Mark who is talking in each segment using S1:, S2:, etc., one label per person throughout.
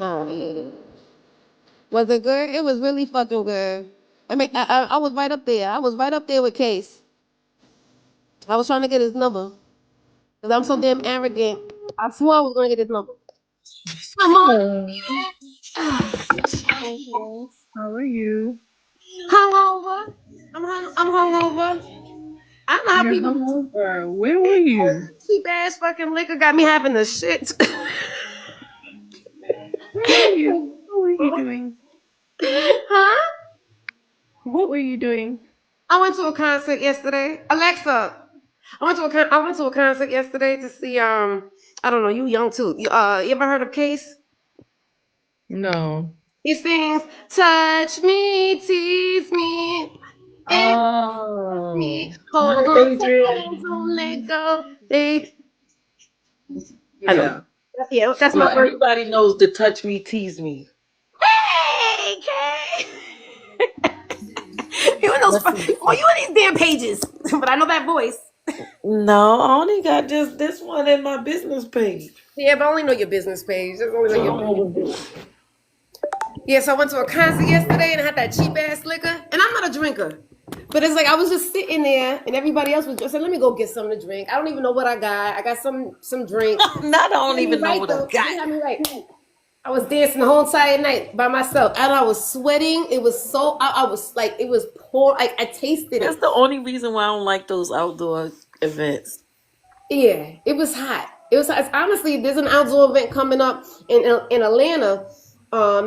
S1: Oh, was it good? It was really fucking good. I mean, I was right up there. I was right up there with Case. I was trying to get his number because I'm so damn arrogant. I swore I was gonna get his number. Come on.
S2: Hello. How are you?
S1: Hungover. I'm hungover. I don't know how
S2: You're
S1: people
S2: hungover. Where were you?
S1: cheap ass fucking liquor got me having the shit.
S2: Where were you? What were you doing?
S1: Huh?
S2: What were you doing?
S1: I went to a concert yesterday. Alexa, I went to a concert yesterday to see I don't know, you young too. You ever heard of Case?
S2: No.
S1: He sings touch me, tease me, and me,
S2: Oh,
S1: hold
S2: my
S1: on tight,
S2: favorite.
S1: don't let go. They I know.
S2: Yeah.
S1: Yeah, that's
S2: Well,
S1: my first.
S2: everybody knows to touch me, tease me.
S1: Hey, Kay. You in those
S2: Listen.
S1: oh, you in these damn pages. But I know that voice.
S2: No, I only got just this one in my business page.
S1: Yeah, but I only know your business page. Just only know your
S2: Oh.
S1: Yeah, so I went to a concert yesterday and I had that cheap ass liquor. And I'm not a drinker. But it's like I was just sitting there and everybody else was just saying, let me go get something to drink. I don't even know what I got. I got some drink.
S2: Not I
S1: You
S2: don't
S1: had me
S2: even know
S1: right
S2: what I
S1: though.
S2: got.
S1: You had me right. I was dancing the whole entire night by myself. And I was sweating. It was so I was like it was poor. Like I tasted
S2: That's
S1: it.
S2: the only reason why I don't like those outdoor events.
S1: Yeah, it was hot. It was hot. Honestly, there's an outdoor event coming up in Atlanta,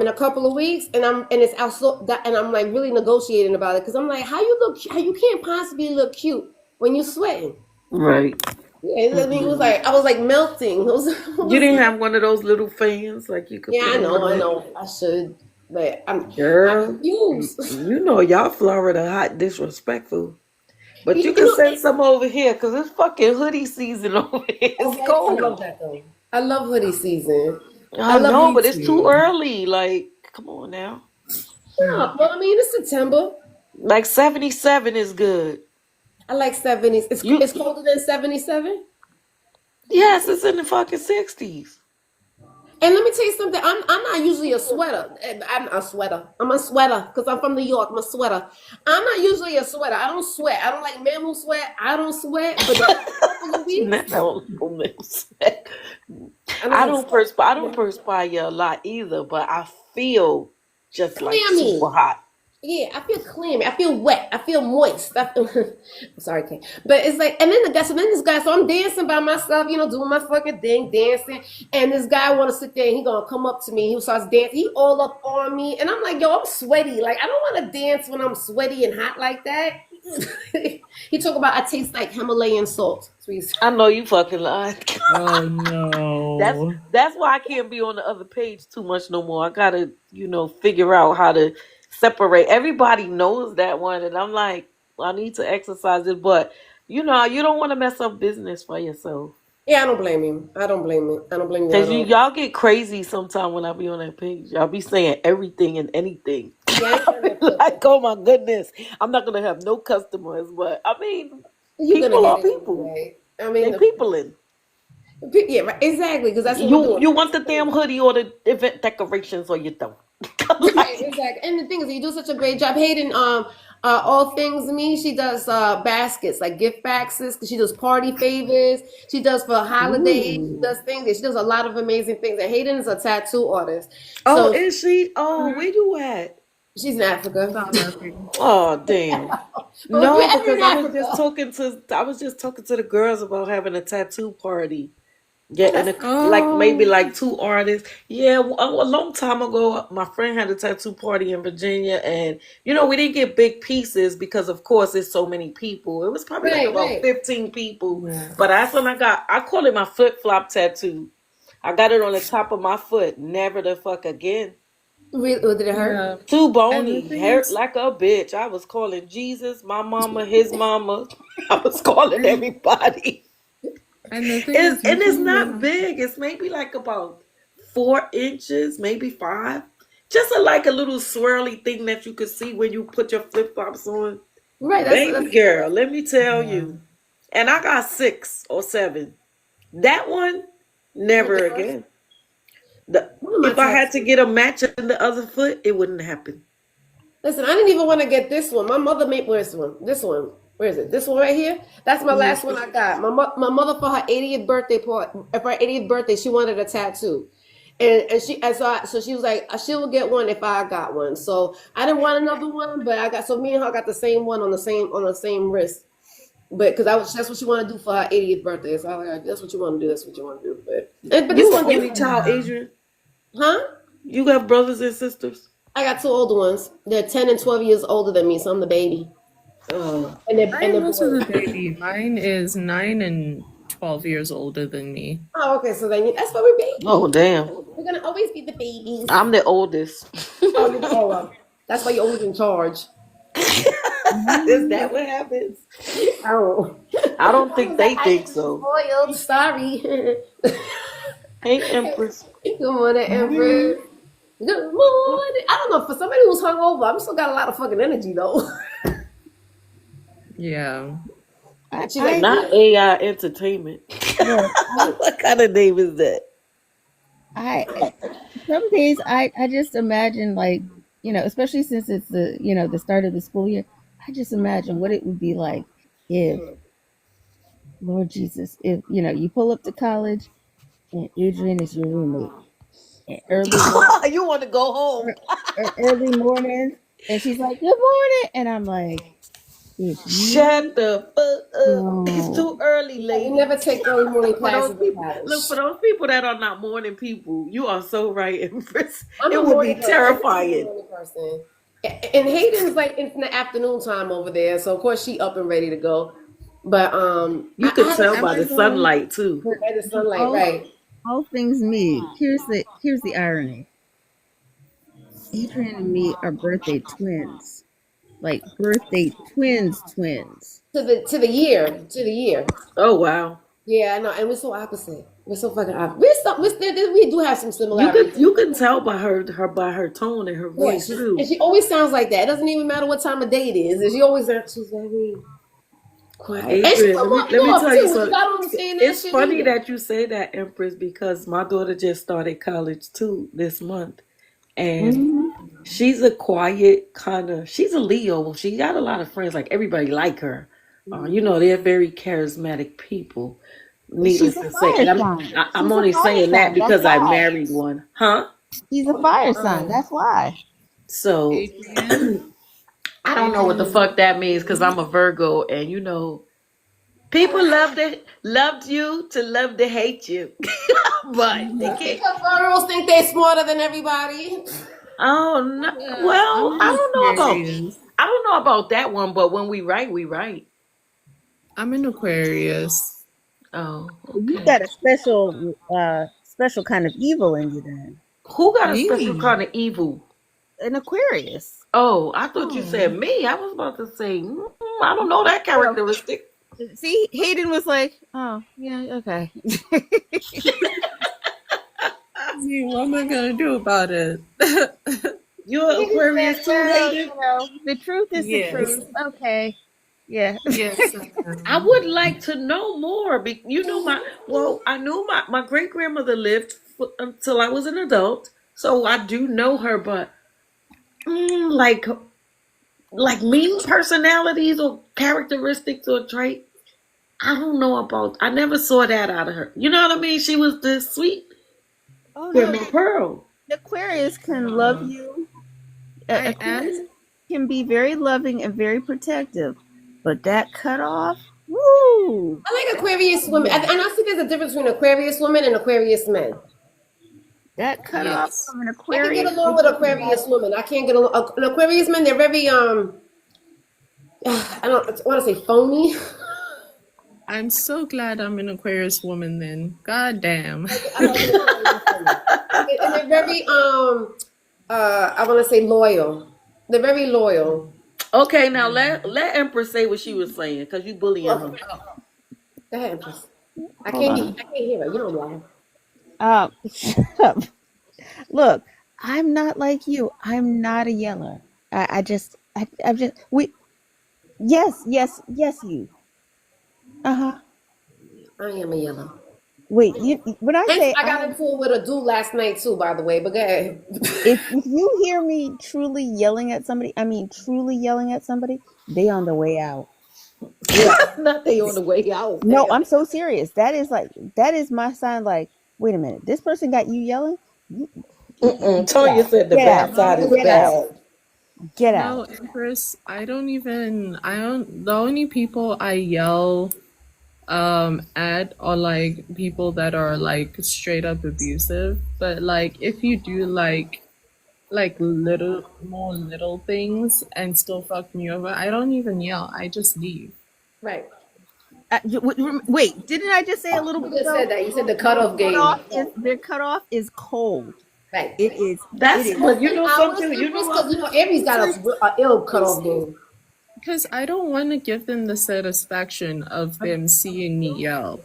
S1: in a couple of weeks, and it's also that, and I'm like really negotiating about it because I'm like, how you can't possibly look cute when you're sweating.
S2: Right.
S1: Yeah, I mean, it was like I was like melting. It
S2: You
S1: was
S2: didn't have one of those little fans like you could
S1: yeah,
S2: put on
S1: I
S2: it.
S1: know, I should, but I
S2: Girl,
S1: refuse.
S2: you know y'all Florida hot disrespectful. But you
S1: You
S2: can
S1: know,
S2: send some over here because it's fucking hoodie season over here. It's
S1: okay, I love
S2: cold.
S1: that though. I love hoodie season. I
S2: I
S1: love
S2: know,
S1: hoodie
S2: but it's too
S1: season.
S2: early. Like, come on now.
S1: Yeah, well, I mean, it's September.
S2: Like 77 is good.
S1: I like 70s.
S2: You
S1: It's colder than 77.
S2: yes, it's in the fucking 60s.
S1: And let me tell you something. I'm not usually a sweater. I'm a sweater. I'm a sweater because I'm from New York. I'm a sweater. I'm not usually a sweater. I don't sweat. I don't like men who sweat. I don't sweat. But the last couple of weeks,
S2: No,
S1: I don't like
S2: I don't perspire a lot either, but I feel just like super
S1: clammy.
S2: hot.
S1: Yeah, I feel clammy. I feel wet. I feel moist. I'm sorry, Kay. But it's like, and then this guy, so I'm dancing by myself, doing my fucking thing, dancing. And this guy want to sit there and he gonna come up to me. He starts dancing. He all up on me, and I'm like, yo, I'm sweaty. Like I don't want to dance when I'm sweaty and hot like that. He talk about I taste like Himalayan salt. Sweet.
S2: I know you fucking lying.
S3: Oh
S2: That's
S3: no.
S2: that's why I can't be on the other page too much no more. I gotta, figure out how to separate. Everybody knows that one, and I'm like, I need to exercise it, but you don't want to mess up business for yourself.
S1: Yeah, I don't blame him. I don't blame him. I don't blame you
S2: Cause
S1: at all.
S2: y'all get crazy sometime when I be on that page. Y'all be saying everything and anything.
S1: Yeah, I ain't got no filter.
S2: Like, oh my goodness, I'm not gonna have no customers, but I mean,
S1: You're gonna
S2: people
S1: get
S2: are
S1: it
S2: people.
S1: anyway. I mean,
S2: They peopling.
S1: yeah, right, exactly, because that's what we're
S2: You
S1: doing.
S2: want the damn hoodie or the event decorations or you don't.
S1: Right,
S2: Like,
S1: exactly. And the thing is, you do such a great job. Hayden, all things me, she does baskets, like gift boxes. She does party favors. She does for holidays. She
S2: ooh.
S1: does things. She does a lot of amazing things. And Hayden is a tattoo artist,
S2: Oh,
S1: so
S2: is she? Oh,
S3: Hmm?
S2: where you at?
S1: she's in Africa.
S3: South Africa.
S2: Oh, damn.
S1: But we're
S2: No,
S1: ever
S2: because
S1: in Africa.
S2: I was just talking to the girls about having a tattoo party. Yeah,
S1: Oh,
S2: and
S1: that's
S2: like maybe
S3: Oh.
S2: like two artists. Yeah, a long time ago, my friend had a tattoo party in Virginia, and we didn't get big pieces because, of course, it's so many people. It was probably like
S1: right,
S2: about
S1: right.
S2: 15 people.
S3: Yeah.
S2: But that's when I call it my flip flop tattoo. I got it on the top of my foot. Never the fuck again.
S1: Did it hurt?
S3: Yeah.
S2: Too
S3: And the
S2: bony,
S3: thing
S2: hurt
S3: is,
S2: like a bitch. I was calling Jesus, my mama, his mama. I was calling
S3: and
S2: everybody.
S3: and the thing
S2: It's
S3: is,
S2: and it's
S3: usually
S2: not
S3: when
S2: big. It's maybe like about 4 inches, maybe five. Just like a little swirly thing that you could see when you put your flip flops on.
S1: Right.
S2: Baby
S1: That's
S2: girl, let me tell
S3: yeah.
S2: you. And I got 6 or 7. That one,
S1: what
S2: never
S1: the hurt.
S2: again.
S1: One of my
S2: If I had to
S1: tattoos.
S2: get a match in the other foot, it wouldn't happen.
S1: Listen, I didn't even want to get this one. My mother made where's this one? This one. Where is it? This one right here. That's my
S2: Mhm.
S1: last one I got. My mother for her 80th birthday party. For her 80th birthday, she wanted a tattoo, and so she was like, she will get one if I got one. So I didn't want another one, but I got so me and her got the same one on the same wrist. But because that's what she want to do for her 80th birthday. So I was like, that's what you want to do. That's what you want to do. But this
S2: You an
S1: one
S2: only
S1: different,
S2: child,
S3: Yeah.
S2: Adrian?
S1: huh?
S2: You got brothers and sisters?
S1: I got two older ones. They're 10 and 12 years older than me, so I'm the baby.
S2: Oh,
S3: I
S1: And they're
S3: am also
S1: boys.
S3: the baby. Mine is 9 and 12 years older than me.
S1: Oh, okay. So then that's why we're
S2: oh,
S1: babies.
S2: damn.
S1: We're gonna always be the babies.
S2: I'm the oldest.
S1: Well, that's why you're always in charge.
S2: Is that what happens?
S1: Oh,
S2: I don't think they
S1: I
S2: think
S1: am
S2: so.
S1: spoiled. Sorry.
S2: Hey, Empress.
S1: Good morning, Empress. Good morning. I don't know. For somebody who's hungover, I'm still got a lot of fucking energy though.
S3: Yeah.
S1: She's like,
S2: Not AI Entertainment.
S4: Look,
S2: What kind of name is that?
S4: I some days I just imagine, like, especially since it's the start of the school year. I just imagine what it would be like if, Lord Jesus, if you pull up to college and Adrian is your roommate, and
S2: You want to go home?
S4: early mornings, and she's like, "Good morning," and I'm like, "If you
S2: Shut the fuck up. It's
S4: know."
S2: too early,
S1: we
S2: lady.
S1: never take early morning
S2: For those
S1: classes in
S2: people, look, for
S1: college.
S2: those people that are not morning people, you are so right, Empress.
S1: I'm a
S2: It would be
S1: morning person. I'm a
S2: terrifying.
S1: morning person. And Hayden's like it's in the afternoon time over there, so of course she up and ready to go. But
S2: You
S1: I
S2: could
S1: have a
S2: tell by the
S4: Amazon,
S2: sunlight too.
S1: by the sunlight,
S4: all
S1: right?
S4: all things me. Here's the irony. Adrian and me are birthday twins. Like birthday twins.
S1: To the year.
S2: Oh wow.
S1: Yeah, I know, and we're so opposite. We're so fucking opposite. We do have some similarities.
S2: You can tell by her tone and her
S1: Yeah,
S2: voice too.
S1: and she always sounds like that. It doesn't even matter what time of day it is. And she always she's very quiet. And she's
S2: Adrian,
S1: a lot
S2: let me
S1: off
S2: too.
S1: too.
S2: So
S1: I don't understand that
S2: it's
S1: shit
S2: funny
S1: either.
S2: that you say that, Empress, because my daughter just started college too this month, and
S4: Hmm.
S2: she's a quiet kind of. She's a Leo. She got a lot of friends. Like everybody like her. They're very charismatic people. Needless
S4: She's a
S2: to say,
S4: fire
S2: and
S4: sign.
S2: I'm
S4: She's a
S2: only
S4: fire
S2: saying that
S4: sign. That's
S2: because I
S4: why.
S2: married one, huh?
S4: She's a fire sign.
S1: Um,
S4: That's why.
S2: So
S3: Adrian,
S2: I don't know what the
S3: Adrian,
S2: fuck that means because I'm a Virgo, and people loved you to love to hate you, but they can't.
S1: because girls think they're smarter than everybody.
S2: Oh no!
S3: yeah, I'm
S2: Well,
S3: an Aquarius.
S2: I don't know about that one, but when we write, we write.
S3: I'm an Aquarius.
S2: Oh,
S4: You
S2: okay.
S4: got a special kind of evil in you then.
S2: Who got a special
S3: Really?
S2: kind of evil?
S4: An Aquarius.
S2: Oh, I thought you said
S3: Oh.
S2: me. I was about to say, I don't know that
S4: Well,
S2: characteristic.
S4: see, Hayden was like, "Oh, yeah, okay."
S3: See, what am I gonna do about it?
S2: You're an
S4: Hayden said,
S2: Aquarius too,
S4: "Well,
S2: Hayden.
S4: the truth is the
S3: Yes.
S4: truth." Okay. Yeah.
S3: Yes.
S2: I would like to know more. I knew my great grandmother lived until I was an adult, so I do know her. But like mean personalities or characteristics or traits, I don't know about. I never saw that out of her. You know what I mean? She was this sweet
S4: Oh no,
S2: grandma Pearl.
S4: the Aquarius can love you.
S3: I
S4: Aquarius
S3: am.
S4: can be very loving and very protective, but that cutoff, woo!
S1: I like Aquarius women, and I see there's a difference between Aquarius women and Aquarius men.
S4: That cutoff
S3: Yes.
S4: from an
S1: I can get
S4: Aquarius
S1: along
S4: is
S1: with
S4: just
S1: Aquarius women. I can't get along. An Aquarius men, they're very I don't want to say phony.
S3: I'm so glad I'm an Aquarius woman then. God damn.
S1: I like an Aquarius woman. And they're very I want to say loyal. They're very loyal.
S2: Okay, now let Empress say what she was saying because you bullying her.
S1: Okay, go ahead, Empress. I
S4: hold
S1: can't
S4: on.
S1: I can't hear her. You don't lie.
S4: Shut up. Look, I'm not like you. I'm not a yeller. I'm just we. Yes, you. Uh huh.
S1: I am a yellow.
S4: Wait, when I
S1: And
S4: say
S1: I got into it with a dude last night too, by the way. But go ahead.
S4: if you hear me truly yelling at somebody, I mean truly yelling at somebody, they on the way out. Yeah.
S2: Not they on the way out.
S4: No,
S1: Damn.
S4: I'm so serious. That is my sign. Like, wait a minute, this person got you yelling. Get
S2: Tonya
S4: out.
S2: said the
S4: Get out.
S2: bad side
S3: No,
S2: is
S1: Get out.
S2: bad.
S4: Get
S3: no,
S4: out.
S3: Empress. I don't. The only people I yell at are like people that are like straight up abusive. But like, if you do like little things and still fuck me over, I don't even yell. I just leave.
S1: Right.
S4: Wait, didn't I just say a little
S1: You
S4: bit
S1: just
S4: ago?
S1: said that. You said the cutoff game.
S4: Their cutoff is cold.
S1: Right.
S4: It is. It
S2: That's
S4: is.
S2: but you know
S1: Ours,
S2: something. You know
S1: because
S2: what?
S1: Aries got a ill cutoff game.
S3: Because I don't want to give them the satisfaction of them seeing me yell.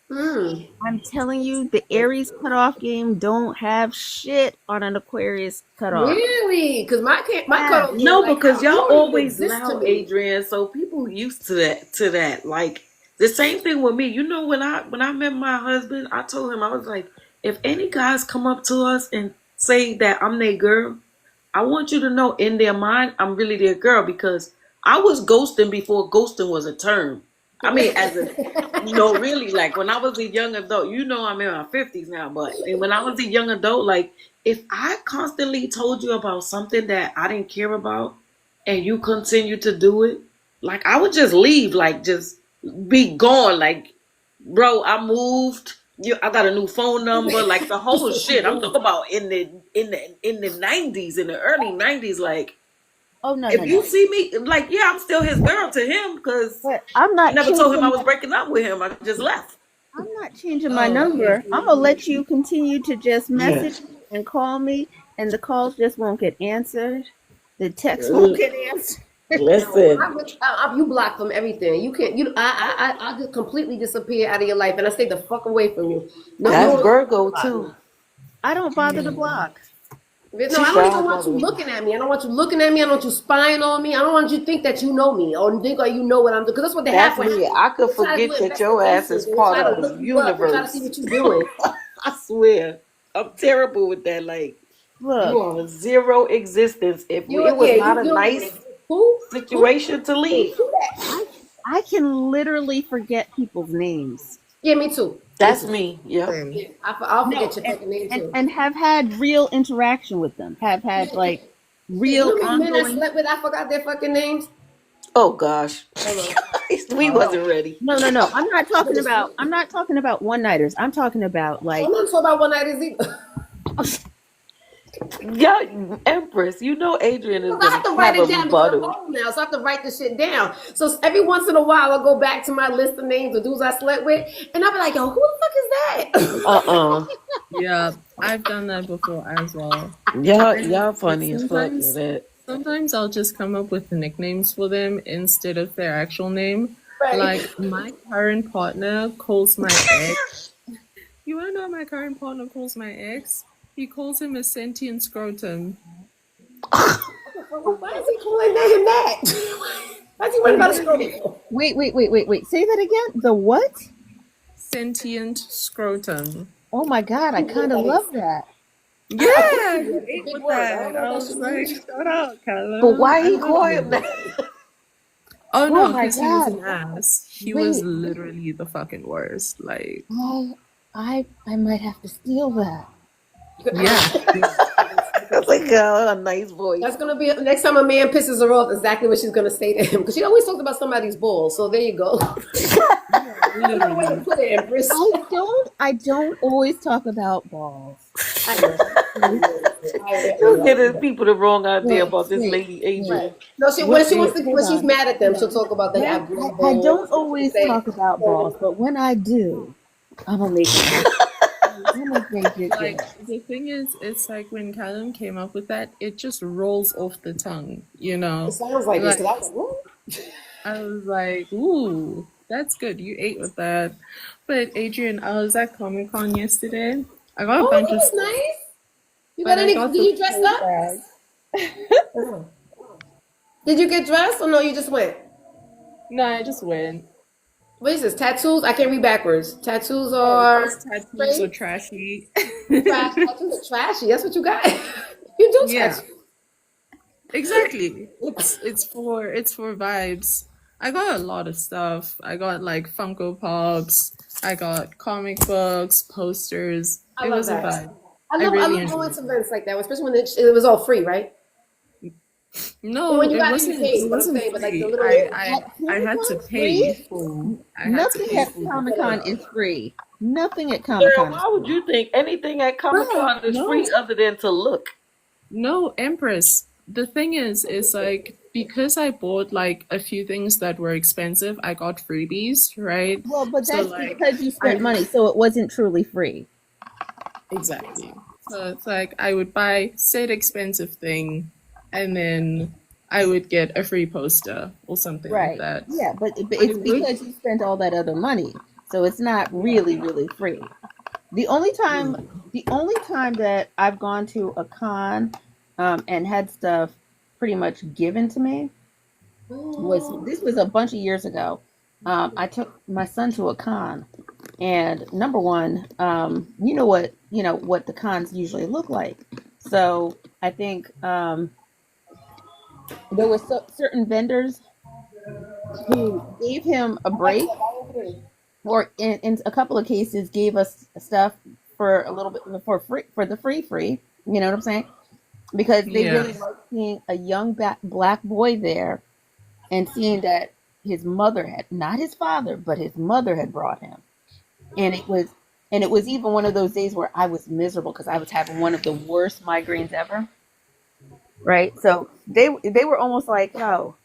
S1: Hmm.
S4: I'm telling you, the Aries cutoff game don't have shit on an Aquarius cutoff.
S1: Really? Because my
S4: Yeah.
S1: cutoff game.
S2: No,
S1: Like,
S2: because
S1: you
S2: y'all
S1: don't even
S2: always
S1: exist to
S2: loud,
S1: me.
S2: Adrian. So people used to that. Like the same thing with me. You know, when I met my husband, I told him I was like, if any guys come up to us and say that I'm their girl, I want you to know in their mind I'm really their girl because I was ghosting before ghosting was a term. I mean, as a really, like when I was a young adult, I'm in my 50s now, but when I was a young adult, like if I constantly told you about something that I didn't care about and you continue to do it, like I would just leave, like just be gone. Like, bro, I moved. I got a new phone number, like the whole shit. I'm talking about in the 90s, in the early 90s, like
S4: Oh no,
S2: if you see me, like, yeah, I'm still his girl to him because
S4: But I'm
S2: I
S4: not
S2: never told him I
S4: changing.
S2: was breaking up with him. I just left.
S4: I'm not changing my
S3: Oh,
S4: number. I'm gonna let you continue to just
S2: Yeah.
S4: message me and call me, and the calls just won't get answered. The text won't get answered.
S2: Listen,
S1: You block from everything. You can't. I just completely disappear out of your life, and I stay the fuck away from you. No,
S2: that's
S1: no.
S2: Virgo too.
S4: I don't bother to block.
S1: No,
S2: She
S1: I don't even
S2: tried
S1: want you
S2: bothering me.
S1: looking at me. I don't want you looking at me. I don't want you spying on me. I don't want you to think that you know me or think you know what I'm doing. Because that's what they have
S2: That's
S1: when
S2: me. I could
S1: they try to
S2: forget
S1: do
S2: that your ass is
S1: investigations and they
S2: part
S1: try
S2: of
S1: to
S2: the
S1: look you up and try to see
S2: universe.
S1: what you're doing.
S2: I swear. I'm terrible with that. Like, you
S4: Look,
S2: are a zero existence. If
S1: You
S2: it was
S1: yeah,
S2: not a
S1: you
S2: nice
S1: who?
S2: situation to leave.
S1: Who that?
S4: I can literally forget people's names.
S1: Yeah, me too. Me
S2: That's
S1: too.
S2: me. Yep.
S3: same.
S1: Yeah, I'll
S4: No,
S1: forget your fucking name too.
S4: and have had real interaction with them. Have had like
S1: You
S4: real
S1: know how many men I
S4: ongoing.
S1: slept with? I forgot their fucking names.
S2: Oh gosh.
S1: Hold
S2: We wasn't ready.
S4: No. I'm not talking about. I'm
S1: on.
S4: not talking about one nighters. I'm talking about
S1: I'm
S4: like.
S1: not talking about one night is either.
S2: Yeah, Empress, Adrian is
S1: I have
S2: gonna
S1: to write
S2: have a
S1: it down because I'm
S2: rebuttal.
S1: old now, so I have to write this shit down. So every once in a while, I'll go back to my list of names of dudes I slept with, and I'll be like, "Yo, who the fuck is that?"
S2: Uh-uh.
S3: Yeah, I've done that before as well.
S2: Y'all
S3: And
S2: funny as fuck with it.
S3: sometimes I'll just come up with nicknames for them instead of their actual name.
S1: Right.
S3: Like my current partner calls my ex. You wanna know what my current partner calls my ex? He calls him a sentient scrotum.
S1: Why is he calling him that? Why is he worried about a scrotum?
S4: Wait. Say that again. The what?
S3: Sentient scrotum.
S4: Oh my god! I kind of love that.
S3: Yeah,
S1: Big
S3: you ate with
S1: word. I don't
S3: that.
S1: know
S3: I
S1: what
S3: was
S1: that
S3: like,
S1: should mean.
S3: shut up, Callum.
S2: But why
S3: I
S2: he
S3: love
S2: call
S3: you.
S2: him that?
S3: Oh
S4: Oh
S3: no,
S4: my
S3: because he was
S4: god!
S3: an ass. He
S4: Wait.
S3: was literally the fucking worst. Like,
S4: I might have to steal that.
S3: yeah.
S2: That's like a nice voice.
S1: That's gonna be next time a man pisses her off. Exactly what she's gonna say to him because she always talks about somebody's balls. So there you go.
S3: Literally.
S1: Put it, Empress.
S4: I don't always talk about balls.
S2: You're giving people the wrong idea
S4: Wait,
S2: about this
S4: wait,
S2: lady Adrian.
S1: No, when she wants to,
S4: hold
S1: when she's
S4: on.
S1: mad at them, she'll talk about the abdominal
S4: I
S1: balls.
S4: don't always
S1: Say,
S4: talk about balls, but when I do, I'm gonna make it. I'm gonna make it
S3: Like,
S4: good.
S3: the thing is, it's like when Callum came up with that, it just rolls off the tongue, you know?
S1: It sounds like this.
S3: Like,
S1: Cause I was, what?
S3: I was like, ooh, that's good. You ate with that. But Adrian, I was at Comic Con yesterday. I got a
S1: Oh,
S3: bunch
S1: that
S3: of
S1: was
S3: stuff,
S1: nice. You
S3: but
S1: got
S3: I
S1: any?
S3: got
S1: Did
S3: the
S1: you dress
S3: full
S1: up?
S3: bag.
S1: Did you get dressed or no? You just went.
S3: No, I just went.
S1: What is this? Tattoos? I can't read backwards. Tattoos
S3: Oh,
S1: are
S3: those tattoos are
S1: straight.
S3: trashy.
S1: Trash. Tattoos are trashy. That's what you got. You do
S3: Yeah,
S1: tattoos.
S3: exactly. It's for vibes. I got a lot of stuff. I got like Funko Pops. I got comic books, posters.
S1: I
S3: It
S1: love
S3: was a
S1: that.
S3: vibe.
S1: I
S3: I
S1: love I
S3: really
S1: love going
S3: enjoyed
S1: to
S3: it.
S1: events like that, especially when it was all free, right? Well,
S3: No,
S1: when you
S3: it
S1: got to be
S3: wasn't. It
S1: paid, but I'm
S3: wasn't
S1: saying, but like the
S3: free.
S1: little
S3: I
S4: Comic
S3: had to
S4: Con's
S3: pay
S4: free.
S3: full. I had to
S4: Nothing
S3: pay
S4: at
S3: full.
S4: Comic Con is free. Nothing at Comic
S2: Girl,
S4: Con is
S2: why would
S4: free.
S2: you think anything at Comic
S3: Bro,
S2: Con is
S3: no,
S2: free other than to look?
S3: no, Empress. The thing is like because I bought like a few things that were expensive, I got freebies, right?
S4: Well, but
S3: So
S4: that's
S3: like
S4: because you spent
S3: I
S4: money, so it wasn't truly free.
S3: exactly. So it's like I would buy said expensive thing, and then I would get a free poster or something like
S4: Right.
S3: that.
S4: Yeah, but
S3: I
S4: it's
S3: would,
S4: because you spent all that other money, so it's not really free. The only time, the only time that I've gone to a con, and had stuff pretty much given to me was this was a bunch of years ago. I took my son to a con, and number one, you know what the cons usually look like. So I think there were certain vendors who gave him a break, or in a couple of cases gave us stuff for a little bit for free, for the free. You know what I'm saying? Because they
S3: yeah,
S4: really liked seeing a young black boy there, and seeing that his mother had, not his father, but his mother had brought him. And it was even one of those days where I was miserable because I was having one of the worst migraines ever. Right? So they were almost like, oh,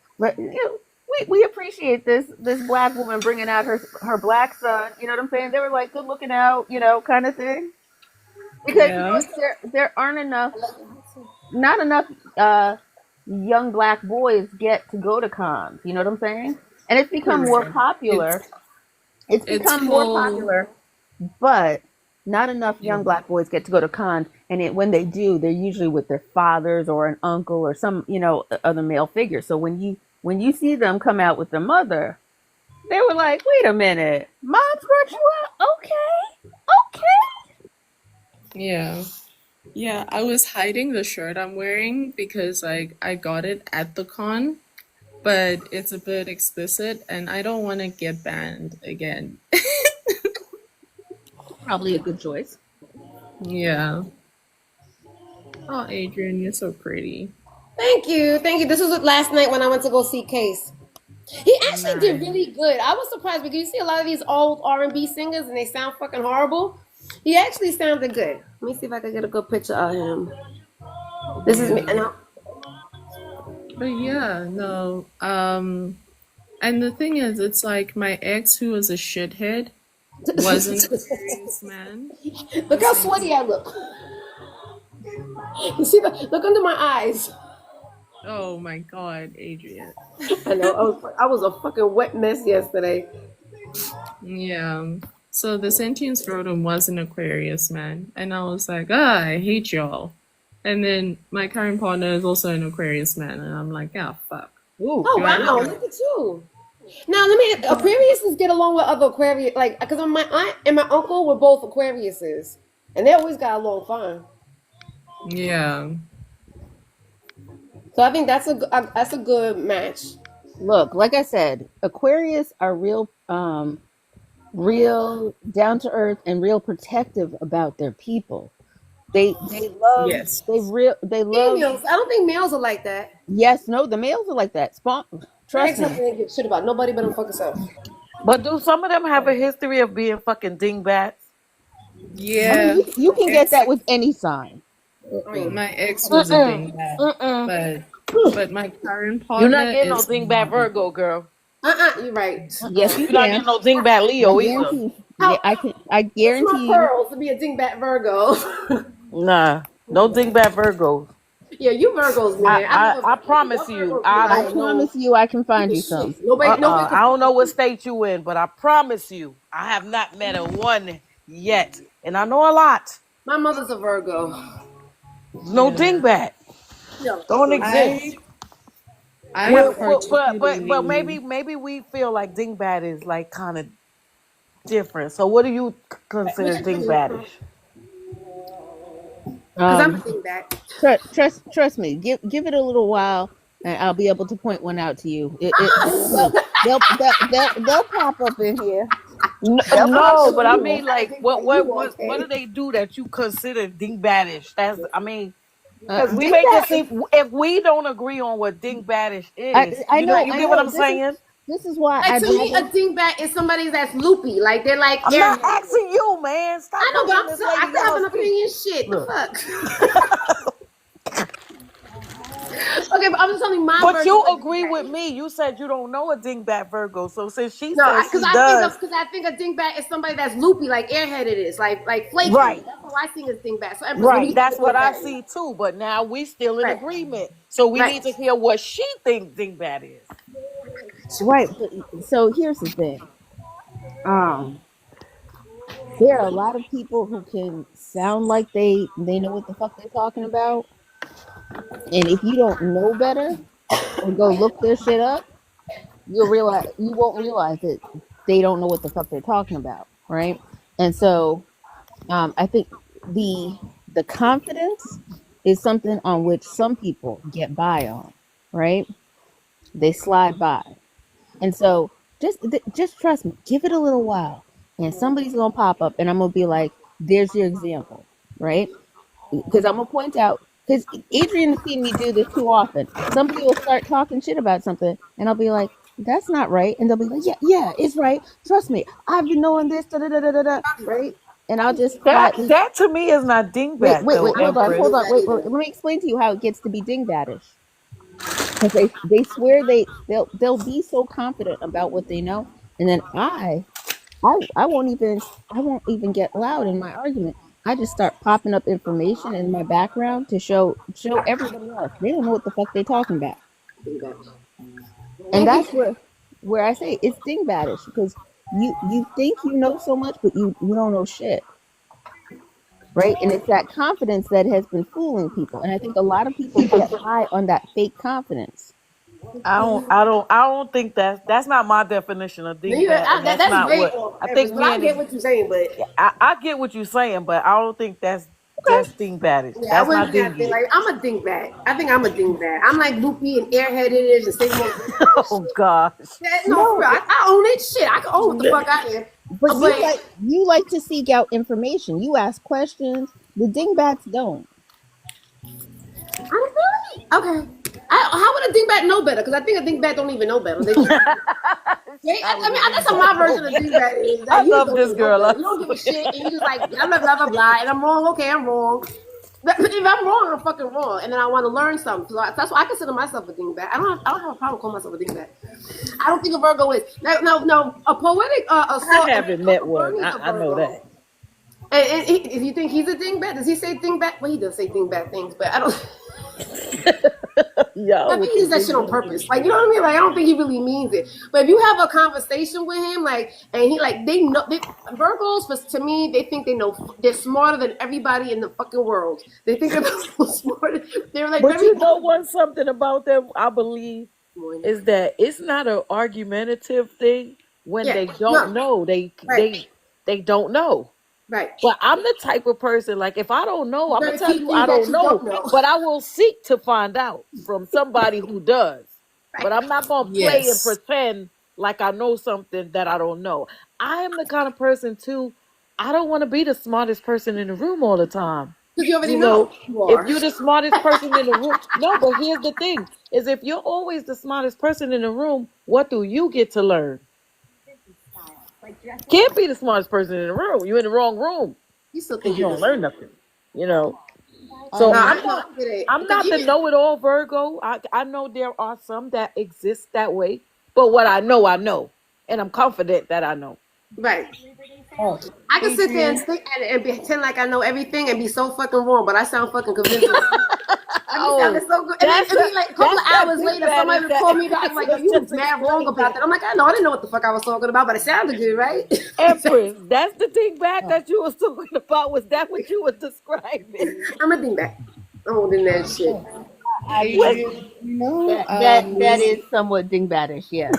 S4: we appreciate this black woman bringing out her black son. You know what I'm saying? They were like, good looking out, kind of thing. Because
S3: yeah,
S4: there aren't enough, not enough young black boys get to go to cons. You know what I'm saying? And it's become more
S3: correct.
S4: popular. It's
S3: It's
S4: become more
S3: full.
S4: popular, but not enough
S3: Yeah,
S4: young black boys get to go to cons. And when they do, they're usually with their fathers or an uncle or some, other male figure. So when you see them come out with their mother, they were like, "Wait a minute, mom's brought you out? Okay, okay."
S3: yeah. Yeah, I was hiding the shirt I'm wearing because like I got it at the con, but it's a bit explicit and I don't want to get banned again.
S4: Probably a good choice.
S3: Yeah. Oh, Adrian, you're so pretty.
S1: Thank you, thank you. This was last night when I went to go see Case. He actually did
S3: Nice.
S1: really good. I was surprised because you see a lot of these old R&B singers and they sound fucking horrible. He actually sounded good. Let me see if I can get a good picture of him. This is me.
S3: Yeah. But yeah, no. And the thing is, it's like my ex, who was a shithead, wasn't a serious man. At
S1: Look
S3: the
S1: how
S3: same
S1: sweaty
S3: time.
S1: I look. You see look under my eyes.
S3: Oh my God, Adrian.
S1: I know. I was a fucking wet mess yesterday.
S3: Yeah. So the sentient scrotum was an Aquarius man, and I was like, ah, I hate y'all. And then my current partner is also an Aquarius man, and I'm like, ah, fuck.
S4: Ooh,
S1: Oh
S3: Do I
S1: wow,
S3: look
S1: look at you. Now let me. Aquariuses get along with other Aquarius, like because my aunt and my uncle were both Aquariuses, and they always got along fine.
S3: Yeah.
S1: So I think that's a good match.
S4: look, like I said, Aquarius are real down to earth and real protective about their people.
S3: Yes.
S4: They love.
S1: Females, I don't think males are like that.
S4: Yes, no, the males are like that.
S1: My
S4: Trust me.
S1: ex-husband didn't give a shit about nobody but him fucking self.
S2: But do some of them have a history of being fucking dingbats?
S4: I mean,
S3: Yeah.
S4: you can get
S3: Ex,
S4: that with any sign.
S3: my ex was a
S2: Mm-mm.
S3: dingbat,
S2: Mm-mm.
S3: but my current
S2: You're not
S3: partner
S2: getting no
S3: is
S2: dingbat Virgo, girl.
S1: You're right.
S4: Yes, you
S2: You're not
S4: can.
S2: getting no dingbat
S4: I
S2: Leo either.
S4: guarantee. Yeah,
S1: How
S4: I
S1: what's my
S4: guarantee you.
S1: pearls to be a dingbat Virgo?
S2: Nah, no dingbat Virgos.
S1: Yeah, you Virgos,
S2: I,
S1: man. I
S2: I,
S1: love
S2: I
S1: Virgos.
S2: promise
S1: Y'all
S2: you,
S1: Virgos be
S2: I
S4: I
S1: like,
S2: don't
S4: promise
S2: know.
S4: you, I can
S1: you
S4: find
S1: the
S4: you some.
S1: shit. Nobody
S2: I
S1: can.
S2: don't know what state you in, but I promise you, I have not met a one yet, and I know a lot.
S1: My mother's a Virgo.
S2: No
S3: yeah.
S2: dingbat
S1: No,
S2: don't
S1: mm-mm.
S2: exist.
S3: I I
S2: Well,
S3: have
S2: but
S3: particularly.
S2: maybe we feel like dingbat is like kind of different. So what do you consider
S1: What you think?
S2: dingbatish?
S1: Because I'm a
S4: Um,
S1: dingbat.
S4: trust me. Give it a little while, and I'll be able to point one out to you. They'll pop up in here. They'll pop
S2: No,
S4: up
S2: but
S4: in
S2: I
S4: here.
S2: mean,
S1: Not a
S2: like,
S1: dingbat. You
S2: what do
S1: okay?
S2: they do that you consider dingbatish? That's, I mean, because we make it
S4: Dingbat is.
S2: seem if we don't agree on what dingbatish
S4: I
S2: is,
S4: I know
S2: you
S4: I
S2: get what
S4: know.
S2: I'm saying?
S4: This is why
S1: Like
S4: I'd
S1: to me, a
S4: rather.
S1: dingbat is somebody that's loopy. Like they're like
S2: I'm not
S1: airheaded.
S2: asking you, man. Stop
S1: I know, but
S2: letting
S1: I'm
S2: this
S1: still. I
S2: lady
S1: still
S2: let
S1: have
S2: her
S1: an
S2: speak.
S1: opinion. Shit, the
S2: Look,
S1: fuck. Okay, but I'm just telling you my
S2: but
S1: version
S2: you
S1: of what
S2: agree with
S1: dingbat is.
S2: me. You said you don't know a dingbat Virgo, so since she
S1: No,
S2: says
S1: because
S2: she does,
S1: I think a dingbat is somebody that's loopy, like airheaded is, like flaky.
S2: right,
S1: That's how I think of dingbat. So Empress, what do
S2: right.
S1: you think
S2: That's
S1: a
S2: what I
S1: dingbat is?
S2: see too. But now we still in
S1: Right,
S2: agreement, so we need to
S1: right.
S2: hear what she thinks dingbat is.
S4: Right. So here's the thing. Um, there are a lot of people who can sound like they know what the fuck they're talking about, and if you don't know better or go look their shit up, you won't realize that they don't know what the fuck they're talking about, right? And so, I think the the confidence is something on which some people get by on, right? They slide by. And so just trust me, give it a little while, and somebody's gonna pop up, and I'm gonna be like, "There's your example," right? Because I'm gonna point out, because Adrian has seen me do this too often. Somebody will start talking shit about something, and I'll be like, "That's not right," and they'll be like, "Yeah, yeah, it's right. Trust me, I've been knowing this, da da da da da da," right? And I'll just quietly
S2: That to me is not dingbat though,
S1: I don't think
S2: Empress.
S4: hold
S1: it's
S4: on,
S1: that
S4: wait.
S1: either.
S4: Let me explain to you how it gets to be dingbatish. Because they swear they'll be so confident about what they know, and then I won't even get loud in my argument. I just start popping up information in my background to show everybody else they don't know what the fuck they talking about,
S1: Dingbat.
S4: and
S1: Thank you.
S4: that's where I say it's dingbatish, because you think you know so much, but you don't know shit, right? And it's that confidence that has been fooling people, and I think a lot of people get high on that fake confidence.
S2: I don't think that's not my definition of dingbat, and that's
S1: That's
S2: not
S1: great,
S2: what I
S1: Empress,
S2: think.
S1: but I get what you're saying. But
S2: I get what you're saying, but I don't think that's dingbatish.
S1: yeah, I
S2: That's
S1: wouldn't
S2: not
S1: say I think
S2: dingy.
S1: like I'm a dingbat. I think I'm a dingbat. I'm like loopy and airheaded and say the most ridiculous
S2: Oh
S1: shit.
S2: gosh.
S1: Yeah, no, for
S4: No,
S1: real. I own it. Shit, I can own what the fuck I am.
S4: but
S1: But
S4: you like to seek out information. You ask questions. The dingbats don't.
S1: I don't really. Okay. How would a dingbat know better? Because I think a dingbat don't even know better. They just.
S2: I
S1: I
S2: was
S1: mean,
S2: a
S1: that's how my
S2: dingbat.
S1: version of dingbat is.
S2: I
S1: That you just
S2: love
S1: don't
S2: this
S1: even know
S2: girl.
S1: better.
S2: I
S1: You don't give a
S2: swear.
S1: shit, and you just like blah blah blah blah blah. And I'm wrong. Okay, I'm wrong. But if I'm wrong, I'm fucking wrong, and then I want to learn something. So that's why I consider myself a dingbat. I don't have a problem calling myself a dingbat. I don't think a Virgo is. No. A poetic,
S2: I haven't met
S1: Uncle
S2: one.
S1: Bernie's a
S2: I know that.
S1: Virgo. And if you think he's a dingbat, does he say dingbat? Well, he does say dingbat things, but I don't. I
S2: Y'all
S1: think
S2: with
S1: he
S2: the
S1: does that shit on
S2: dingbat.
S1: purpose. Like, you know what I mean? Like, I don't think he really means it. But if you have a conversation with him, like, and he, like, they know, Virgos, to me, they think they know, they're smarter than everybody in the fucking world. They think they're smarter. They're, like,
S2: But
S1: very
S2: you know what? Something about them, I believe,
S1: good.
S2: is that it's not an argumentative thing when
S1: Yeah,
S2: they don't
S1: no,
S2: know.
S1: right,
S2: They don't know.
S1: right.
S2: But I'm the type of person, like, if I don't know,
S1: You're
S2: I'm gonna
S1: gonna
S2: tell
S1: keep
S2: you I
S1: things that
S2: don't
S1: you don't
S2: know.
S1: know.
S2: But I will seek to find out from somebody who does.
S1: Right.
S2: But I'm not gonna play and
S3: Yes.
S2: pretend like I know something that I don't know. I am the kind of person too. I don't want to be the smartest person in the room all the time.
S1: Because you already
S2: You
S1: know
S2: know,
S1: you
S2: if
S1: are.
S2: you're the smartest person in the room, no. But here's the thing: is if you're always the smartest person in the room, what do you get to learn? Can't be the smartest person in the room. You're in the wrong room
S1: You still
S2: because
S1: think
S2: you
S1: you're
S2: don't
S1: this.
S2: learn nothing. You know.
S4: I
S2: So
S1: No,
S4: mean,
S1: I know. I get it.
S2: I'm
S1: Because
S2: not the
S1: even,
S2: know-it-all Virgo. I know there are some that exist that way, but what I know, and I'm confident that I know.
S1: right.
S3: Oh,
S1: I can sit there and
S3: Adrian.
S1: think and pretend like I know everything and be so fucking wrong, but I sound fucking convincing. I be
S2: Oh,
S1: sounding so good. And then like a couple of
S2: that
S1: hours
S2: big
S1: later, somebody
S2: baddie
S1: would
S2: that
S1: call me back and like, yo,
S2: Empress
S1: you was
S2: just
S1: mad wrong
S2: explained
S1: about
S2: it.
S1: that. I'm like, I know, I didn't know what the fuck I was talking about, but it sounded good, right?
S2: Empress, that's the thing back that you was talking about. Was that what you was describing?
S1: I'm a dingbat. I'm holding that shit.
S2: What?
S4: That is somewhat dingbatish, yes.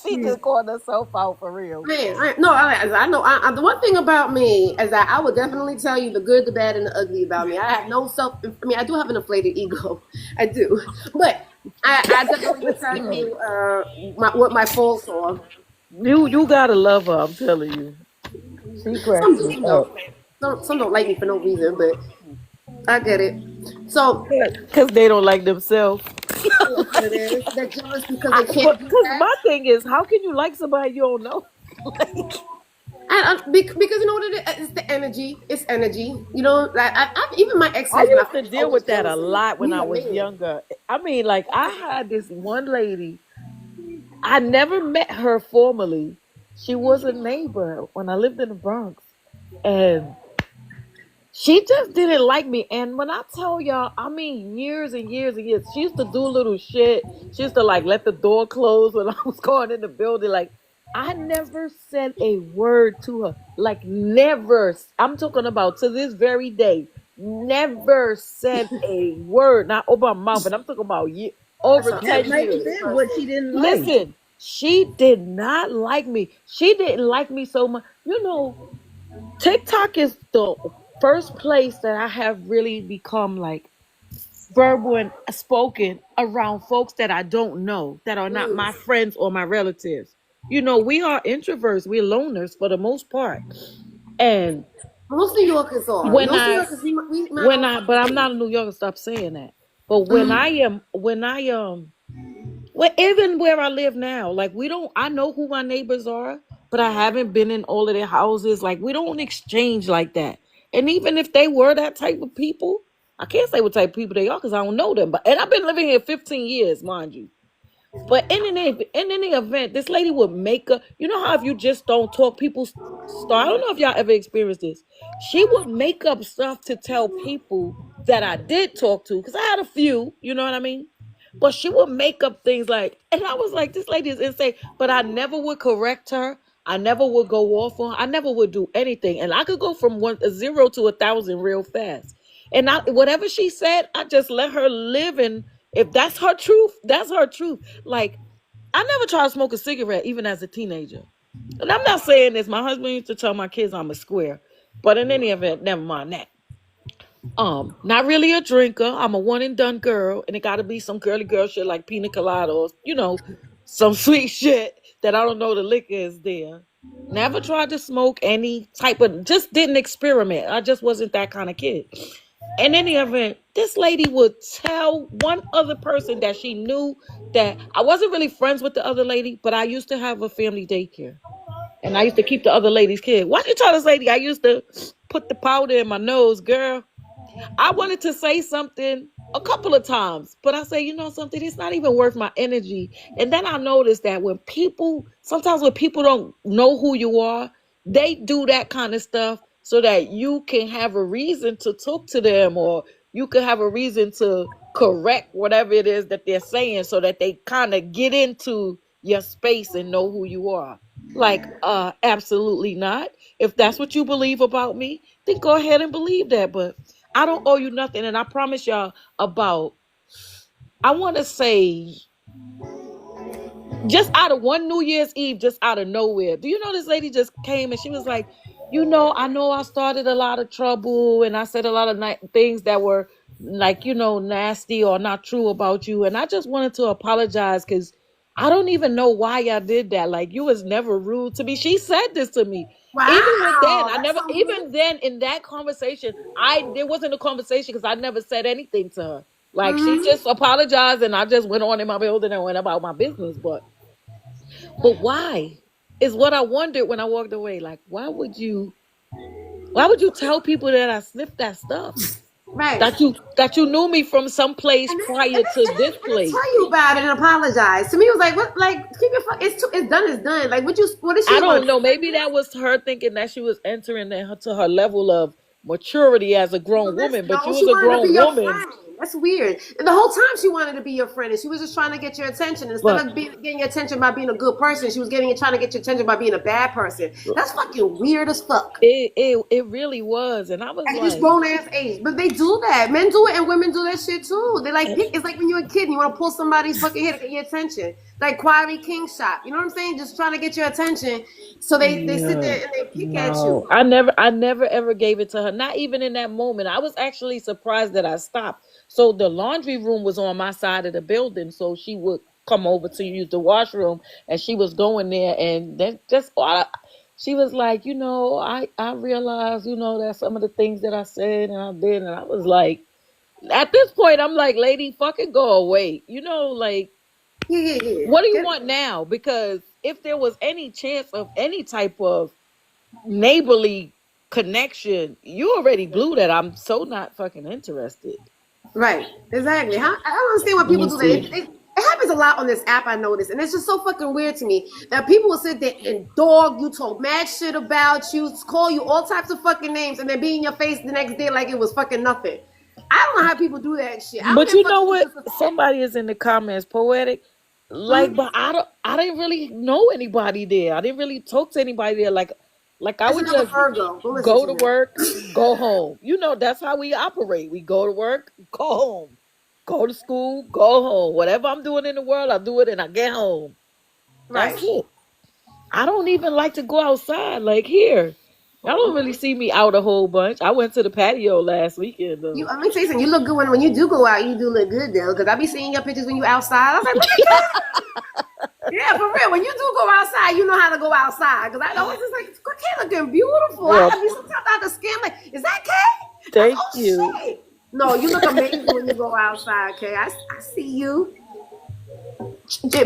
S2: She just called herself out for real.
S1: Man, I know. The one thing about me is that I would definitely tell you the good, the bad, and the ugly about me. I have no self. I mean, I do have an inflated ego. I do, but I definitely would tell you what my faults are.
S2: You gotta love her. I'm telling you. She cracks
S1: Some
S2: me
S1: do
S2: up.
S1: though. Some don't like me for no reason, but I get it. So
S2: Because they don't like themselves.
S1: that's what it is. They're jealous because they can't do
S2: Because
S1: that.
S2: my thing is, how can you like somebody you don't know?
S1: Because you know what it is? It's the energy. It's energy. You know, like even my ex
S2: I
S1: husband, I
S2: used to
S1: was
S2: deal
S1: always
S2: with that a
S1: jealous of.
S2: lot when
S1: He's
S2: I
S1: a
S2: was
S1: man.
S2: younger. I mean, like, I had this one lady, I never met her formally. She was a neighbor when I lived in the Bronx. And she just didn't like me. And when I tell y'all, I mean years and years and years. She used to do little shit. She used to like let the door close when I was going in the building. Like, I never said a word to her. Like, never. I'm talking about to this very day. Never said a word. Not open my mouth, but I'm talking about over
S1: That's a
S4: That
S2: 10
S4: might have
S2: years.
S4: been what she didn't like.
S2: Listen, she did not like me. She didn't like me so much. You know, TikTok is the first place that I have really become like verbal and spoken around folks that I don't know, that are not my friends or my relatives. You know, we are introverts, we're loners for the most part. And
S1: Most New Yorkers are.
S2: when
S1: Most New
S2: I
S1: Yorkers, we might all fuck
S2: but
S1: with
S2: I'm
S1: you.
S2: not a New Yorker, stop saying that. But well, even where I live now, like we don't, I know who my neighbors are, but I haven't been in all of their houses. Like we don't exchange like that. And even if they were that type of people, I can't say what type of people they are because I don't know them. But and I've been living here 15 years, mind you. But in any event, this lady would make a. You know how if you just don't talk, people start. I don't know if y'all ever experienced this. She would make up stuff to tell people that I did talk to because I had a few. You know what I mean? But she would make up things like, and I was like, this lady is insane. But I never would correct her. I never would go off on her. I never would do anything. And I could go from a zero to 1,000 real fast. And whatever she said, I just let her live. And if that's her truth, that's her truth. Like, I never tried to smoke a cigarette, even as a teenager. And I'm not saying this. My husband used to tell my kids I'm a square. But in any event, never mind that. Not really a drinker. I'm a one and done girl, and it gotta be some girly girl shit like pina colada or, some sweet shit that I don't know the liquor is there. Never tried to smoke any type of, just didn't experiment. I just wasn't that kind of kid. In any event, this lady would tell one other person that she knew that I wasn't really friends with the other lady, but I used to have a family daycare. And I used to keep the other lady's kid. Why don't you tell this lady I used to put the powder in my nose, girl? I wanted to say something a couple of times, but I say, you know something, it's not even worth my energy. And then I noticed that sometimes when people don't know who you are, they do that kind of stuff so that you can have a reason to talk to them, or you can have a reason to correct whatever it is that they're saying so that they kind of get into your space and know who you are. Like, absolutely not. If that's what you believe about me, then go ahead and believe that. But I don't owe you nothing. And I promise y'all I want to say, just out of one New Year's Eve, just out of nowhere. Do you know this lady just came and she was like, I know I started a lot of trouble and I said a lot of things that were like, nasty or not true about you. And I just wanted to apologize because I don't even know why I did that. Like, you was never rude to me. She said this to me. Even with then,
S1: Wow,
S2: I
S1: that's
S2: never,
S1: so good.
S2: even then in that conversation, there wasn't a conversation because I never said anything to her. Like, she
S1: Hmm.
S2: just apologized and I just went on in my building and went about my business. But why is what I wondered when I walked away. Like, why would you tell people that I sniffed that stuff?
S1: Right.
S2: That you knew me from some place
S1: And then,
S2: prior to this
S1: and then
S2: place.
S1: tell you about it and apologize. To me, it was like, what? Like, keep your it's done. It's done. Like, what did she
S2: I
S1: want?
S2: don't know. Maybe that was her thinking that she was entering to her level of maturity as a grown woman. But
S1: No,
S2: you
S1: she
S2: was a
S1: wanted to be
S2: grown
S1: your
S2: woman.
S1: friend. That's weird. And the whole time she wanted to be your friend, and she was just trying to get your attention. Instead
S2: But
S1: of getting your attention by being a good person, she was trying to get your attention by being a bad person. That's fucking weird as fuck.
S2: it really was, and I was
S1: At this
S2: like,
S1: grown ass age, but they do that. Men do it, and women do that shit too. They like pick. It's like when you're a kid and you want to pull somebody's fucking head to get your attention, like Quietly King shot. You know what I'm saying? Just trying to get your attention. So they sit there and they pick at
S2: no,
S1: you.
S2: I never ever gave it to her. Not even in that moment. I was actually surprised that I stopped. So the laundry room was on my side of the building, so she would come over to use the washroom, and she was going there, and then she was like, I realized, that some of the things that I said and I did, and I was like, at this point, I'm like, lady, fucking go away, like.
S1: Yeah.
S2: What do you want now? Because if there was any chance of any type of neighborly connection, you already blew that. I'm so not fucking interested.
S1: Right. Exactly. I don't understand why
S2: Let
S1: people
S2: me
S1: do
S2: see.
S1: that. It happens a lot on this app, I noticed. And it's just so fucking weird to me that people will sit there and dog you, talk mad shit about you, call you all types of fucking names, and then be in your face the next day like it was fucking nothing. I don't know how people do that shit. I don't
S2: But
S1: give a
S2: you
S1: fuck
S2: know
S1: if
S2: what?
S1: it's just
S2: Somebody is in the comments, poetic. Like, but I didn't really know anybody there. I didn't really talk to anybody there. Like I
S1: That's
S2: would
S1: another
S2: just
S1: Virgo. Don't listen
S2: go
S1: to
S2: to
S1: him.
S2: work, go home. That's how we operate. We go to work, go home. Go to school, go home. Whatever I'm doing in the world, I do it and I get home. That's
S1: Right.
S2: it. I don't even like to go outside. Like here, y'all don't really see me out a whole bunch. I went to the patio last weekend though.
S1: Let me tell you something. You look good when you do go out. You do look good though, because I be seeing your pictures when you outside. I was like, look at that. Yeah, for real. When you do go outside, you know how to go outside. Because I always just like, Kay looking beautiful.
S2: Well,
S1: I be sometimes I have to scan like, is that Kay? That's
S2: thank
S1: oh
S2: you.
S1: shit. No, you look amazing when you go outside, Kay. I see you.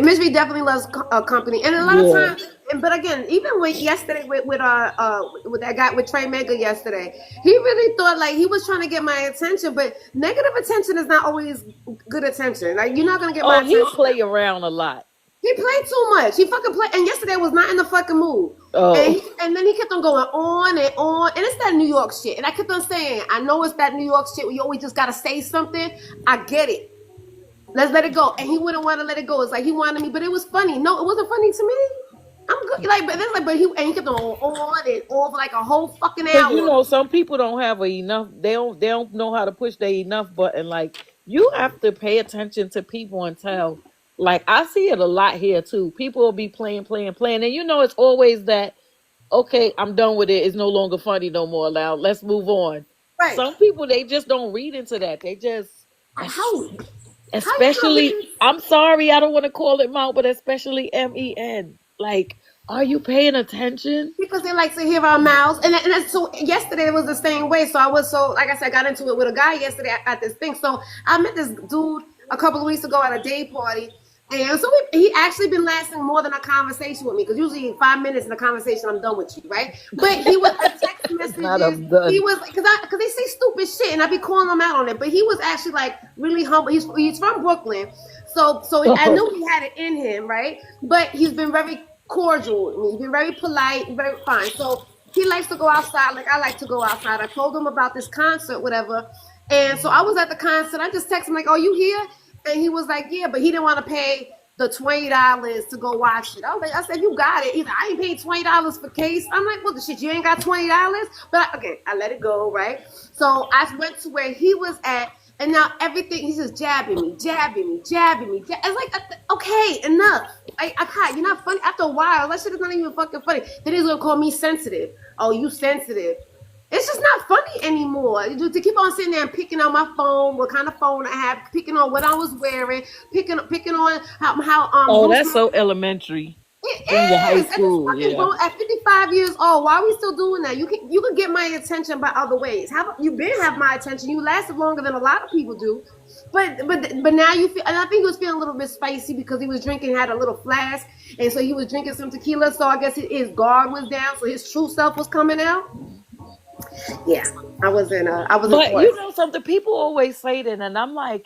S1: Misery definitely loves company, and a lot of
S2: Yeah.
S1: times. But again, even with yesterday with that guy with Trey Mega yesterday, he really thought like he was trying to get my attention. But negative attention is not always good attention. Like you're not gonna get my
S2: Oh, he
S1: attention.
S2: play around a lot.
S1: He played too much. He fucking played, and yesterday was not in the fucking mood.
S2: Oh,
S1: And then he kept on going on and on, and it's that New York shit. And I kept on saying, I know it's that New York shit where you always just gotta say something. I get it. Let's let it go. And he wouldn't want to let it go. It's like he wanted me, but it was funny. No, it wasn't funny to me. I'm good. But he kept on and on for like a whole fucking
S2: because
S1: hour.
S2: some people don't have enough. They don't know how to push their enough button. Like you have to pay attention to people and tell. Like I see it a lot here too. People will be playing, and it's always that. Okay, I'm done with it. It's no longer funny no more. Now let's move on.
S1: Right.
S2: Some people they just don't read into that. They just
S1: How you gonna
S2: especially
S1: read?
S2: I'm sorry, I don't want to call it out, but especially MEN. Like, are you paying attention?
S1: Because they like to hear our mouths. And so yesterday it was the same way. So I was like I said, I got into it with a guy yesterday at this thing. So I met this dude a couple of weeks ago at a day party. And so he actually been lasting more than a conversation with me. Because usually 5 minutes in a conversation, I'm done with you, right? But he was a text
S2: Not
S1: messages.
S2: done.
S1: He was, because they say stupid shit and I be calling him out on it. But he was actually like really humble. He's from Brooklyn. So I knew he had it in him, right? But he's been very cordial with me. He's been very polite, very fine. So he likes to go outside like I like to go outside. I told him about this concert, whatever. And so I was at the concert. I just texted him like, "Oh, you here?" And he was like, "Yeah," but he didn't want to pay the $20 to go watch it. I said, "You got it." He's like, "I ain't paid $20 for case." I'm like, "What the shit? You ain't got $20?" But okay, I let it go, right? So I went to where he was at, and now everything he's just jabbing me. It's like, okay, enough. You're not funny. After a while, that shit is not even fucking funny. Then he's gonna call me sensitive. Oh, you sensitive. It's just not funny anymore. To keep on sitting there and picking on my phone, what kind of phone I have, picking on what I was wearing, picking on how
S2: Oh, that's so elementary. In your high
S1: it is. And it's
S2: school,
S1: fucking
S2: yeah.
S1: grown at 55 years old. Why are we still doing that? You can get my attention by other ways. You been have my attention. You lasted longer than a lot of people do. But now you feel, and I think he was feeling a little bit spicy because he was drinking, had a little flask, and so he was drinking some tequila. So I guess his guard was down, so his true self was coming out. Yeah, I wasn't.
S2: But something, people always say that, and I'm like,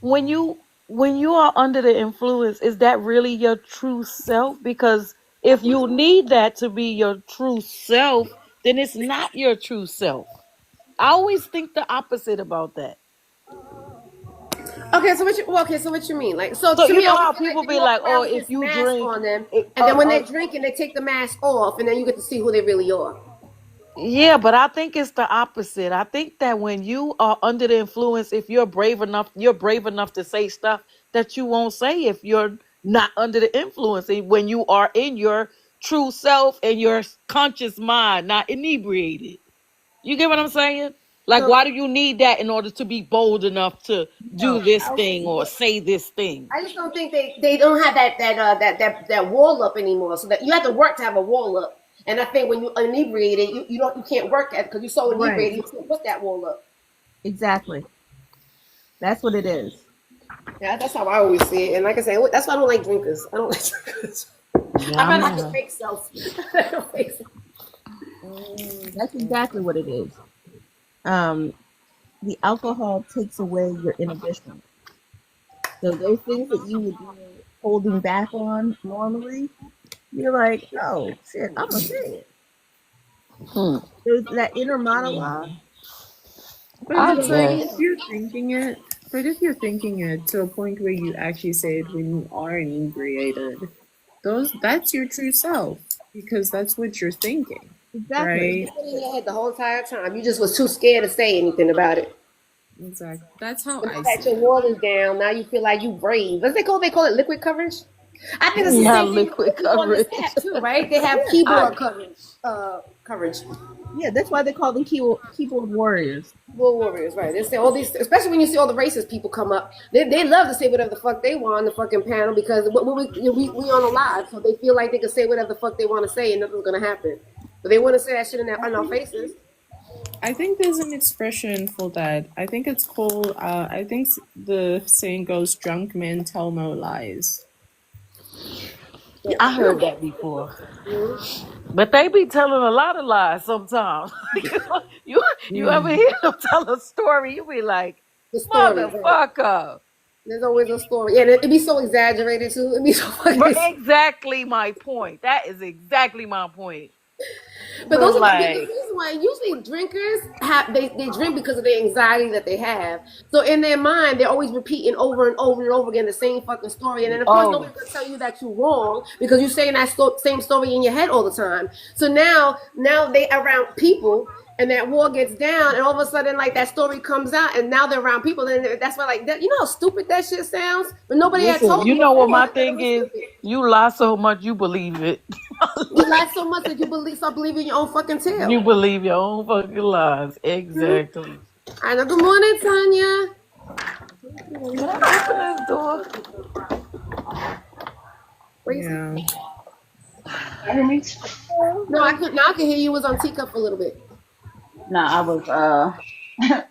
S2: when you are under the influence, is that really your true self? Because if you need that to be your true self, then it's not your true self. I always think the opposite about that.
S1: Okay, so what you mean? Like, so
S2: So
S1: to
S2: you
S1: me, I
S2: know how
S1: always feel like
S2: people
S1: they
S2: be
S1: walk
S2: like, oh,
S1: around with
S2: if
S1: this
S2: you
S1: mask
S2: drink,
S1: on them, and then when they're drinking, they take the mask off, and then you get to see who they really are.
S2: yeah, but I think it's the opposite. I think that when you are under the influence, if you're brave enough to say stuff that you won't say if you're not under the influence. And when you are in your true self and your conscious mind, not inebriated. You get what I'm saying? Like,
S1: So
S2: why do you need that in order to be bold enough to do
S4: No,
S2: this thing or say this thing?
S1: I just don't think they don't have that wall up anymore. So that you have to work to have a wall up. And I think when you inebriated, you can't work at because you're so
S4: right.
S1: inebriated, you can't put that wall up.
S4: Exactly. That's what it is.
S1: Yeah, that's how I always see it. And like I said, that's why I don't like drinkers. I don't like drinkers.
S2: Yeah,
S1: I
S2: I'm
S1: rather have a
S2: not.
S1: fake self. Fake self.
S4: That's exactly what it is. Um, the alcohol takes away your inhibition. So those things that you would be holding back on normally, you're like, oh shit, I'm gonna say it.
S2: Hmm.
S4: There's that inner monologue.
S3: But
S2: I
S3: like,
S2: guess.
S3: if you're thinking it, but if you're thinking it to a point where you actually say it when you are inebriated, that's your true self because that's what you're thinking,
S4: Exactly.
S3: right?
S1: It's been in your head the whole entire time. You just was too scared to say anything about it.
S3: Exactly. That's how
S1: But now
S3: I
S1: that
S3: see
S1: your
S3: it.
S1: wall is down, now you feel like you brave. What's they call? They call it liquid coverage. I think it's the
S2: Not
S1: same thing
S2: liquid
S1: with people on this
S2: coverage.
S1: app too, right? They have
S4: Yeah,
S1: keyboard
S2: I
S1: coverage. Coverage.
S4: yeah. That's why they call them keyboard warriors.
S1: War warriors, right? They say all these, especially when you see all the racist people come up. They love to say whatever the fuck they want on the fucking panel because we on a live, so they feel like they can say whatever the fuck they want to say and nothing's gonna happen. But they want to say that shit in our faces.
S3: I think there's an expression for that. I think it's called. I think the saying goes, "Drunk men tell no lies."
S2: I heard that before.
S1: Mhm.
S2: But they be telling a lot of lies sometimes. You ever
S3: Mm.
S2: hear them tell a story? You be like,
S1: The stories, right?
S2: motherfucker.
S1: There's always a story, and it be so exaggerated too. It be so fucking.
S2: Exactly my point. That is exactly my point.
S1: But
S2: But
S1: those are the biggest
S2: like,
S1: reason why usually drinkers have they drink because of the anxiety that they have. So in their mind, they're always repeating over and over and over again the same fucking story. And then of course
S2: oh,
S1: nobody's gonna tell you that you're wrong because you're saying that same story in your head all the time. So now they around people and that war gets down and all of a sudden like that story comes out and now they're around people and that's why like that, you know how stupid that shit sounds? But nobody had
S2: listen,
S1: told
S2: you
S1: them
S2: know what
S1: before
S2: my
S1: that it
S2: thing
S1: was
S2: is?
S1: stupid.
S2: You lie so much you believe it.
S1: You lie so much that start believing your own fucking
S2: You
S1: tale.
S2: believe your own fucking lies.
S1: Mhm.
S2: Exactly.
S1: I know. Good morning, Tanya.
S2: Can I open this door?
S1: What you say?
S3: Yeah.
S5: You hear me?
S1: No, I couldn't. Now I can hear you was on teacup for a little bit.
S5: No, I was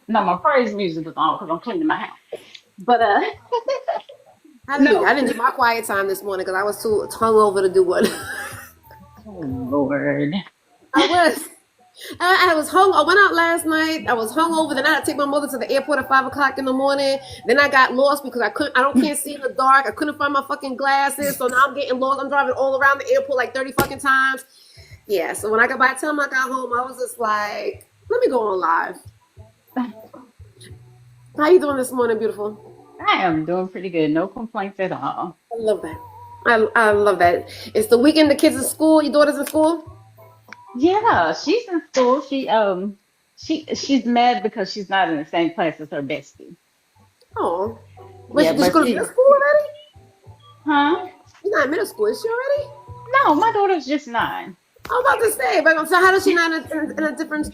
S5: no, my praise music was on because I'm cleaning my house. But
S1: Hallelujah. I
S5: no.
S1: didn't do my quiet time this morning because I was too hungover to do one.
S5: Oh Lord.
S1: I was. I was hung. I went out last night. I was hungover. Then I had to take my mother to the airport at 5 o'clock in the morning. Then I got lost because can't see in the dark. I couldn't find my fucking glasses. So now I'm getting lost. I'm driving all around the airport like 30 fucking times. Yeah. So by the time I got home, I was just like, let me go on live. How you doing this morning, beautiful?
S5: I am doing pretty good. No complaints at all.
S1: I love that. I love that. It's the weekend. The kids in school. Your daughter's in school.
S5: Yeah, she's in school. She's mad because she's not in the same class as her bestie.
S1: Oh, but
S5: Yeah,
S1: did she
S5: but
S1: go to middle school already?
S5: huh?
S1: She's not in middle school, is she already?
S5: No, my daughter's just 9.
S1: I was about to say, but so how does she not in a different?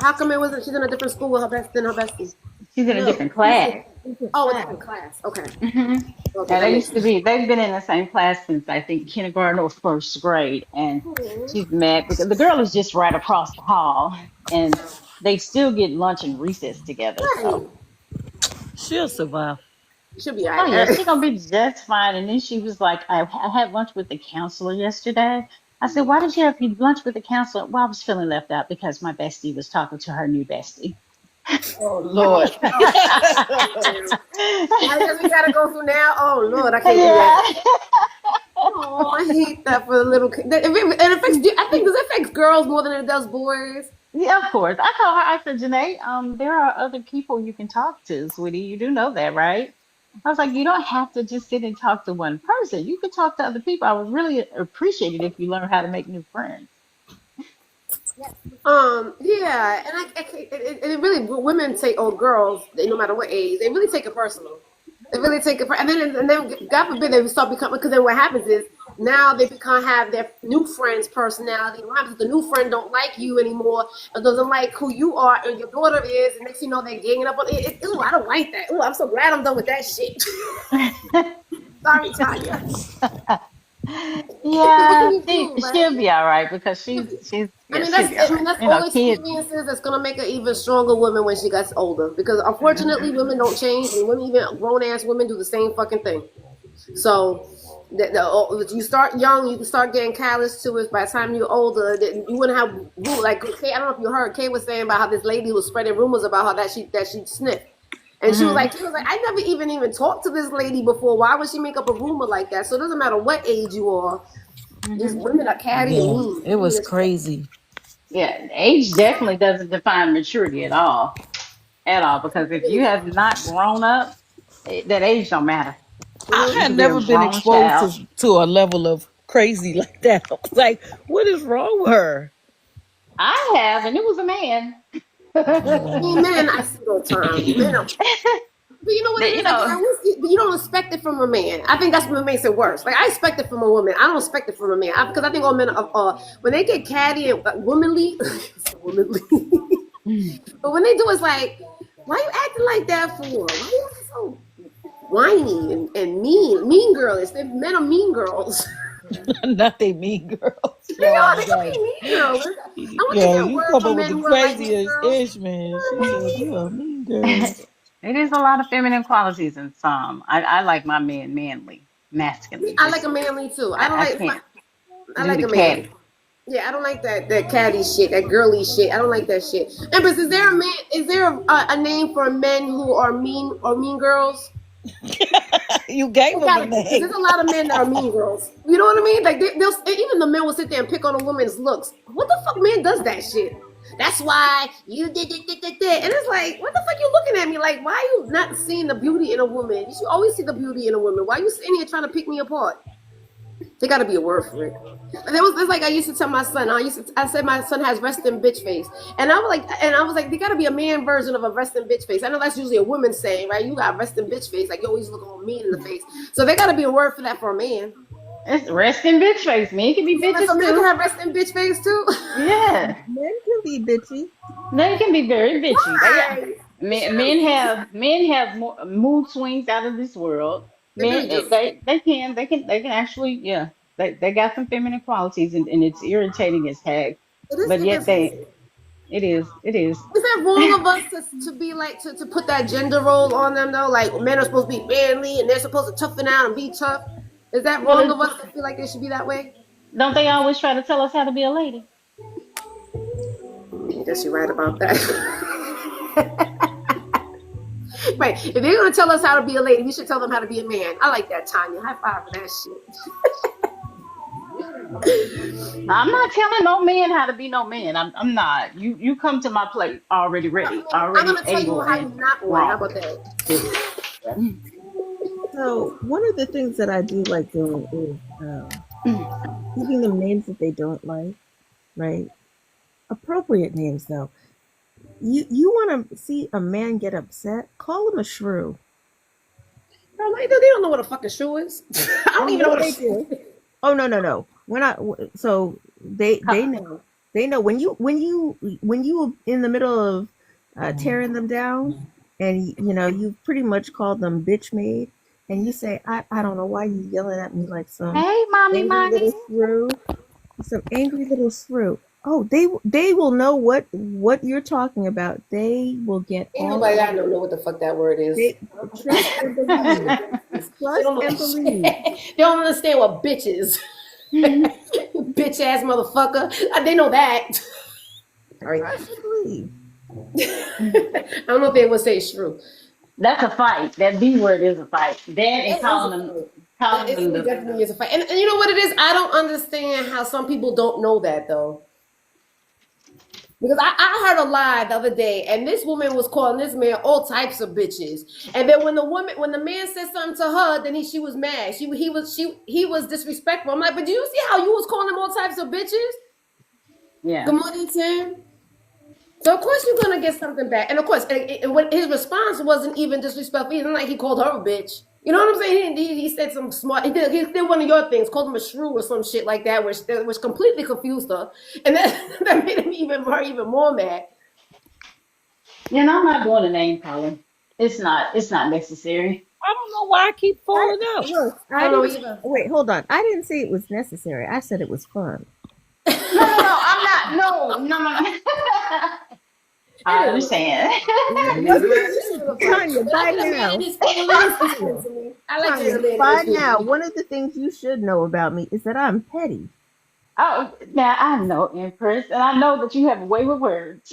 S1: How come it wasn't? She's in a different school with her bestie.
S5: She's in a
S4: No,
S5: different class.
S4: different
S1: Oh, a
S4: class.
S1: different class. Okay,
S5: Hmm.
S1: okay,
S5: Yeah,
S1: that
S5: they
S1: makes
S5: used to
S1: sense.
S5: be. They've been in the same class since I think kindergarten or first grade, and
S1: Mhm.
S5: she's mad because the girl is just right across the hall, and they still get lunch and recess together. So,
S1: Right,
S2: She'll survive.
S1: she'll be
S5: oh yeah,
S1: alright.
S5: she's gonna be just fine. And then she was like, I had lunch with the counselor yesterday. I said, why did you have lunch with the counselor? Well, I was feeling left out because my bestie was talking to her new bestie.
S2: Oh
S1: Oh,
S2: Lord.
S1: oh, damn. I guess we gotta go through now. Oh Lord, I can't do
S5: Yeah.
S1: that. Oh, I hate that for the little kid. It affects. I think this affects girls more than it does boys.
S5: Yeah, of course. I told her, I said, Janae, there are other people you can talk to, sweetie. You do know that, right? I was like, you don't have to just sit and talk to one person. You could talk to other people. I would really appreciate it if you learn how to make new friends.
S1: Yeah, and it really women take or girls, no matter what age, they really take it personal. They really take it, and then God forbid they start becoming. Because then what happens is now they become have their new friend's personality. What happens if the new friend don't like you anymore, or doesn't like who you are, or your daughter is, and next thing you know they're ganging up on it. Ooh, I don't like that. Ooh, I'm so glad I'm done with that shit. Sorry, Tanya. What can
S5: Yeah,
S1: you do, right?
S5: she'll be all right because she's
S1: I
S5: yeah,
S1: mean,
S5: she'll be all right.
S1: that's
S5: You
S1: all
S5: know, kids.
S1: experiences that's gonna make her even stronger woman when she gets older. Because unfortunately, women don't change, and women, even grown ass women, do the same fucking thing. So, you start young, you can start getting callous to it. By the time you're older, you wouldn't have like Kay. I don't know if you heard Kay was saying about how this lady was spreading rumors about her that she sniffed. And she
S5: Hmm.
S1: was like, I never even talked to this lady before. Why would she make up a rumor like that? So it doesn't matter what age you are. These
S5: Hmm.
S1: women are catty and
S2: Yeah,
S1: mean.
S2: it was crazy.
S5: Yeah, age definitely doesn't define maturity at all. Because if you have not grown up, that age don't matter.
S2: I
S5: You
S1: Mhm.
S2: had
S5: could be a
S2: never been
S5: grown
S2: exposed
S5: child.
S2: to a level of crazy like that. I was like, what is wrong with her?
S5: I have, and it was a man.
S2: Oh,
S1: I mean,
S2: wow.
S1: men, I see all the time. Men are, but you know what it
S5: That,
S1: is? Like, you don't expect it from a man. I think that's what makes it worse. Like, I expect it from a woman. I don't expect it from a man. Because I think all men are, when they get catty and womanly, womanly. But when they do, it's like, why you acting like that for? Why you acting so whiny and mean? Mean girls. Men are mean girls.
S2: Not they mean girls.
S1: They
S2: Oh
S1: are.
S2: my
S1: They can
S2: God.
S1: be mean girls. Is
S2: Yo,
S1: there a
S2: you
S1: word
S2: come
S1: for
S2: up with
S1: men
S2: the
S1: who are like mean
S2: craziest
S1: girls?
S2: ish, man. She said, you a mean girl.
S5: it is a lot of feminine qualities in some. I like my men manly, masculine.
S1: I like
S5: Just
S1: a manly too. I don't
S5: I
S1: like.
S5: can't
S1: I
S5: do
S1: like
S5: the
S1: a manly.
S5: catty.
S1: Yeah, I don't like that catty shit, that girly shit. I don't like that shit. Empress, is there a man? Is there a name for men who are mean or mean girls?
S2: You gave
S1: It
S2: him a
S1: gotta be, because
S2: name.
S1: there's a lot of men that are mean girls. You know what I mean? Like they'll even the men will sit there and pick on a woman's looks. What the fuck man does that shit? That's why you did. And it's like, what the fuck you looking at me like? Why are you not seeing the beauty in a woman? You should always see the beauty in a woman. Why are you sitting here trying to pick me apart? There got to be a word for it. And it's like I used to tell my son. I said my son has resting bitch face, and I was like, there got to be a man version of a resting bitch face. I know that's usually a woman saying, right? You got resting bitch face, like you always look all mean in the face. So there got to be a word for that for a man.
S5: It's resting bitch face. Men can be
S1: So
S5: bitches
S1: men can
S5: too.
S1: have resting bitch face too.
S5: Yeah,
S4: Men can be bitchy.
S5: they can be very bitchy.
S1: Why? You
S5: Men have more mood swings out of this world.
S1: They
S5: Men
S1: really do.
S5: they can actually they got some feminine qualities and it's irritating as heck.
S1: It is
S5: But yet
S1: irritating.
S5: it is.
S1: Is that wrong of us to be like to put that gender role on them though? Like men are supposed to be manly and they're supposed to toughen out and be tough. Is that
S5: Well,
S1: wrong of us to feel like they should be that way?
S5: don't they always try to tell us how to be a lady?
S1: I guess you're right about that. Right. If they're gonna tell us how to be a lady, we should tell them how to be a man. I like that, Tanya. High five for that shit.
S5: I'm not telling no man how to be no man. I'm not. You come to my plate already ready,
S1: I'm
S5: already
S1: gonna tell you
S5: able
S1: how
S5: and
S1: you're not one. How
S5: wrong.
S1: about that?
S4: So one of the things that I do like doing is giving them names that they don't like, right? Appropriate names though. You want to see a man get upset? Call him a shrew.
S1: Bro, like, they don't know what a fucking shoe is. I don't
S4: Oh
S1: even know
S4: no,
S1: what a
S4: they
S1: shoe
S4: do.
S1: is.
S4: Oh no. When I so they know when you in the middle of tearing them down, and you pretty much called them bitch made, and you say I don't know why you yelling at me like some
S5: Hey, mommy,
S4: angry
S5: money.
S4: little shrew, some angry little shrew. Oh, they will know what you're talking about. They will get
S1: Ain't
S4: all
S1: nobody
S4: of
S1: I don't know what the fuck that word is.
S4: they trust and believe.
S1: They
S4: Trust
S1: don't know.
S4: and believe.
S1: They don't understand what bitch is. Bitch ass motherfucker. They know that. Sorry.
S4: Trust and believe.
S1: I don't know if they would say shrew.
S5: That's a fight. That B word is a fight. That and
S1: It is a fight.
S5: calling them
S1: It
S5: the
S1: definitely is a fight. And you know what it is? I don't understand how some people don't know that though. Because I heard a lie the other day, and this woman was calling this man all types of bitches. And then when the man said something to her, then she was mad. He was disrespectful. I'm like, but do you see how you was calling him all types of bitches?
S5: Yeah.
S1: Good morning, Tim. So of course you're gonna get something back, and of course, when his response wasn't even disrespectful. It wasn't like he called her a bitch. You know what I'm saying? He said some smart. He did one of your things, called him a shrew or some shit like that, which completely confused her, and that made him even more mad.
S5: You know, I'm not doing a name calling. It's not necessary.
S2: I don't know why I keep falling out.
S4: Look,
S1: I don't know either.
S4: wait, hold on. I didn't say it was necessary. I said it was fun.
S5: No, I'm not. No. I understand.
S4: Tanya, by now.
S1: I like
S4: Tanya, by now, one of the things you should know about me is that I'm petty.
S5: Oh, now I know, Empress, and I know that you have a way with words.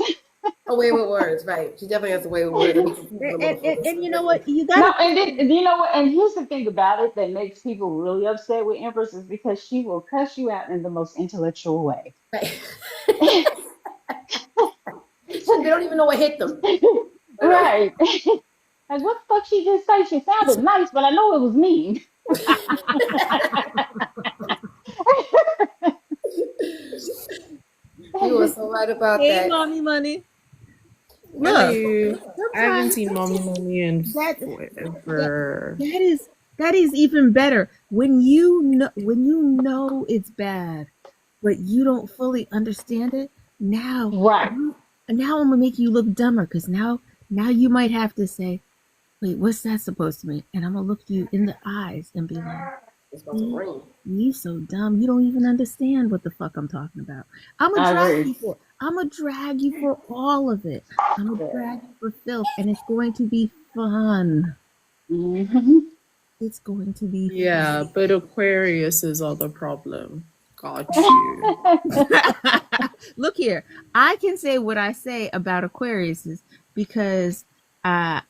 S1: A way with words, right? She definitely has a way with words.
S4: And you know what? You
S5: No,
S4: got
S5: and then, you know what? And here's the thing about it that makes people really upset with Empress is because she will cuss you out in the most intellectual way.
S1: Right. They don't even know what hit them.
S5: Right. Like, what the fuck she just say? She sounded nice, but I know it was mean.
S1: You were so right about
S2: Hey,
S1: that.
S2: MommyMoney.
S4: look.
S3: I haven't seen MommyMoney in
S4: That-
S3: forever.
S4: That is even better when you know it's bad, but you don't fully understand it. Now,
S5: Right.
S4: now I'm gonna make you look dumber because now you might have to say, "Wait, what's that supposed to mean?" And I'm gonna look you in the eyes and be like,
S1: It's about to rain.
S4: "You so dumb. You don't even understand what the fuck I'm talking about." I'm
S5: I
S4: gonna
S5: agree.
S4: drag you for all of it. I'm gonna drag you for filth, and it's going to be fun.
S5: Mm-hmm.
S4: It's going to be
S3: Yeah, but Aquariuses are the problem. Got you.
S4: Look here, I can say what I say about Aquariuses because I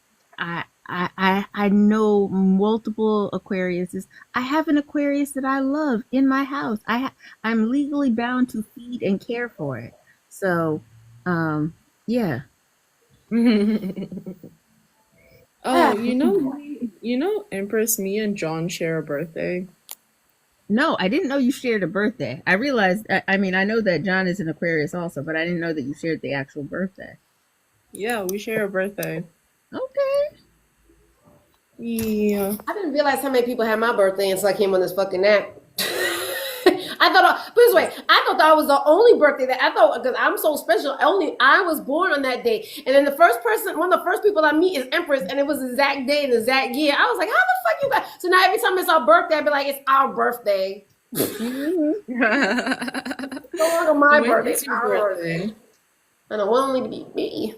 S4: know multiple Aquariuses. I have an Aquarius that I love in my house. I'm legally bound to feed and care for it. So, yeah.
S3: Oh, you know, Empress, me and John share a birthday.
S4: No, I didn't know you shared a birthday. I realized. I mean, I know that John is an Aquarius also, but I didn't know that you shared the actual birthday.
S3: Yeah, we share a birthday.
S4: Okay.
S3: Yeah.
S1: I didn't realize how many people had my birthday until I came on this fucking app. I thought, but this way, I thought that was the only birthday that I thought, because I'm so special. Only I was born on that day, and then one of the first people I meet is Empress, and it was the exact day and the exact year. I was like, how the fuck you got? So now every time it's our birthday, I be like, it's our birthday.
S4: Mm-hmm.
S1: No longer my
S3: When
S1: birthday.
S3: is
S1: It's
S3: your
S1: our
S3: birthday?
S1: I don't want only to be me.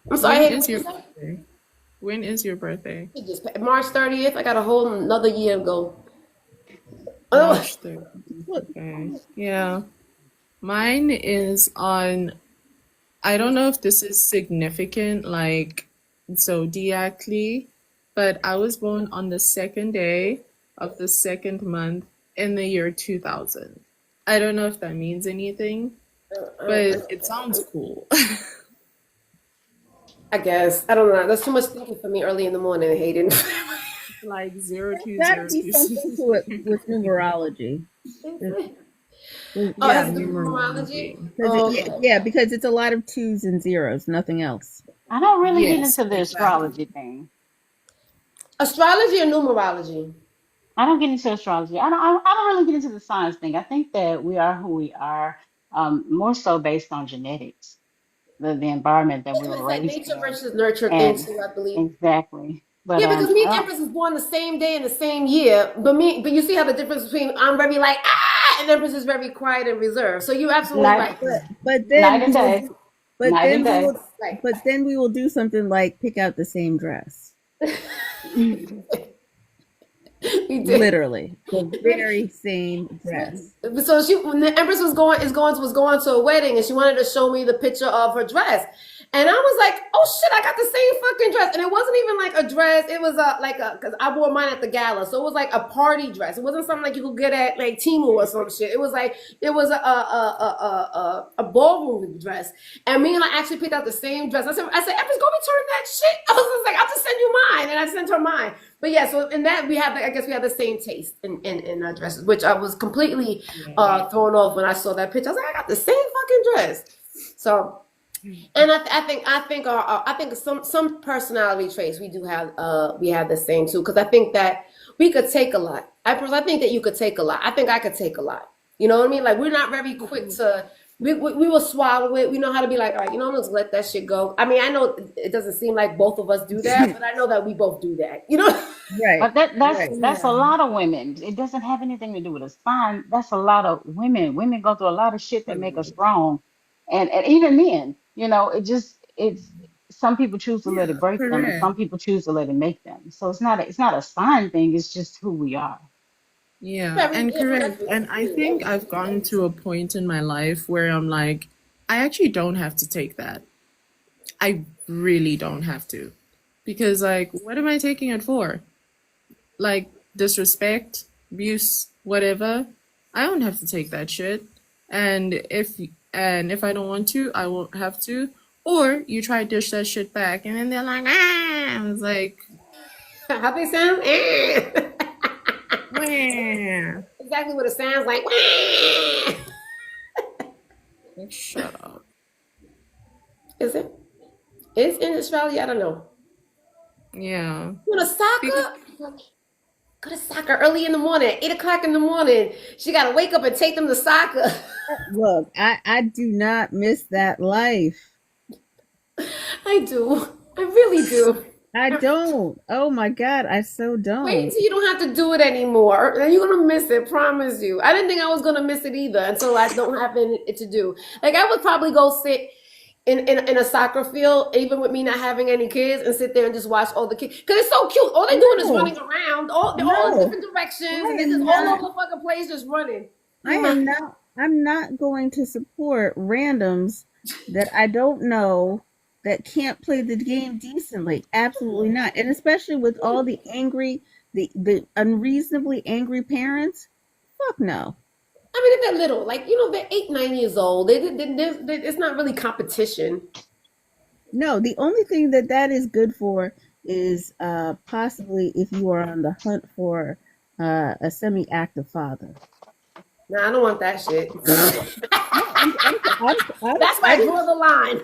S1: I'm sorry.
S3: When
S1: Hayden,
S3: is your
S1: what you say?
S3: birthday? When is your birthday?
S1: It just March 30th. I got a whole another year to go.
S3: March 3rd. Okay. Yeah. Mine is on, I don't know if this is significant, like zodiacally, but I was born on the second day of the second month in the year 2000. I don't know if that means anything, but it sounds cool.
S1: I guess. I don't know. That's too much thinking for me early in the morning, Hayden.
S3: Like 0202.
S4: Gotta be something to it with numerology.
S1: Oh,
S3: Yeah,
S1: it's the numerology?
S3: numerology.
S1: Oh,
S4: Yeah,
S1: okay.
S4: yeah, because it's a lot of 2s and 0s, nothing else.
S5: I don't really get
S3: Yes,
S5: into the
S3: exactly.
S5: astrology thing.
S1: Astrology or numerology?
S5: I don't get into astrology. I don't really get into the science thing. I think that we are who we are, more so based on genetics, the environment that we were
S1: It's that
S5: raised
S1: nature
S5: in,
S1: versus nurture thing
S5: and
S1: too, I believe.
S5: exactly. But
S1: Yeah, because me
S5: I
S1: and
S5: don't.
S1: Empress was born the same day in the same year. But you see how the difference between I'm very like and Empress is very quiet and reserved. So you're absolutely
S5: Night,
S1: right.
S4: But then
S5: night and
S4: we will
S5: day,
S4: do, but
S5: night
S4: then
S5: and
S4: we
S5: day.
S4: will
S1: Right.
S4: but then we will do something like pick out the same dress.
S1: The We did.
S4: Literally, the very same dress.
S1: So when the Empress was going to a wedding, and she wanted to show me the picture of her dress, and I was like, "Oh shit, I got the same fucking dress!" And it wasn't even like a dress; it was because I wore mine at the gala, so it was like a party dress. It wasn't something like you could get at like Temu or some shit. It was like a ballroom dress, and me and I actually picked out the same dress. I said, Empress, go return that shit. I was just like, I'll just send you mine, and I sent her mine. But yeah, so in that I guess we have the same taste in our dresses, which I was completely thrown off when I saw that picture. I was like, I got the same fucking dress. So, and I think some personality traits we do have we have the same too, because I think that we could take a lot. I think that you could take a lot. I think I could take a lot. You know what I mean? Like we're not very quick to. We will swallow it. We know how to be like, all right, let's let that shit go. I mean, I know it doesn't seem like both of us do that, but I know that we both do that.
S4: Right.
S5: But that's
S4: Right.
S5: a lot of women. It doesn't have anything to do with us. Fine, that's a lot of women. Women go through a lot of shit that make us strong, and even men. It's some people choose to let it break them, and
S3: Correct.
S5: some people choose to let it make them. So it's not a sign thing. It's just who we are.
S3: Yeah, and correct. And I think I've gotten to a point in my life where I'm like, I actually don't have to take that. I really don't have to. Because, like, what am I taking it for? Like, disrespect, abuse, whatever. I don't have to take that shit. And if I don't want to, I won't have to. Or you try to dish that shit back, and then they're like, ah! It's like,
S1: How they sound?
S3: wah.
S1: Exactly what it sounds like.
S3: Shut up.
S1: Is it? It's in Australia. I don't know.
S3: Yeah.
S1: Go to
S3: Because,
S1: soccer. Go to soccer early in the morning, 8 o'clock in the morning. She got to wake up and take them to soccer.
S4: Look, I do not miss that life.
S1: I do. I really do.
S4: I don't. Oh my God, I so
S1: Wait
S4: don't.
S1: until you don't have to do it anymore. And you're gonna miss it, promise you. I didn't think I was gonna miss it either until I don't have it to do. Like I would probably go sit in a soccer field, even with me not having any kids, and sit there and just watch all the kids. Because it's so cute. All they're doing is
S4: No,
S1: running around, all in
S4: no,
S1: different directions,
S4: I
S1: and they're
S4: am
S1: just all
S4: not.
S1: over the fucking place just running.
S4: I am not. I'm not going to support randoms that I don't know that can't play the game decently. Absolutely not. And especially with all the the unreasonably angry parents. Fuck no.
S1: I mean, if they're little, like they're 8, 9 years old. It's not really competition.
S4: No, the only thing that is good for is possibly if you are on the hunt for a semi-active father.
S1: Nah, I don't want that shit.
S4: No,
S1: That's why I draw the line.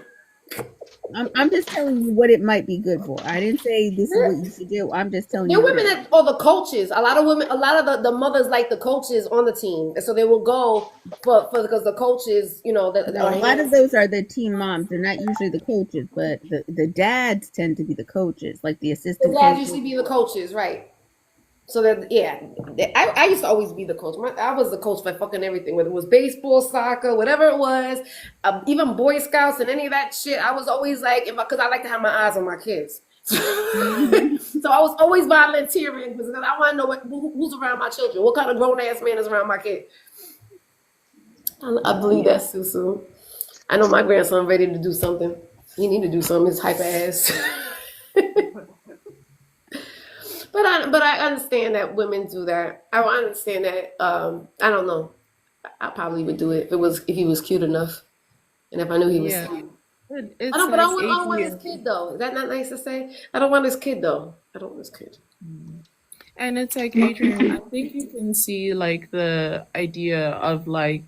S4: I'm just telling you what it might be good for. I didn't say this is what you should do. I'm just telling
S1: There
S4: you
S1: are
S4: what
S1: women that are the coaches. A lot of women, a lot of the mothers like the coaches on the team, and so they will go for because the coaches, that
S4: no,
S1: are
S4: a lot of those are the team moms. They're not usually the coaches, but the dads tend to be the coaches, like the
S1: the
S4: assistant
S1: dads
S4: coaches.
S1: usually be the coaches, right? So that I used to always be the coach. I was the coach for fucking everything, whether it was baseball, soccer, whatever it was, even Boy Scouts and any of that shit. I was always like, because I like to have my eyes on my kids. So I was always volunteering because I want to know who's around my children, what kind of grown ass man is around my kid. I believe that's too soon. I know my grandson ready to do something. He need to do something. His hyper ass. But I understand that women do that. I understand that. I don't know. I probably would do it if he was cute enough, and if I knew he was.
S3: yeah.
S1: I
S3: It's
S1: don't. But I
S3: like
S1: don't want his
S3: Adrian.
S1: kid though. Is that not nice to say? I don't want his kid though. I don't want his kid.
S3: And it's like, Adrian, I think you can see like the idea of like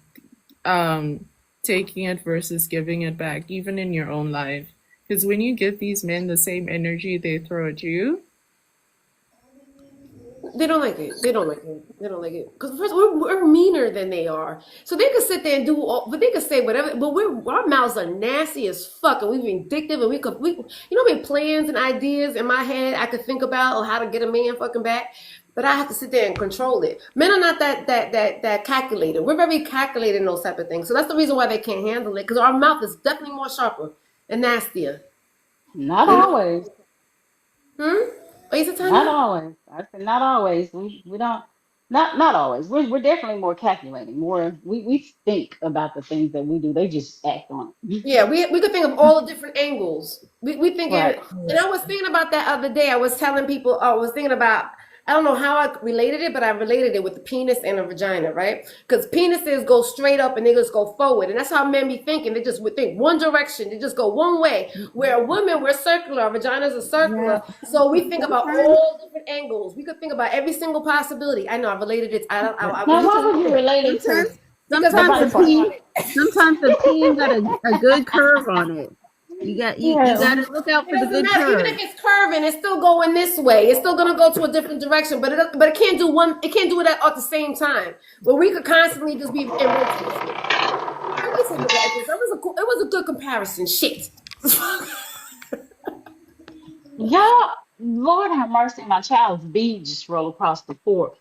S3: taking it versus giving it back, even in your own life. Because when you give these men the same energy they throw at you,
S1: They don't like it. They don't like it. They don't like it because first we're meaner than they are. So they could sit there and do all, but they could say whatever. But our mouths are nasty as fuck, and we're vindictive, and how many plans and ideas in my head I could think about on how to get a man fucking back. But I have to sit there and control it. Men are not that calculated. We're very calculated in those type of things. So that's the reason why they can't handle it because our mouth is definitely more sharper and nastier.
S5: Not always.
S1: Hmm? Oh, you said
S5: Not
S1: Tanya?
S5: always. I said not always. We don't not always. We're definitely more calculating. More we think about the things that we do. They just act on it.
S1: Yeah, we could think of all the different angles. We thinking,
S5: Right.
S1: and I was thinking about that other day. I was telling people, I was thinking about, I don't know how I related it, but I related it with the penis and the vagina, right? Because penises go straight up and they just go forward, and that's how men be thinking. They just would think one direction, they just go one way. Where a woman, we're circular, our vaginas are
S4: Yeah.
S1: circular, so we think about
S4: Sometimes,
S1: all different angles. We could think about every single possibility. I know I related it. I
S5: Now,
S1: was
S5: what
S1: just
S5: would you relate it to?
S4: sometimes,
S1: because I
S5: The
S4: sometimes
S1: was
S5: body
S4: the
S5: part.
S1: thinking about
S4: peen,
S1: it.
S4: sometimes the peen got a good curve on it. You got
S5: Yeah.
S4: to look out
S1: It
S4: for the
S1: doesn't
S4: good
S1: matter. Even if
S4: curve.
S1: it's curving, it's still going this way. It's still gonna go to a different direction. But it can't do one. It can't do it at the same time. But we could constantly just be in rotation. Let me take a look at this. It was a good comparison. Shit.
S5: Y'all, Lord have mercy, my child's bead just rolled across the floor,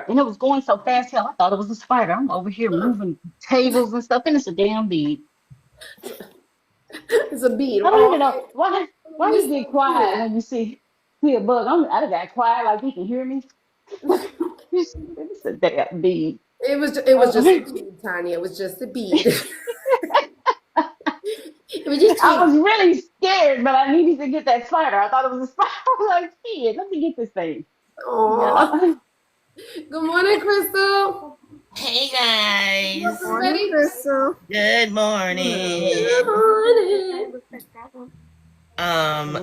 S5: and it was going so fast, hell, I thought it was a spider. I'm over here moving tables and stuff, and it's a damn bead.
S1: It's a bead.
S5: I don't even
S1: Oh,
S5: know why
S1: we
S5: you get
S1: still do
S5: quiet
S1: it.
S5: when you see a bug. I done got quiet like you can hear me. It's a damn bead.
S1: It was just a
S5: Uh,
S1: bead, Tanya. It was just a bead. It was just
S5: I
S1: cute.
S5: was really scared, but I needed to get that spider. I thought it was a spider. I was like, shit, let me get this thing.
S1: Oh,
S5: Yeah.
S1: good morning, Crystal.
S6: Hey
S1: You up
S6: guys,
S1: and
S4: Morning,
S1: ready?
S4: Crystal.
S6: good
S1: Good
S6: morning.
S1: morning.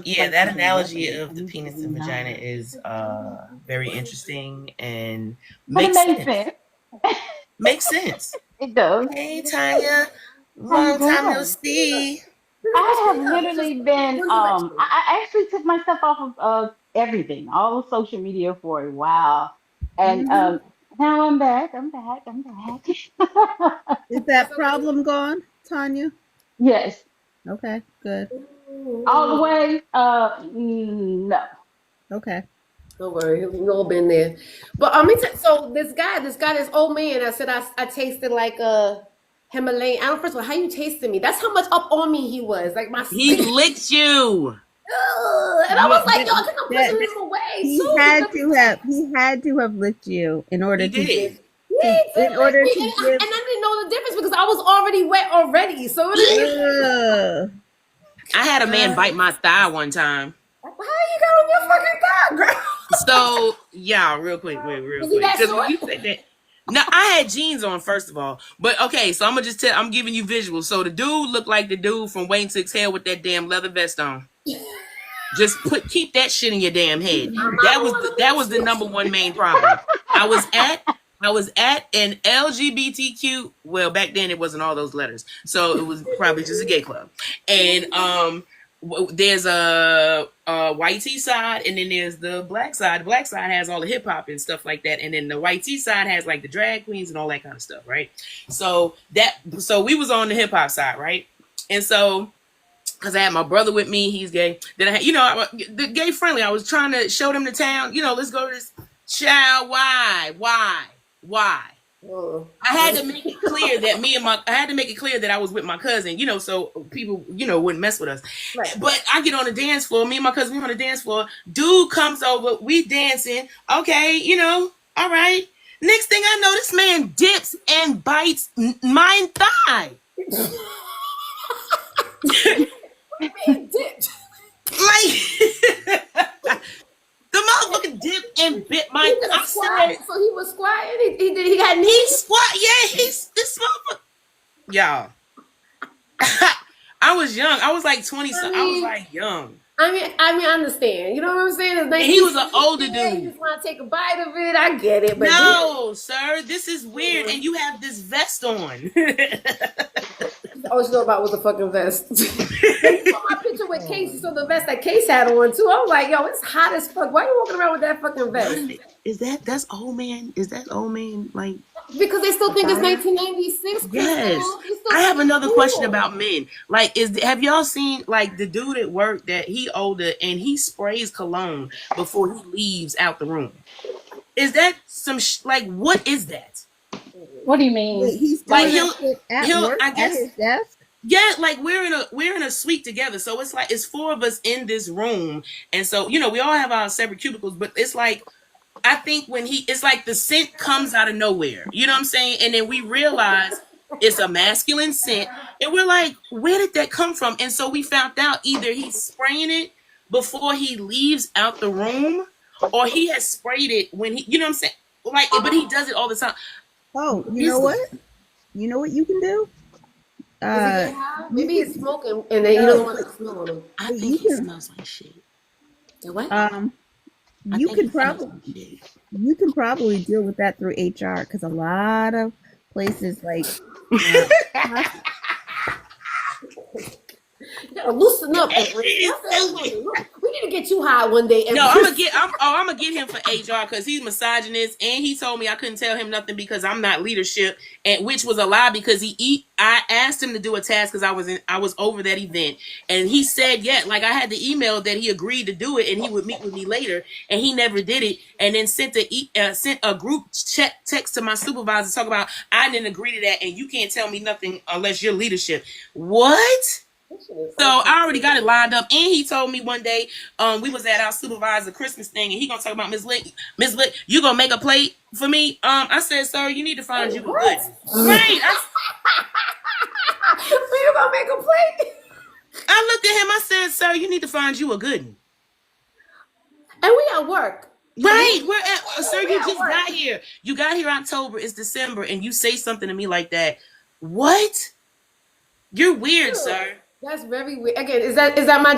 S6: Yeah, that analogy of the penis and vagina is very interesting and
S5: But it
S6: makes
S5: made
S6: sense.
S5: sense.
S6: Makes sense.
S5: It does.
S6: Hey Tanya,
S5: How you
S6: long time no
S5: doing?
S6: see.
S5: I have literally been
S1: One direction.
S5: I actually took myself off of everything, all of social media for a while. And
S4: Hmm.
S5: now I'm back. I'm back. I'm back.
S4: Is that problem gone, Tanya?
S5: Yes.
S4: Okay, good.
S5: All the way. No.
S4: Okay.
S1: Don't worry, we've all been there. But so this old man. I said I tasted like a Himalayan. I don't. First of all, how you tasted me? That's how much up on me he was. Like my
S6: He
S1: skin.
S6: licked you.
S1: And I
S4: Yeah,
S1: was like, yo, I think I'm pushing him away
S4: he
S1: too
S4: had
S1: because
S4: to have licked you in order
S6: He
S4: to give
S6: did.
S1: yeah, he did
S4: in
S1: lick
S4: order
S1: me,
S4: to
S1: and
S4: give.
S1: I didn't know the difference because I was already wet already. So it didn't even.
S4: Ugh.
S6: I had a man bite my thigh one time.
S1: How you got on your fucking car, girl?
S6: So yeah, real quick, real
S1: Was he
S6: quick,
S1: that
S6: because when
S1: short?
S6: you said that, no, I had jeans on first of all, but okay, so I'm gonna just tell, I'm giving you visuals. So the dude looked like the dude from Waiting to Exhale with that damn leather vest on. Just keep that shit in your damn head.
S1: My
S6: That
S1: mama
S6: was
S1: wanna
S6: that
S1: meet
S6: was the
S1: you.
S6: number one main problem. I was at I was at an LGBTQ. Well, back then it wasn't all those letters, so it was probably just a gay club. And there's a white tee side, and then there's the black side. The black side has all the hip hop and stuff like that, and then the white tee side has like the drag queens and all that kind of stuff, right? So we was on the hip hop side, right? And so because I had my brother with me, he's gay. Then I had, the gay friendly. I was trying to show them the town. Let's go to this. Child, why?
S1: Oh.
S6: I had to make it clear that I had to make it clear that I was with my cousin. So people, wouldn't mess with us.
S1: Right.
S6: But I get on the dance floor. Me and my cousin, we on the dance floor. Dude comes over. We dancing. Okay, all right. Next thing I know, this man dips and bites my thigh.
S1: He dipped.
S6: Like the motherfucker dipped and bit my. I said,
S1: So he was squatting. He had
S6: he
S1: knees.
S6: squat. Yeah, he's this motherfucker. Y'all, I was young. I was like 20. I was like young.
S1: I understand. You know what I'm saying?
S6: And he was an older
S1: You
S6: dude.
S1: just want to take a bite of it. I get it, but
S6: No, sir, this is weird. And you have this vest on.
S1: all you know about was the fucking vest. You saw my picture with Case. You saw the vest that Case had on too. I was like, yo, it's hot as fuck. Why are you walking around with that fucking vest?
S6: That's old man? Is that old man like?
S1: Because they still think it's 1996.
S6: Yes. I have another question about men. Like, have y'all seen like the dude at work that he older and he sprays cologne before he leaves out the room? Is that some like what is that?
S5: What do you mean?
S4: Wait, he's
S6: Like
S4: doing that shit at work
S6: I
S4: at
S6: guess
S4: his desk.
S6: Yeah, like we're in a suite together. So it's like it's 4 of us in this room. And so, you know, we all have our separate cubicles, but it's like I think when it's like the scent comes out of nowhere. You know what I'm saying? And then we realize it's a masculine scent. And we're like, where did that come from? And so we found out either he's spraying it before he leaves out the room, or he has sprayed it when he, you know what I'm saying? Like, but he does it all the time.
S4: Oh, you know what? You know what you can do?
S1: Maybe he's smoking and then he doesn't want to smell on him.
S6: I think he smells like shit.
S1: What?
S4: You can probably deal with that through HR, because a lot of places like
S1: You gotta loosen up. We need to get you high one day.
S6: No, I'm gonna get him for HR because he's misogynist, and he told me I couldn't tell him nothing because I'm not leadership, and which was a lie because I asked him to do a task because I was over that event, and he said like I had the email that he agreed to do it and he would meet with me later, and he never did it, and then sent a group text to my supervisor talking about I didn't agree to that and you can't tell me nothing unless you're leadership. What? So I already got it lined up, and he told me one day, we was at our supervisor Christmas thing, and he gonna talk about Miss Lick, you gonna make a plate for me? I said, sir, you need to find you a good. Right?
S1: You gonna make a plate?
S6: I looked at him. I said, sir, you need to find you a good one.
S1: And we at work.
S6: Right? Sir, you just got here. You got here October. It's December, and you say something to me like that. What? You're weird, sir.
S1: That's very weird. Again, is that my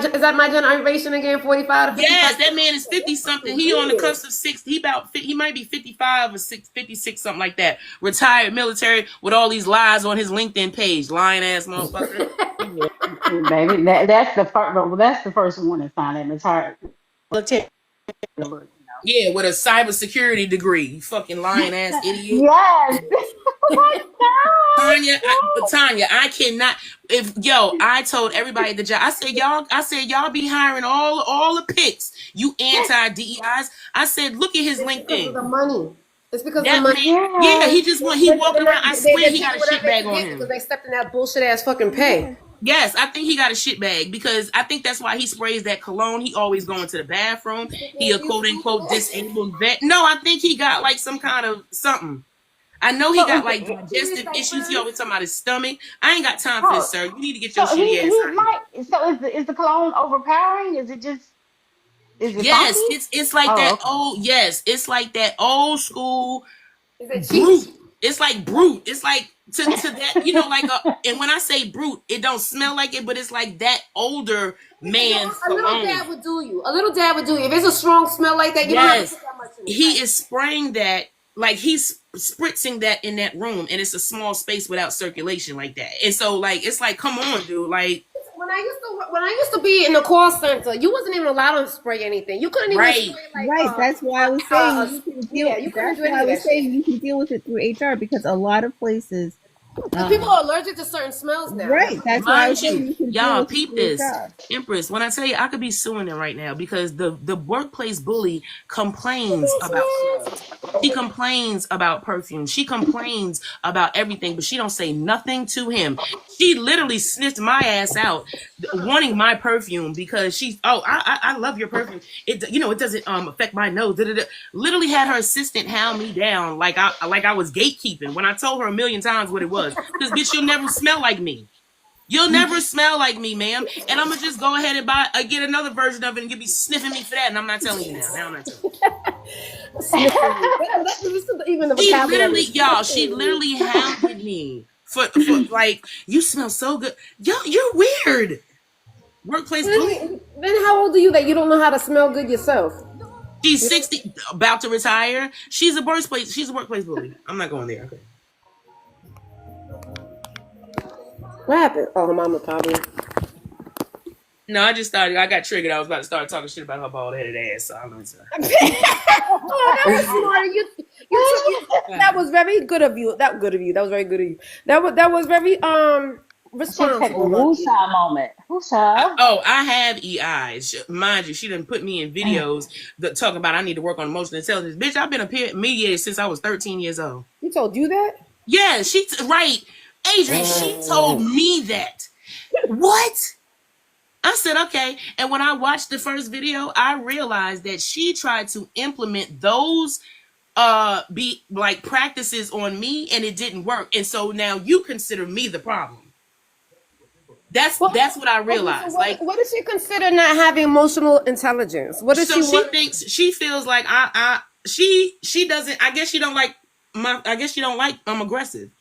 S1: generation again? 45 to 55?
S6: Yes, that man is 50 something. He on the cusp of 60. He might be 55 or 56, something like that. Retired military with all these lies on his LinkedIn page. Lying ass motherfucker.
S5: Yeah, baby, that's the first. Well, that's the first warning sign that retired military.
S6: Yeah, with a cybersecurity degree. You fucking lying ass idiot.
S5: Yes.
S6: Tanya, I cannot. I told everybody at the job. I said y'all be hiring all the picks. You anti DEIs. I said, look at his LinkedIn.
S1: Because of the money. It's because of the money.
S6: Yeah, he walking around. I swear he got a shit bag on him
S1: because they stepped in that bullshit ass fucking pay.
S6: Yes, I think he got a shit bag because I think that's why he sprays that cologne. He always going to the bathroom. He a quote unquote disabled vet. No, I think he got like some kind of something. I know he got like digestive issues. He always talking about his stomach. I ain't got time for this, sir. You need to get your shitty ass out.
S5: So is the cologne overpowering? Is it
S6: yes,
S5: funky?
S6: it's like that.
S5: Okay.
S6: Oh yes, it's like that old school
S1: Is it
S6: brute. It's like brute. It's like to that, you know, like and when I say brute, it don't smell like it, but it's like that older man's
S1: a little dab would do you. A little dab would do you. If it's a strong smell like that, you don't have to put that much in it.
S6: He is spraying that, like he's spritzing that in that room, and it's a small space without circulation like that. And so like it's like, come on, dude. Like
S1: when I used to be in the call center, you wasn't even allowed to spray anything. You couldn't even spray like,
S4: that's why I was saying you can deal with it through HR, because a lot of places
S1: people are allergic to certain smells now.
S4: Right. That's why I was saying
S6: y'all peep this. Empress, when I tell you I could be suing them right now because the workplace bully complains about smells. She complains about perfume. She complains about everything, but she don't say nothing to him. She literally sniffed my ass out wanting my perfume because I love your perfume. It doesn't affect my nose. Literally had her assistant hound me down like I was gatekeeping when I told her a million times what it was. Because bitch, you'll never smell like me. You'll never smell like me, ma'am. And I'm gonna just go ahead and get another version of it, and you'll be sniffing me for that. And I'm not telling you now. I'm not telling you. She literally hounded me for like, you smell so good. You're weird. Workplace bully.
S1: Then how old are you that you don't know how to smell good yourself?
S6: She's 60, about to retire. She's a workplace bully. I'm not going there. Okay.
S1: What happened? Oh, her mama probably.
S6: No, I got triggered. I was about to start talking shit about her bald-headed ass. So I'm going to.
S1: Oh, that was smart. That was very good of you. That was very good of you. That was very responsible.
S5: Woosah moment. Woosah.
S6: Oh, I have EIs. Mind you, she done put me in videos that talk about I need to work on emotional intelligence. Bitch, I've been a peer mediator since I was 13 years old.
S1: He told you that?
S6: Yeah, right. Adrian, she told me that. What? I said, okay. And when I watched the first video, I realized that she tried to implement those be like practices on me, and it didn't work. And so now you consider me the problem. That's what I realized.
S1: So what does she consider not having emotional intelligence? What does
S6: so
S1: she want?
S6: she feels like she doesn't. I guess she don't like I'm aggressive.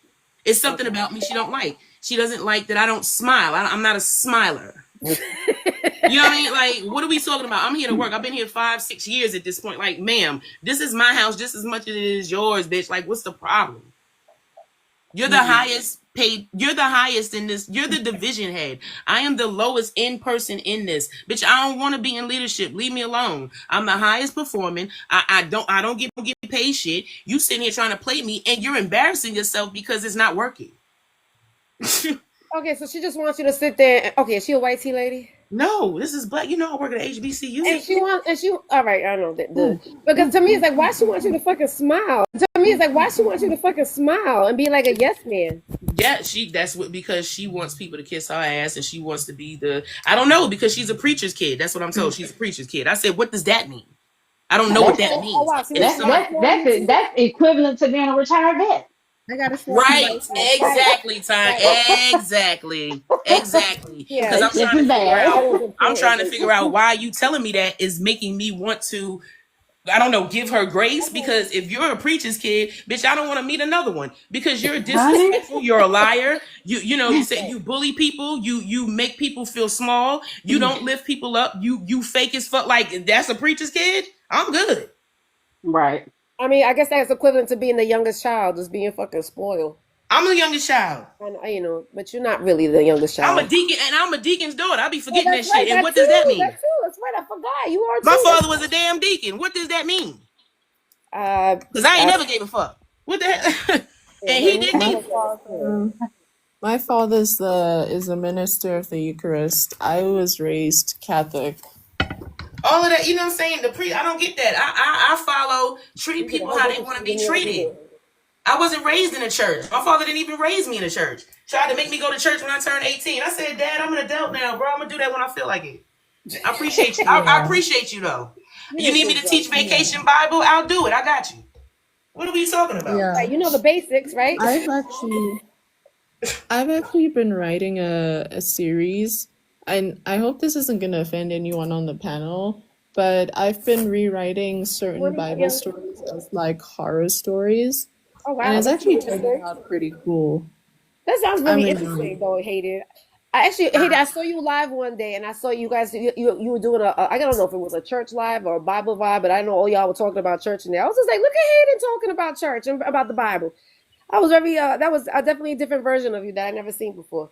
S6: It's something about me she don't like. She doesn't like that I don't smile. I'm not a smiler. You know what I mean? Like, what are we talking about? I'm here to work. I've been here 5-6 years at this point. Like, ma'am, this is my house just as much as it is yours, bitch. Like, what's the problem? You're the highest paid. You're the highest in this. You're the division head. I am the lowest in person in this. Bitch, I don't want to be in leadership. Leave me alone. I'm the highest performing. I don't get paid shit. You sitting here trying to play me, and you're embarrassing yourself because it's not working.
S1: Okay, so she just wants you to sit there. Okay, is she a white tea lady?
S6: No, this is black. You know I work at HBCU.
S1: All right, I know that. Because to me, it's like, why she wants you to fucking smile? To me, it's like, why she wants you to fucking smile and be like a yes man?
S6: Yeah, because she wants people to kiss her ass, and she wants to be I don't know, because she's a preacher's kid. That's what I'm told. She's a preacher's kid. I said, what does that mean? I don't know what that means.
S1: Oh, wow. See,
S5: That's equivalent to being a retired vet.
S4: I gotta stop
S6: Right, exactly, Ty. Exactly.
S1: Yeah,
S6: Because I'm trying to figure out why you telling me that is making me want to, I don't know, give her grace. Because if you're a preacher's kid, bitch, I don't want to meet another one, because you're disrespectful, you're a liar. You say you bully people, you make people feel small, you don't lift people up, you fake as fuck. Like, that's a preacher's kid? I'm good.
S5: Right.
S1: I mean, I guess that's equivalent to being the youngest child, just being fucking spoiled.
S6: I'm the youngest child.
S1: And but you're not really the youngest child.
S6: I'm a deacon, and I'm a deacon's daughter. I be forgetting that shit. And what does that mean?
S1: That's right. I forgot. You are too.
S6: My father was a damn deacon. What does that mean? Because I ain't never gave a fuck. What the hell? And he didn't either.
S3: My father is a minister of the Eucharist. I was raised Catholic.
S6: All of that, you know what I'm saying? I don't get that. I treat people how they want to be treated. I wasn't raised in a church. My father didn't even raise me in a church. Tried to make me go to church when I turned 18. I said, Dad, I'm an adult now, bro. I'm gonna do that when I feel like it. I appreciate you. I appreciate you though. You need me to teach vacation Bible? I'll do it. I got you. What are we talking about?
S3: Yeah.
S1: Right, you know the basics, right?
S3: I've actually been writing a series, and I hope this isn't going to offend anyone on the panel, but I've been rewriting certain Bible stories as like horror stories.
S1: Oh wow,
S3: and it's actually turning out pretty cool.
S1: That sounds really interesting, though, Hayden. Hayden, I saw you live one day, and I saw you guys. You were doing I don't know if it was a church live or a Bible vibe, but I know all y'all were talking about church in there. I was just like, look at Hayden talking about church and about the Bible. I was very that was definitely a different version of you that I never seen before.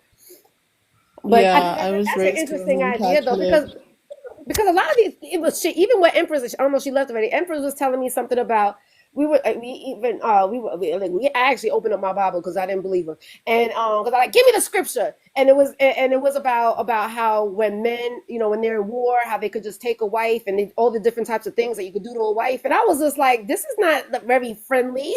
S1: But
S3: yeah, I was
S1: that's
S3: raised
S1: an interesting idea,
S3: Catholic.
S1: though, because a lot of these, it was shit. Even when Empress, I don't know, she left already. Empress was telling me something about we actually opened up my Bible because I didn't believe her, and because I like, give me the scripture, and it was about how when men, when they're in war, how they could just take a wife, and all the different types of things that you could do to a wife, and I was just like, this is not very friendly.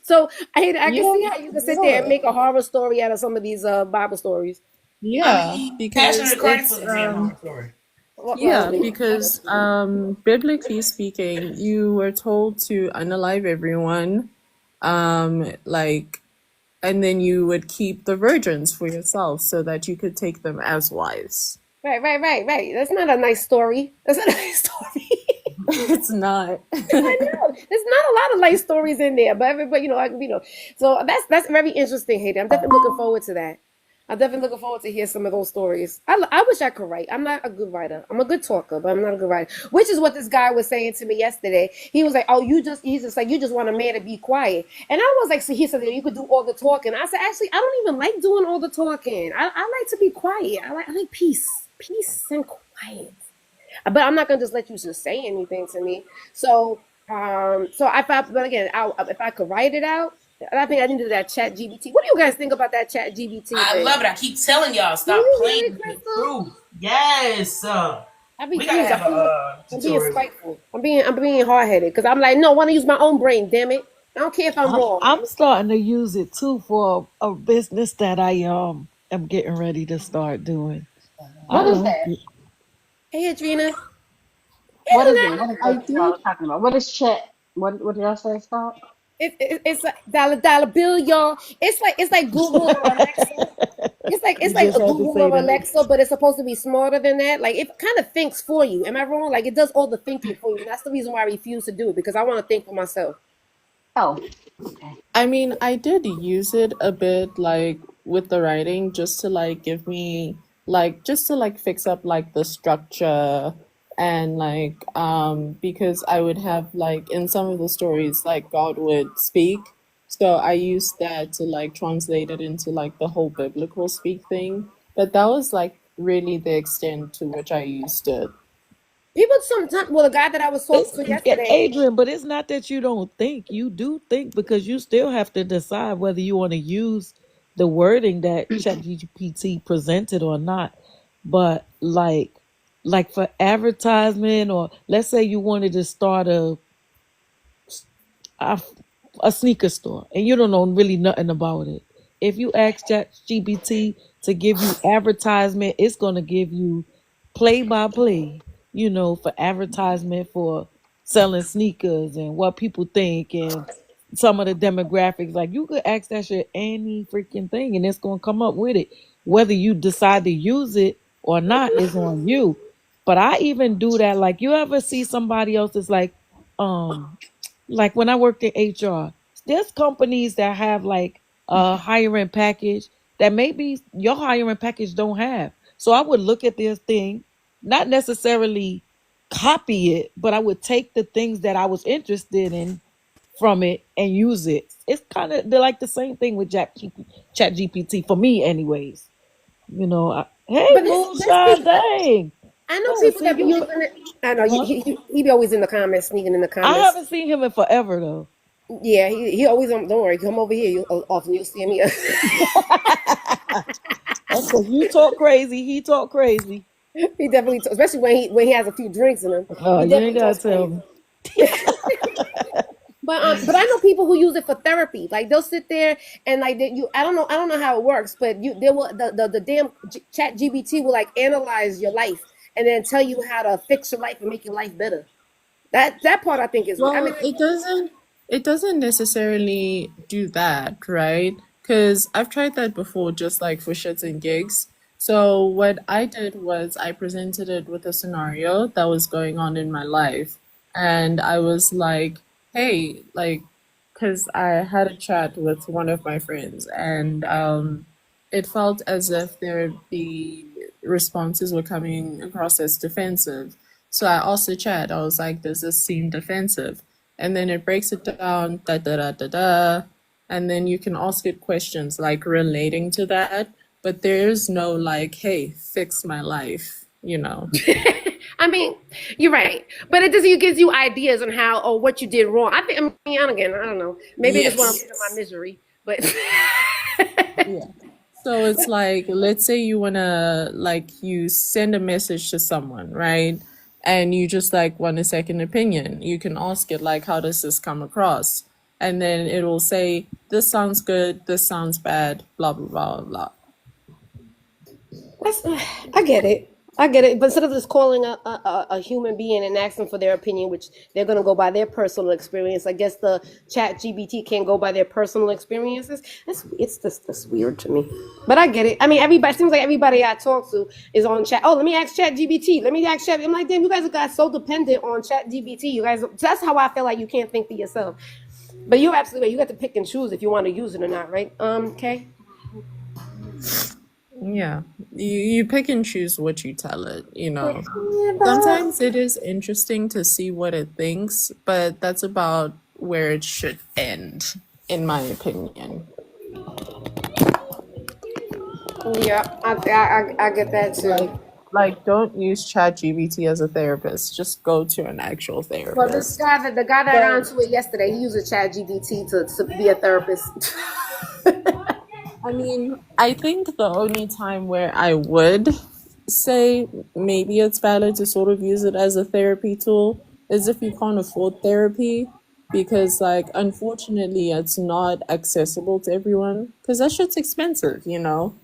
S1: So I can see how you can sit there and make a horror story out of some of these Bible stories.
S3: Yeah, because because biblically speaking, you were told to unalive everyone, and then you would keep the virgins for yourself so that you could take them as wives.
S1: Right. That's not a nice story.
S3: It's not.
S1: I know. There's not a lot of nice stories in there, but so that's very interesting, Hayden. I'm definitely looking forward to that. I'm definitely looking forward to hear some of those stories. I wish I could write. I'm not a good writer. I'm a good talker, but I'm not a good writer. Which is what this guy was saying to me yesterday. He was like, "Oh, he's just like, you just want a man to be quiet." And I was like, "So he said that you could do all the talking." I said, "Actually, I don't even like doing all the talking. I like to be quiet. I like peace and quiet. But I'm not gonna just let you just say anything to me." So, but again, if I could write it out. I think I need to do that chat GBT. What do you guys think about that chat GBT?
S6: I love it. I keep telling y'all, stop playing with the truth. Yes. We gotta have
S1: I'm being spiteful. I'm being hard-headed because I'm like, no, I want to use my own brain. Damn it! I don't care if I'm wrong.
S2: I'm starting to use it too for a business that I I'm getting ready to start doing. I
S5: What is
S2: like
S5: that?
S2: it.
S1: Hey, Adrena.
S5: What is
S1: Internet.
S5: it? What is
S3: I
S5: what y'all
S3: think
S5: was talking about? What is chat? What did y'all say it's called?
S1: It's a dollar bill, y'all. It's like Google or Alexa. It's
S2: You
S1: like
S2: just
S1: a
S2: had to
S1: Google
S2: say
S1: or
S2: that.
S1: Alexa, but it's supposed to be smarter than that. Like it kind of thinks for you. Am I wrong? Like it does all the thinking for you. And that's the reason why I refuse to do it because I want to think for myself.
S5: Oh, okay.
S3: I mean, I did use it a bit like with the writing just to like give me like just to like fix up like the structure and like because I would have like in some of the stories like God would speak. So I used that to like translate it into like the whole biblical speak thing. But that was like really the extent to which I used it.
S1: People sometimes, well, the guy that I was talking
S2: It's
S1: to yesterday,
S2: Adrian, but it's not that you don't think. You do think because you still have to decide whether you want to use the wording that ChatGPT presented or not. But like for advertisement, or let's say you wanted to start a, a sneaker store and you don't know really nothing about it. If you ask ChatGPT to give you advertisement, it's gonna give you play by play, for advertisement for selling sneakers and what people think and some of the demographics. Like you could ask that shit any freaking thing and it's gonna come up with it. Whether you decide to use it or not is on you. But I even do that. Like you ever see somebody else that's um like when I worked in HR, there's companies that have like a hiring package that maybe your hiring package don't have. So I would look at this thing, not necessarily copy it, but I would take the things that I was interested in from it and use it. It's kind of they're like the same thing with Chat GPT for me, anyways. Hey,
S1: but there's
S2: Moonshine,
S1: people.
S2: dang,
S1: I
S2: I
S1: know
S2: haven't
S1: people
S2: seen
S1: that be
S2: you.
S1: using it. I know
S2: Huh?
S1: he be always in the comments, sneaking in the
S2: I
S1: comments.
S2: haven't seen him in forever though.
S1: Yeah, he always don't worry. Come over here. You often you'll see him.
S2: That's because you talk crazy. He talk crazy.
S1: He definitely, especially when he has a few drinks in him.
S2: Oh,
S1: He
S2: you ain't
S1: definitely
S2: gotta
S1: talks
S2: tell
S1: crazy.
S2: me.
S1: But I know people who use it for therapy. Like they'll sit there and like I don't know how it works, but they will the damn Chat GBT will like analyze your life and then tell you how to fix your life and make your life better. That part I think is I mean
S3: Well, it doesn't necessarily do that, right? Because I've tried that before, just like for shits and gigs. So what I did was I presented it with a scenario that was going on in my life, and I was like, "Hey, like, because I had a chat with one of my friends, and it felt as if the responses were coming across as defensive." So I asked the chat, I was like, does this seem defensive? And then it breaks it down, da da da da da. And then you can ask it questions like relating to that. But there's no like, hey, fix my life, you know?
S1: I mean, you're right, but it gives you ideas on how or what you did wrong. Again, I don't know. Maybe it's why I'm living my
S6: Yes.
S1: misery, but
S3: Yeah. So it's like, let's say you wanna like you send a message to someone, right? And you just like want a second opinion. You can ask it like, how does this come across? And then it'll say, this sounds good, this sounds bad, blah blah blah blah.
S1: that's, I get it. I get it. But instead of just calling a human being and asking for their opinion, which they're going to go by their personal experience, I guess the Chat GBT can't go by their personal experiences. That's weird to me. But I get it. I mean, everybody seems like everybody I talk to is on chat. Oh, let me ask Chat GBT. Let me ask Chat. I'm like, damn, you guys have got so dependent on Chat GBT. You guys, that's how I feel like you can't think for yourself. But you're absolutely right. You got to pick and choose if you want to use it or not, right? Okay.
S3: Yeah. You pick and choose what you tell it, you know. Sometimes it is interesting to see what it thinks, but that's about where it should end, in my opinion.
S1: Yeah, I get that too.
S3: Like, like, don't use ChatGPT as a therapist. Just go to an actual
S1: Well, this
S3: therapist.
S1: guy, the guy that got
S3: But
S1: onto it yesterday, he used a Chat GBT to be a therapist.
S3: I mean, I think the only time where I would say maybe it's valid to sort of use it as a therapy tool is if you can't afford therapy, because like unfortunately it's not accessible to everyone because that shit's expensive, you know.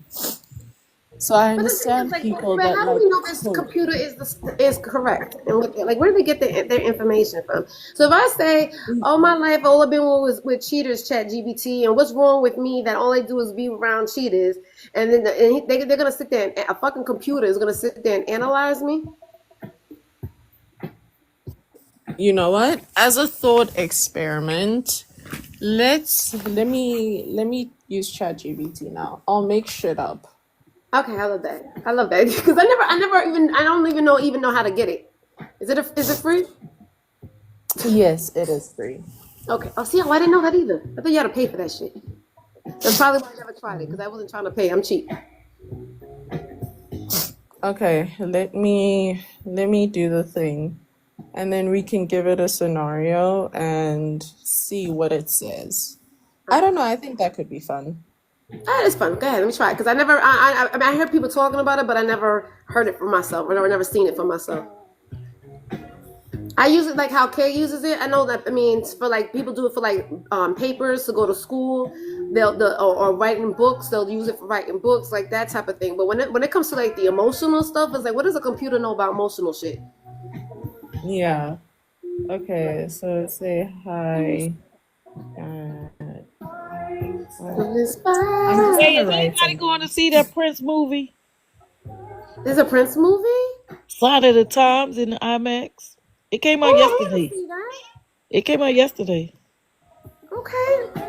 S3: So I
S1: But the thing is,
S3: understand
S1: like,
S3: people
S1: but
S3: that
S1: how do
S3: like
S1: we know this
S3: code.
S1: computer is correct? And like, where do they get their information from? So if I say, all my life, all I've been with cheaters, Chat GBT, and what's wrong with me that all I do is be around cheaters, and then they're gonna sit there and a fucking computer is gonna sit there and analyze me.
S3: You know what? As a thought experiment, let me use ChatGPT now. I'll make shit up.
S1: Okay, I love that. I love that because I don't even know how to get it. Is it free?
S3: Yes, it is free.
S1: Okay. Oh, see, I didn't know that either. I thought you had to pay for that shit. That's probably why I never tried it because I wasn't trying to pay. I'm cheap.
S3: Okay, let me do the thing. And then we can give it a scenario and see what it says. I don't know, I think that could be fun.
S1: Ah, it's fun. Go ahead, let me try it because I mean, I heard people talking about it, but I never heard it for myself. Or never seen it for myself. I use it like how Kay uses it. I know that. I mean, it's for like people do it for like papers to go to school. Or writing books. They'll use it for writing books, like that type of thing. But when it comes to like the emotional stuff, it's like, what does a computer know about emotional shit?
S3: Yeah. Okay, so say hi. I'm just
S2: Hey,
S3: gonna
S2: is
S3: write
S2: anybody
S3: something.
S2: going to see that Prince movie?
S1: There's a Prince movie.
S2: Sign of the Times in the IMAX. It came out
S1: Oh, I want to
S2: yesterday.
S1: see that.
S2: It came out yesterday.
S1: Okay.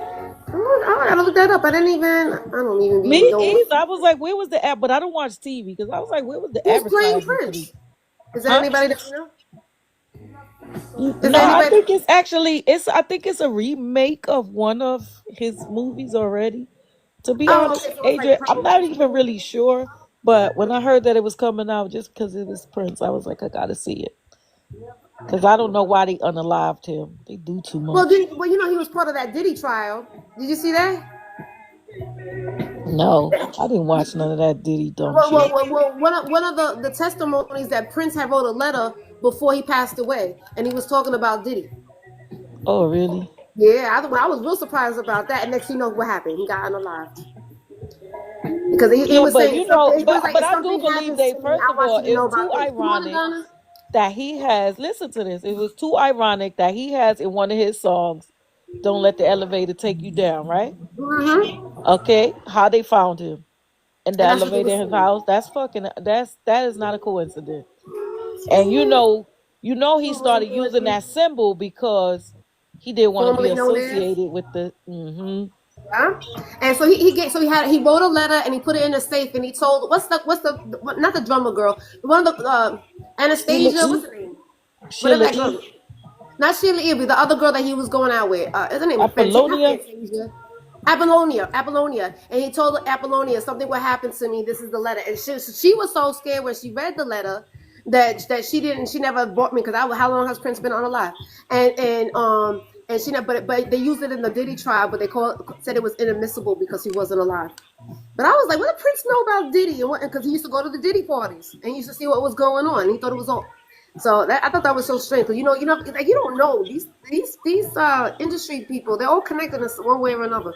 S1: I gotta look that up. I don't even
S2: Me
S1: be going.
S2: either. I was like, where was the app? But I don't watch TV because I was like, where was the
S1: Who's playing
S2: advertisement for
S1: Prince?
S2: this?
S1: Is there
S2: Huh?
S1: anybody that you know? Is
S2: No,
S1: there
S2: I
S1: anybody?
S2: think it's actually I think it's a remake of one of his movies already. To be
S1: Oh,
S2: honest,
S1: okay. So it's like
S2: Adrian, I'm not even really sure. But when I heard that it was coming out, just because it was Prince, I was like, I gotta see it. Because I don't know why they unalived him. They do too much.
S1: well, he was part of that Diddy trial. Did you see that?
S2: No, I didn't watch none of that Diddy dumb
S1: Well,
S2: shit.
S1: one of the testimonies that Prince had wrote a letter before he passed away, and he was talking about Diddy.
S2: Oh, really?
S1: Yeah, I was real surprised about that. And next, you know what happened? He got unalived because he
S2: Yeah,
S1: was
S2: but
S1: saying
S2: you know,
S1: something. He was like,
S2: but
S1: if
S2: I do
S1: something
S2: believe
S1: happens
S2: they.
S1: to me,
S2: First
S1: I
S2: of
S1: want
S2: all,
S1: you to know
S2: it's too
S1: about this. Come on,
S2: ironic
S1: Adana.
S2: that he has. Listen to this. It was too ironic that he has in one of his songs, "Don't let the elevator take you down." Right?
S1: Mm-hmm.
S2: Okay. How they found him in the
S1: And that's what they
S2: elevator
S1: were
S2: in his
S1: saying.
S2: house? That is not a coincidence. And he started using that symbol because he didn't want to be
S1: Formerly known as.
S2: associated with the. Hmm.
S1: Yeah. And so he wrote a letter and he put it in a safe and he told not the drummer girl, one of the
S2: Sheila
S1: Anastasia, what's
S2: E.
S1: her name? Whatever
S2: Sheila
S1: that girl
S2: E.
S1: is. Not Sheila Ivy, the other girl that he was going out with. Is her name Not
S2: Apollonia.
S1: Fantasia. Apollonia. And he told Apollonia something will happen to me. This is the letter. And she was so scared when she read the letter that she never bought me because how long has Prince been on alive? And she never but they used it in the Diddy trial, but said it was inadmissible because he wasn't alive. But I was like, what did Prince know about Diddy? And because he used to go to the Diddy parties and he used to see what was going on. And he thought it was all. So I thought that was so strange because like you don't know these industry people. They're all connected in one way or another.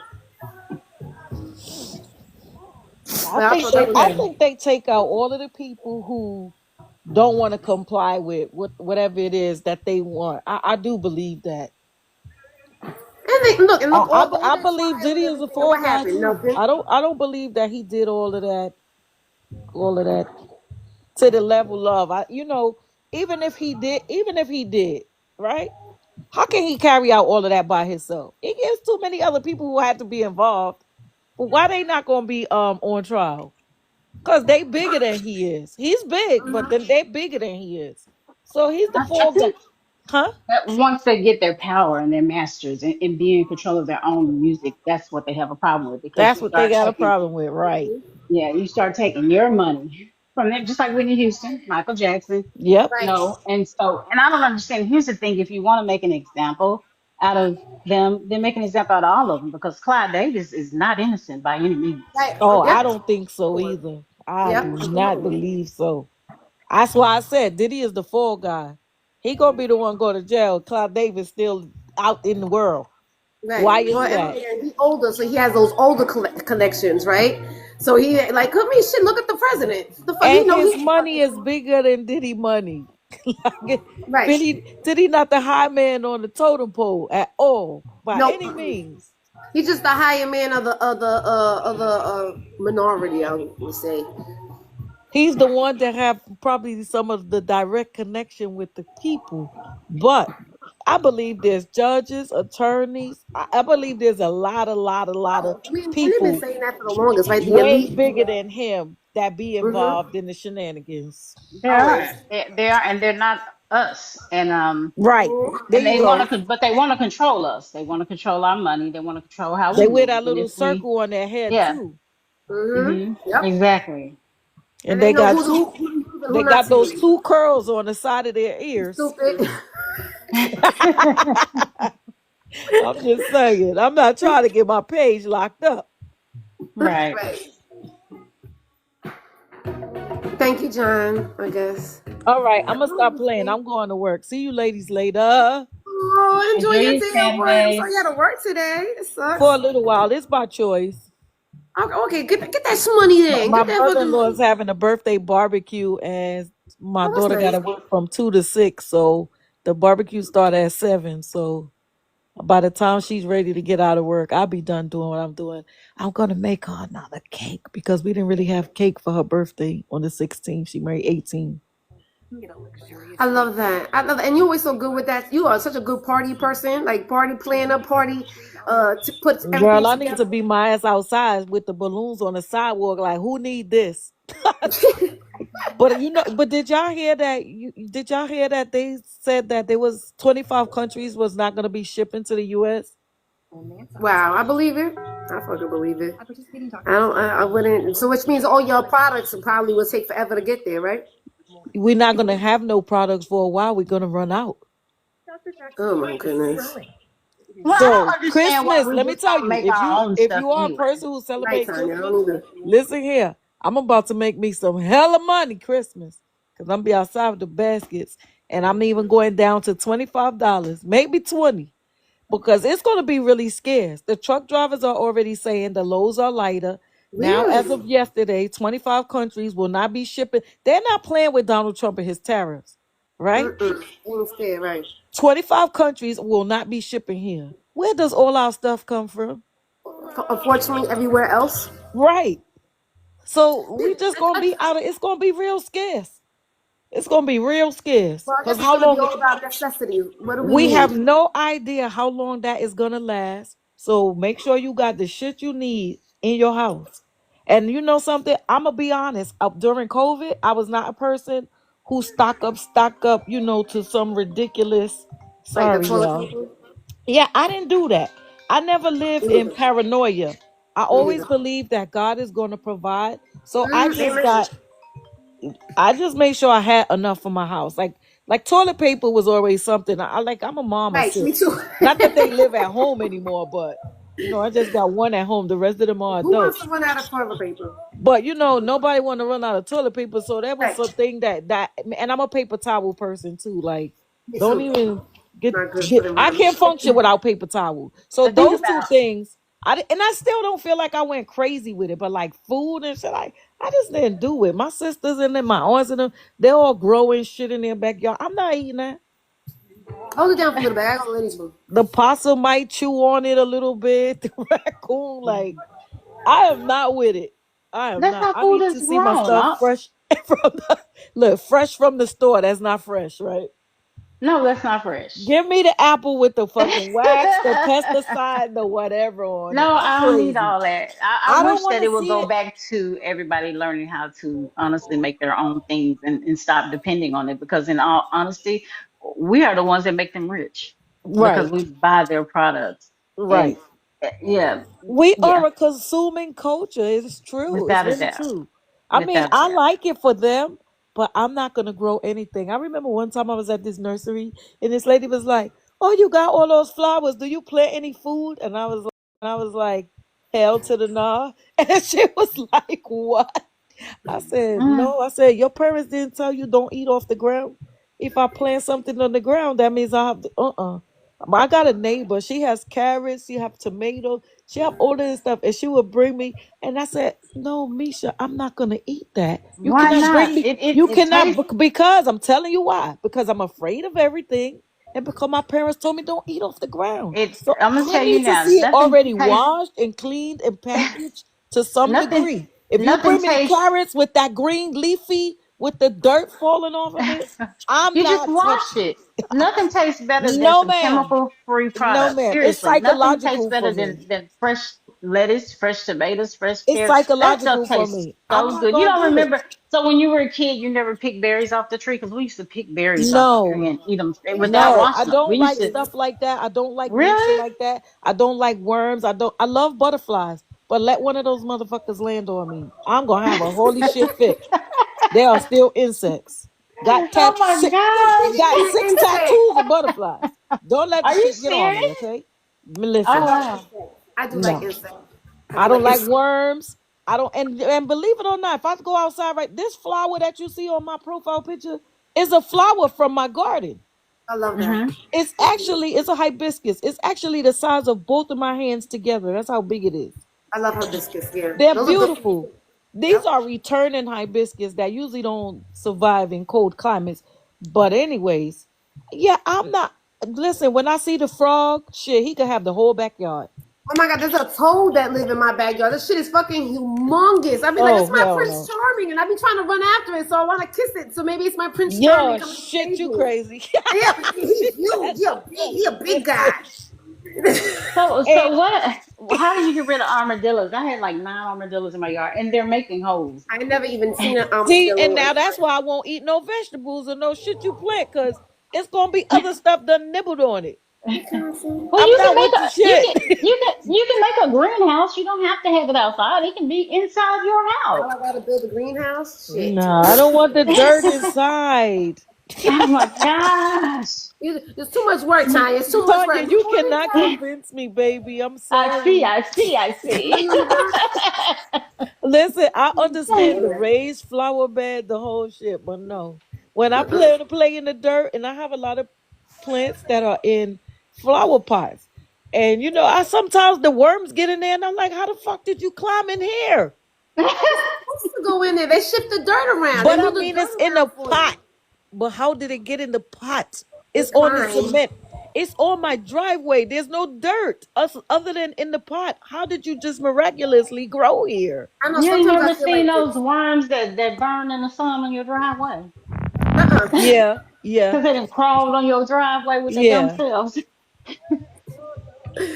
S1: But I thought that was
S2: I think they take out all of the people who don't want to comply with whatever it is that they want. I do believe that.
S1: and look all
S2: I
S1: that
S2: believe
S1: trial
S2: Diddy
S1: and
S2: is a
S1: everything. And
S2: fall
S1: what
S2: guy
S1: happened?
S2: too.
S1: Nothing.
S2: I don't believe that he did all of that to the level of even if he did, right? How can he carry out all of that by himself? He gives too many other people who had to be involved. But why they not gonna be on trial? Because they bigger than he is. He's big, but then they bigger than he is. So he's the
S5: I
S2: fall guy.
S5: think
S2: Huh?
S5: that once they get their power and their masters and be in control of their own music, that's what they have a problem with because
S2: That's what they got a problem with, right?
S5: you start taking your money from them, just like Whitney Houston, Michael Jackson,
S2: Yep.
S1: Right.
S5: and I don't understand. Here's the thing: if you want to make an example out of them, then make an example out of all of them because Clyde Davis is not innocent by any means.
S1: Right.
S2: Oh, I
S1: Yep.
S2: don't think so either. I
S1: Yep.
S2: do not
S1: Absolutely.
S2: believe so. That's why I said Diddy is the fall guy. He gonna be the one going to jail. Cloud Davis still out in the world.
S1: Right.
S2: Why
S1: Well,
S2: is that?
S1: and he's older, so he has those older connections, right? So he like, I mean, shit. Look at the president. The fuck, he
S2: And
S1: know
S2: his
S1: he
S2: money is bigger than Diddy money. Like,
S1: right.
S2: Diddy not the high man on the totem pole at all by
S1: Nope.
S2: any means.
S1: He's just the higher man of the minority. I would say.
S2: He's the one that have probably some of the direct connection with the people. But I believe there's judges, attorneys. I believe there's a lot of
S1: I mean, and they've been
S2: people
S1: saying that for the longest, right? The
S2: way
S1: elite.
S2: bigger than him that be
S1: Mm-hmm.
S2: involved in the shenanigans.
S5: They
S1: Always.
S5: are. They are, and they're not us.
S2: Right. There
S5: And
S2: you
S5: they
S2: go.
S5: but they want to control us. They want to control our money. They want to control how we
S2: They wear
S5: move.
S2: that
S5: And
S2: little
S5: if we,
S2: circle on their head
S5: yeah,
S2: too.
S1: Yep.
S5: exactly.
S1: And
S2: And
S1: they
S2: they
S1: know
S2: got
S1: who's
S2: two
S1: who and who
S2: they
S1: not
S2: got
S1: to
S2: those
S1: use.
S2: two curls on the side of their ears.
S1: Stupid.
S2: I'm just saying. I'm not trying to get my page locked up.
S5: Right.
S1: Right. Thank you, John. I guess.
S2: All right, I'm gonna stop playing. I'm going to work. See you ladies later.
S1: Oh, enjoy
S5: Enjoy
S1: your
S5: your
S1: day at work. I'm sorry
S5: Saturday.
S1: you had to work today. It sucks.
S2: For a little while. It's by choice.
S1: Okay, get that money then.
S2: My
S1: Get that fucking
S2: brother-in-law
S1: money.
S2: is having a birthday barbecue, and my
S1: Oh, that's
S2: daughter got
S1: nice.
S2: to work from 2 to 6. So the barbecue start at 7. So by the time she's ready to get out of work, I'll be done doing what I'm doing. I'm gonna make her another cake because we didn't really have cake for her birthday on the 16th. She married 18.
S1: I love that. I love that. And you're always so good with that. You are such a good party person, like party planner, party, to put everything
S2: Girl, I need
S1: together.
S2: to be my ass outside with the balloons on the sidewalk. Like, who need this? But but did y'all hear that? Did y'all hear that they said that there was 25 countries was not going to be shipping to the U.S.
S1: Wow, I believe it. I fucking believe it. I don't. I wouldn't. So which means all your products probably will take forever to get there, right?
S2: We're not going to have no products for a while. We're going to run out.
S1: Oh my goodness.
S5: Well, I
S2: So
S5: don't understand why
S2: Christmas,
S5: we
S2: let me
S5: just
S2: tell
S5: don't
S2: you,
S5: make our own
S2: if
S5: stuff
S2: you are a
S5: anyway.
S2: person who
S1: Right,
S2: celebrate
S1: Tanya. I
S2: Christmas,
S1: don't either.
S2: listen here. I'm about to make me some hella money Christmas because I'm be outside with the baskets, and I'm even going down to $25, maybe 20, because it's going to be really scarce. The truck drivers are already saying the loads are lighter. Now, as
S1: Really?
S2: of yesterday, 25 countries will not be shipping. They're not playing with Donald Trump and his tariffs, right?
S1: Ain't scared, right?
S2: 25 countries will not be shipping here. Where does all our stuff come from?
S1: Unfortunately, everywhere else.
S2: Right. So we just gonna be out of it's gonna be real scarce. It's gonna be real scarce.
S1: Well, I
S2: Cause
S1: guess it's
S2: how
S1: gonna be
S2: long
S1: all about necessities. What do we
S2: we have
S1: need?
S2: no idea how long that is gonna last. So make sure you got the shit you need in your house. And you know something? I'm gonna be honest. During COVID, I was not a person who stock up, to some ridiculous.
S1: Like the
S2: Sorry,
S1: toilet
S2: y'all.
S1: paper?
S2: Yeah, I didn't do that. I never lived
S1: Me
S2: in
S1: neither.
S2: paranoia. I
S1: Me
S2: always
S1: neither.
S2: believed that God is going to provide. So
S1: Amen.
S2: I just made sure I had enough for my house. Like toilet paper was always something. I'm a mom of
S1: Right, me
S2: 6.
S1: too.
S2: Not that they live at home anymore, but I just got one at home. The rest of them are
S1: Who wants
S2: adults.
S1: to run out of toilet paper?
S2: But nobody want to run out of toilet paper, so that was
S1: Right,
S2: something and I'm a paper towel person too. Like,
S1: me
S2: don't
S1: too.
S2: even
S1: Not good for the
S2: I can't
S1: environment.
S2: function without paper towel. So
S5: The thing
S2: those two
S5: about
S2: things, and I still don't feel like I went crazy with it. But like food and shit, I just didn't do it. My sisters and them, my aunts and them, they're all growing shit in their backyard. I'm not eating that.
S1: Hold it down for a little bit. I got the ladies' room.
S2: The possum might chew on it a little bit. The raccoon, like, I am not with it. I am
S5: That's
S2: not.
S5: how
S2: I
S5: food
S2: need
S5: is
S2: to see my
S5: grown.
S2: stuff fresh fresh from the store. That's not fresh, right?
S5: No, that's not fresh.
S2: Give me the apple with the fucking wax, the pesticide, the whatever on it.
S5: No,
S2: I'm
S5: I don't need
S2: crazy.
S5: all that. I
S2: I don't
S5: wish
S2: want
S5: that
S2: to
S5: it would
S2: see
S5: go
S2: it.
S5: back to everybody learning how to honestly make their own things and stop depending on it. Because in all honesty, we are the ones that make them rich because
S2: Right,
S5: we buy their products. And
S2: right.
S5: yeah,
S2: We
S5: yeah,
S2: are a consuming culture. It's true. It's
S5: without a
S2: really
S5: doubt,
S2: true. I mean,
S5: without a
S2: I
S5: doubt.
S2: like it for them, but I'm not gonna grow anything. I remember one time I was at this nursery and this lady was like, "Oh, you got all those flowers. Do you plant any food?" And I was like, "Hell to the nah." And she was like, "What?" I said,
S5: Mm,
S2: "No." I said, "Your parents didn't tell you don't eat off the ground. If I plant something on the ground, that means I have to, I got a neighbor. She has carrots. She have tomatoes. She have all of this stuff, and she would bring me. And I said, "No, Misha, I'm not gonna eat that. You
S5: Why
S2: cannot bring
S5: not?
S2: me.
S5: It
S2: You
S5: it
S2: cannot
S5: tastes.
S2: because I'm telling you why. Because I'm afraid of everything, and because my parents told me don't eat off the ground.
S5: It.
S2: So
S5: I'm gonna
S2: I
S5: tell you
S2: need to
S5: now.
S2: see it
S5: Nothing
S2: already
S5: tastes.
S2: washed and cleaned and packaged to some
S5: Nothing.
S2: degree. If you
S5: Nothing
S2: bring me the
S5: tastes.
S2: carrots with that green leafy with the dirt falling off of it, I'm
S5: You just
S2: not
S5: wash
S2: touching.
S5: it. Nothing tastes better than
S2: No,
S5: some
S2: ma'am.
S5: chemical-free
S2: No,
S5: products.
S2: ma'am. It's
S5: Seriously, nothing tastes
S2: psychological for
S5: better
S2: me.
S5: than fresh lettuce, fresh tomatoes, fresh
S2: It's
S5: carrots. That stuff
S2: psychological for
S5: tastes
S2: me. I'm
S5: so
S2: not
S5: good. You
S2: gonna
S5: don't
S2: do it.
S5: remember? So when you were a kid, you never picked berries off the tree because we used to pick berries off the
S2: No,
S5: tree and eat them without
S2: no, I
S5: washing them. We
S2: don't
S5: used
S2: like
S5: to.
S2: stuff like that. I don't like nature
S5: Really?
S2: like that. I don't like worms. I don't. I love butterflies, but let one of those motherfuckers land on me. I'm gonna have a holy shit fit. They are still insects. Got
S5: Oh
S2: tat
S5: my
S2: six,
S1: Speaking
S5: gosh!
S2: got
S1: of
S2: six
S1: insects,
S2: tattoos of butterflies. Don't let the
S5: Are you
S2: shit get on
S5: serious?
S2: me, okay?
S5: Oh
S1: I
S2: Listen,
S1: love
S5: wow!
S1: insects. I do like
S2: no.
S1: insects. I
S2: I
S1: do
S2: don't
S1: like
S2: like
S1: insects.
S2: worms. I don't and believe it or not, if I go outside right, this flower that you see on my profile picture is a flower from my garden.
S1: I love that.
S5: Hmm.
S2: It's a hibiscus. It's actually the size of both of my hands together. That's how big it is.
S1: I love hibiscus. Yeah,
S2: They're
S1: those are good.
S2: beautiful. These
S1: Yep.
S2: are returning hibiscus that usually don't survive in cold climates. But anyways, yeah, I'm not listen, when I see the frog, shit, he could have the whole backyard.
S1: Oh my God, there's a toad that live in my backyard. This shit is fucking humongous. I be like, it's
S2: Oh
S1: my
S2: hell
S1: Prince
S2: no.
S1: Charming, and I be trying to run after it, so I want to kiss it. So maybe it's my Prince Charming
S2: Yo,
S1: coming to
S2: shit,
S1: save
S2: you
S1: me.
S2: crazy.
S1: Yeah, but
S2: She
S1: he's huge.
S2: said that
S1: He a big
S2: listen.
S1: guy.
S5: So
S2: And
S5: what? How did you get rid of armadillos? I had like 9 armadillos in my yard, and they're making holes.
S1: I never even seen an
S2: see, and
S1: armadillo.
S2: now that's why I won't eat no vegetables or no shit you plant, cause it's gonna be other stuff done nibbled on it.
S1: Wisconsin.
S5: Well,
S2: I'm
S5: you can
S2: not
S5: make
S2: with
S5: a
S2: the shit.
S5: you can make a greenhouse. You don't have to have it outside. It can be inside your
S1: Now
S5: house.
S1: I gotta build a greenhouse. Shit.
S2: No, I don't want the dirt inside.
S5: Oh my gosh!
S1: It's too much work, Tanya. It's too much
S2: Tanya,
S1: work. Good
S2: you
S1: morning,
S2: cannot
S1: Tanya.
S2: convince me, baby. I'm
S5: I see,
S2: sorry.
S5: I see, I
S1: Are
S5: see.
S1: you in the bath?
S2: Listen, I understand the
S1: Yeah.
S2: raised flower bed, the whole shit, but no. When I play in the dirt, and I have a lot of plants that are in flower pots, and I sometimes the worms get in there, and I'm like, how the fuck did you climb in here?
S1: It's supposed to go in there. They shift the dirt around. They
S2: But I
S1: move the
S2: mean, it's
S1: dirt
S2: in a
S1: around for
S2: pot.
S1: you.
S2: But how did it get in the pot? It's
S1: It
S2: on the
S1: climbed.
S2: cement. It's on my driveway. There's no dirt other than in the pot. How did you just miraculously grow here?
S1: I know
S5: You ain't
S1: sometimes I
S5: never
S1: feel
S5: seen
S1: like
S5: those
S1: this.
S5: worms that burn in the sun on your driveway?
S1: Uh-uh.
S2: Yeah, yeah,
S5: Because they done crawled on your driveway with their dumb
S2: yeah,
S5: selves.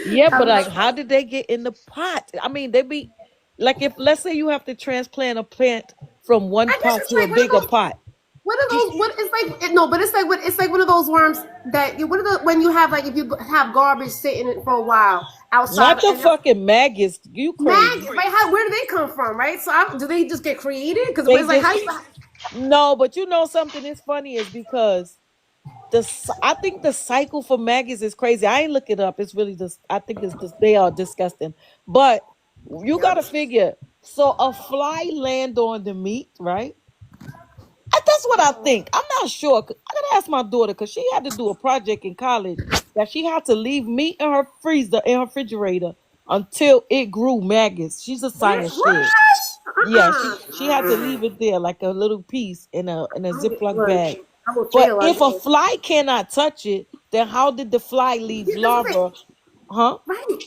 S2: yeah.
S1: I
S2: But like,
S1: love
S2: how did they get in the pot? I mean, they be like, if let's say you have to transplant a plant from one
S1: I guess
S2: pot
S1: it's
S2: to a
S1: like one of
S2: bigger
S1: those.
S2: pot.
S1: What are those? What it's like? No, but it's like one of those worms that you. What are the when you have like if you have garbage sitting for a while outside
S2: Not the
S1: and they're
S2: fucking maggots. You crazy?
S1: maggots, right? How where do they come from, right? So do they just get created? Because
S2: They
S1: it's like how
S2: just
S1: you.
S2: no. But you know something is funny is because I think the cycle for maggots is crazy. I ain't look it up. It's really just I think it's just they are disgusting. But you
S1: Yep.
S2: gotta figure. So a fly land on the meat, right? That's what I think. I'm not sure. I gotta ask my daughter because she had to do a project in college that she had to leave meat in her freezer in her refrigerator until it grew maggots. She's a science
S1: What?
S2: shit. Yeah, she had to
S1: Uh-uh.
S2: leave it there like a little piece in a Ziploc
S1: Look,
S2: bag.
S1: I will
S2: But
S1: fail. I
S2: if a
S1: guess.
S2: fly cannot touch it, then how did the fly leave
S1: Yeah, that's what
S2: larva? Huh?
S1: right.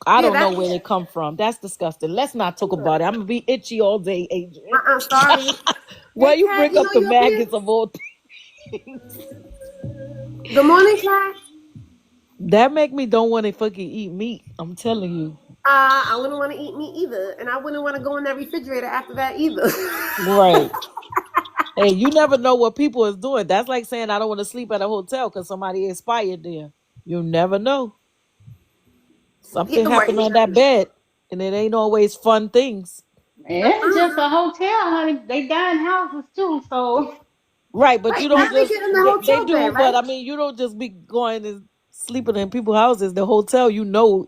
S2: I
S1: Yeah,
S2: don't know
S1: that.
S2: where they come from. That's disgusting. Let's not talk about it. I'm gonna be itchy all day, Adrian.
S1: Sorry.
S2: Well,
S1: Hey,
S2: you
S1: Kat,
S2: bring
S1: you
S2: up
S1: know
S2: the
S1: you up here?
S2: maggots of all things.
S1: Good morning, Kat.
S2: That make me don't want to fucking eat meat. I'm telling you.
S1: I wouldn't want to eat meat either, and I wouldn't want to go in that refrigerator after that either.
S2: Right. Hey, you never know what people is doing. That's like saying I don't want to sleep at a hotel because somebody expired there. You never know.
S1: Yeah,
S2: Something
S1: right.
S2: happened on that bed, and it ain't always fun things.
S5: It's just
S1: Uh-uh.
S5: a hotel, honey. They die in houses too, so
S2: Right, but
S1: Right.
S2: you don't
S1: How they
S2: just
S1: get in the
S2: they
S1: hotel
S2: do,
S1: bed,
S2: but
S1: right?
S2: I mean you don't just be going and sleeping in people's houses. The hotel,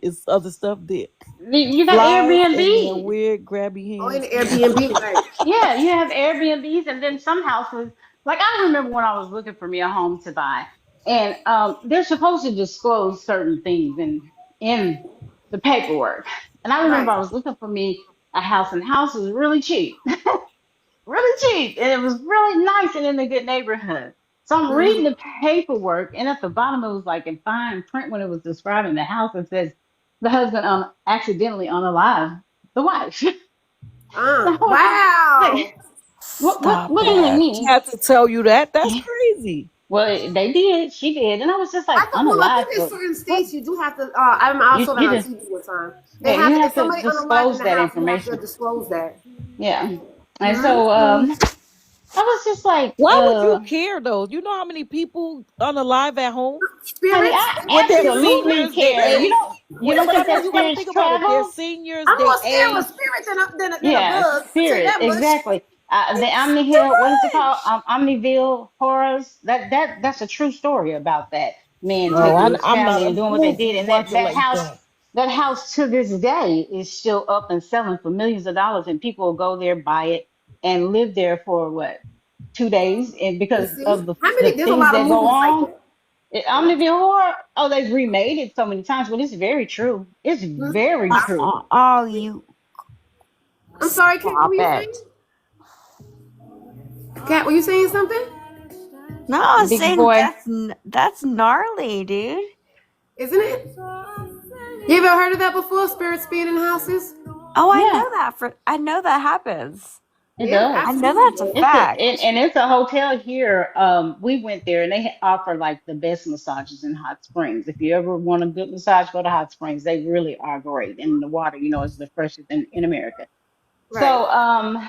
S2: is other stuff there.
S5: you got
S2: Flies and their
S5: Airbnb.
S2: weird grabby
S1: Oh, in
S2: hands.
S1: the Airbnb, right?
S5: Yeah, you have Airbnbs, and then some houses. Like I remember when I was looking for me a home to buy, and they're supposed to disclose certain things in the paperwork. And I remember
S1: Right.
S5: I was looking for me a house, and the house was really cheap, really cheap, and it was really nice and in a good neighborhood. So I'm reading the paperwork, and at the bottom it was like in fine print when it was describing the house. It says the husband accidentally unalived the wife. So I was
S1: Wow.
S5: like,
S2: Stop
S5: what does it
S2: it. She
S5: mean?
S2: had to tell you that? That's crazy.
S5: Well, they did. She did, and I was just like,
S1: I thought, well, I think
S5: unalive.
S1: there's
S5: But
S1: certain
S5: what?
S1: states you do have to. I saw that
S5: You
S1: on
S5: just
S1: TV one time. They
S5: yeah, you
S1: have to,
S5: have
S1: if
S5: to
S1: somebody unalive in
S5: disclose
S1: the
S5: that
S1: house, you have to
S5: information.
S1: disclose that.
S5: Yeah, and so
S1: Mm-hmm.
S5: I was just like,
S2: Why would you care though? You know how many people unalive at home?
S5: honey,
S1: Spirits,
S5: I
S2: When they're
S5: absolutely
S2: seniors, they
S5: care.
S2: age.
S5: You don't
S2: But I
S5: think
S2: mean,
S5: that
S2: you got to
S5: spirits
S2: think about it. They're
S5: travel?
S2: seniors,
S1: I'm
S2: they
S1: more scared of a
S2: age.
S1: spirit than a
S5: Yeah,
S1: bug. I'll tell you
S5: spirit,
S1: that much.
S5: exactly. The
S1: Too
S5: Amityville, what is it called?
S1: much.
S5: Amityville horrors. That's a true story about that man
S2: Oh,
S5: taking his
S2: I'm not
S5: family
S2: a
S5: and doing what they
S2: movie
S5: did, and
S2: watcher like that.
S5: that house to this day is still up and selling for millions of dollars, and people will go there, buy it, and live there for what, 2 days, and
S1: You
S5: because
S1: see,
S5: of
S1: how
S5: the
S1: many? There's a
S5: things
S1: lot of
S5: that go
S1: movies like
S5: on.
S1: that.
S5: Amityville horror. Oh, they've remade it so many times, but it's very true. It's very true.
S7: Oh, you
S1: I'm sorry, Kat. What were
S7: stop
S1: you saying?
S7: it.
S1: Kat, were you saying something?
S7: No, I was
S5: Big
S7: saying
S5: boy.
S7: that's gnarly, dude.
S1: Isn't it? You ever heard of that before? Spirits being in houses?
S7: Oh,
S5: Yeah,
S7: I know that happens.
S5: it
S1: Yeah,
S5: does.
S7: I know
S1: absolutely.
S7: that's a
S5: It's
S7: fact.
S5: it's a hotel here. We went there and they offer like the best massages in Hot Springs. If you ever want a good massage, go to Hot Springs. They really are great. And the water, is the freshest in America.
S1: Right.
S5: So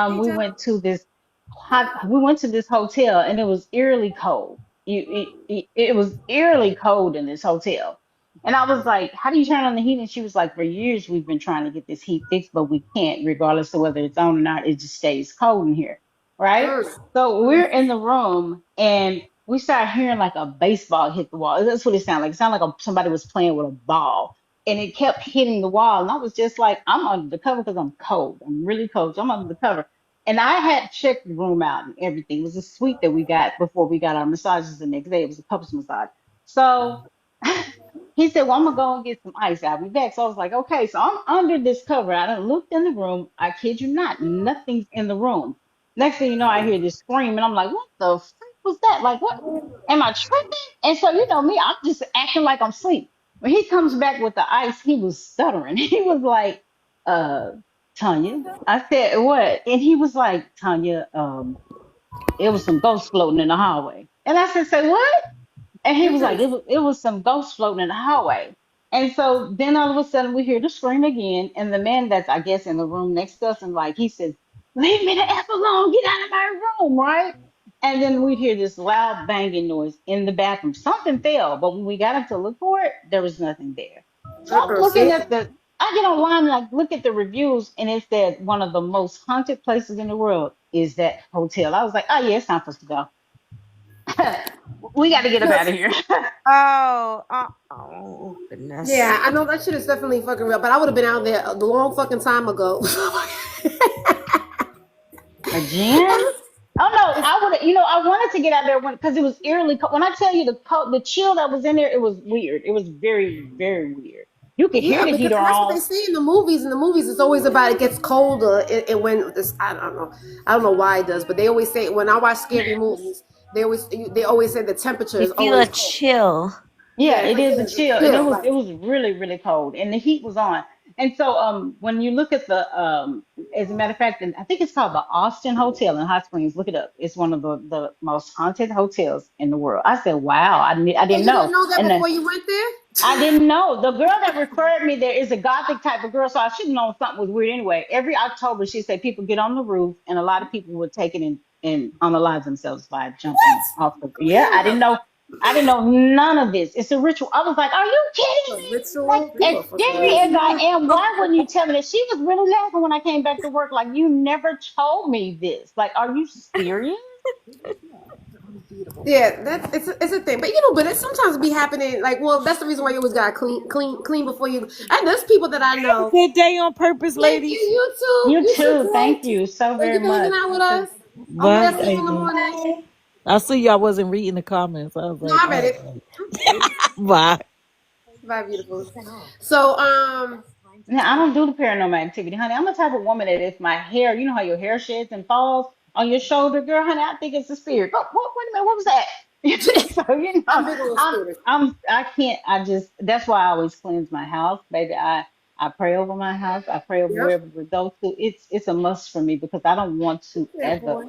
S1: Hey,
S5: we
S1: Jeff.
S5: went to this hotel and it was eerily cold. It was eerily cold in this hotel. And I was like, how do you turn on the heat? And she was like, for years we've been trying to get this heat fixed, but we can't, regardless of whether it's on or not, it just stays cold in here. Right?
S1: Mm,
S5: So
S1: mm,
S5: we're in the room and we started hearing like a baseball hit the wall. That's what it sounded like. It sounded like somebody was playing with a ball and it kept hitting the wall. And I was just like, I'm under the cover because I'm cold. I'm really cold. So I'm under the cover. And I had checked the room out and everything. It was a suite that we got before we got our massages the next day. It was a couples massage. So he said, well, I'm going to go and get some ice. I'll be back. So I was like, okay. So I'm under this cover. I done looked in the room. I kid you not, nothing's in the room. Next thing you know, I hear this scream and I'm like, what the freak was that? Like, what? Am I tripping? And so, me, I'm just acting like I'm asleep. When he comes back with the ice, he was stuttering. He was like, uh, Tanya. I said, what? And he was like, Tanya, it was some ghosts floating in the hallway. And I said, say what? And he was like,
S1: mm-mm.
S5: it was some ghosts floating in the hallway. And so then all of a sudden we hear the scream again. And the man that's, I guess, in the room next to us, and like, he says, leave me the F alone, get out of my room, right? And then we'd hear this loud banging noise in the bathroom. Something fell, but when we got up to look for it, there was nothing there. So I'm looking
S1: See?
S5: at I get online and I look at the reviews, and it said one of the most haunted places in the world is that hotel. I was like, oh, yeah, it's time for us to go. We got to get up out of here.
S7: Oh, goodness.
S1: Yeah, I know that shit is definitely fucking real, but I would have been out there a long fucking time ago.
S5: Again? Oh no, I would. I wanted to get out there because it was eerily cold. When I tell you the chill that was in there, it was weird. It was very, very weird. You could hear
S1: Yeah,
S5: the
S1: because
S5: heater
S1: that's what they
S5: on.
S1: say in the movies. In the movies, it's always about it gets colder, and when this, I don't know why it does, but they always say when I watch scary movies, they always say the temperature
S7: You
S1: is
S7: feel a
S1: always cold.
S7: chill.
S5: Yeah,
S1: Yeah, it's
S5: it
S1: like
S5: is a
S1: it's
S5: chill, and it
S1: chill,
S5: was
S1: right?
S5: it was really really cold, and the heat was on. And so when you look at as a matter of fact, and I think it's called the Austin Hotel in Hot Springs. Look it up. It's one of the most haunted hotels in the world. I said, wow, I
S1: And
S5: didn't
S1: you didn't
S5: know,
S1: know that
S5: and
S1: before you went there?
S5: I didn't know. The girl that referred me there is a gothic type of girl, so I should have known something was weird anyway. Every October, she said people get on the roof, and a lot of people would take it and unalive themselves by jumping off the. Yeah,
S1: Hell
S5: I didn't
S1: no.
S5: know. I didn't know none of this. It's a ritual. I was like, "Are you
S1: A
S5: kidding me?" Like,
S1: ritual? People
S5: as
S1: are fucking
S5: scary as
S1: crazy.
S5: I am, why wouldn't you tell me that? She was really laughing when I came back to work. Like, you never told me this. Like, are you serious?
S1: Yeah, it's a thing, but it sometimes be happening. Like, well, that's the reason why you always gotta clean before you. And there's people that I
S2: Have a
S1: know.
S2: good day on purpose,
S1: Thank you.
S2: ladies.
S5: You
S1: You too,
S5: too.
S1: Jay.
S5: Thank you so
S1: Thank
S5: very
S1: you for hanging
S5: much.
S1: out
S5: You
S1: with
S5: too.
S1: us. Hopefully,
S2: Bye,
S1: I'll see you in the morning.
S2: I see y'all wasn't reading the comments. I was
S1: No,
S2: like,
S1: I read
S2: all
S1: it.
S2: right. Bye.
S1: Bye, beautiful. So,
S5: Now, I don't do the paranormal activity, honey. I'm the type of woman that if my hair, you know how your hair sheds and falls on your shoulder, girl, honey, I think it's a spirit. What, wait a minute, what was that? So,
S1: I'm big on spirit.
S5: I can't, I just, that's why I always cleanse my house, baby. I pray over my house. I pray over
S1: Yep.
S5: wherever we go to. It's a must for me because I don't want to
S1: Yeah, boy.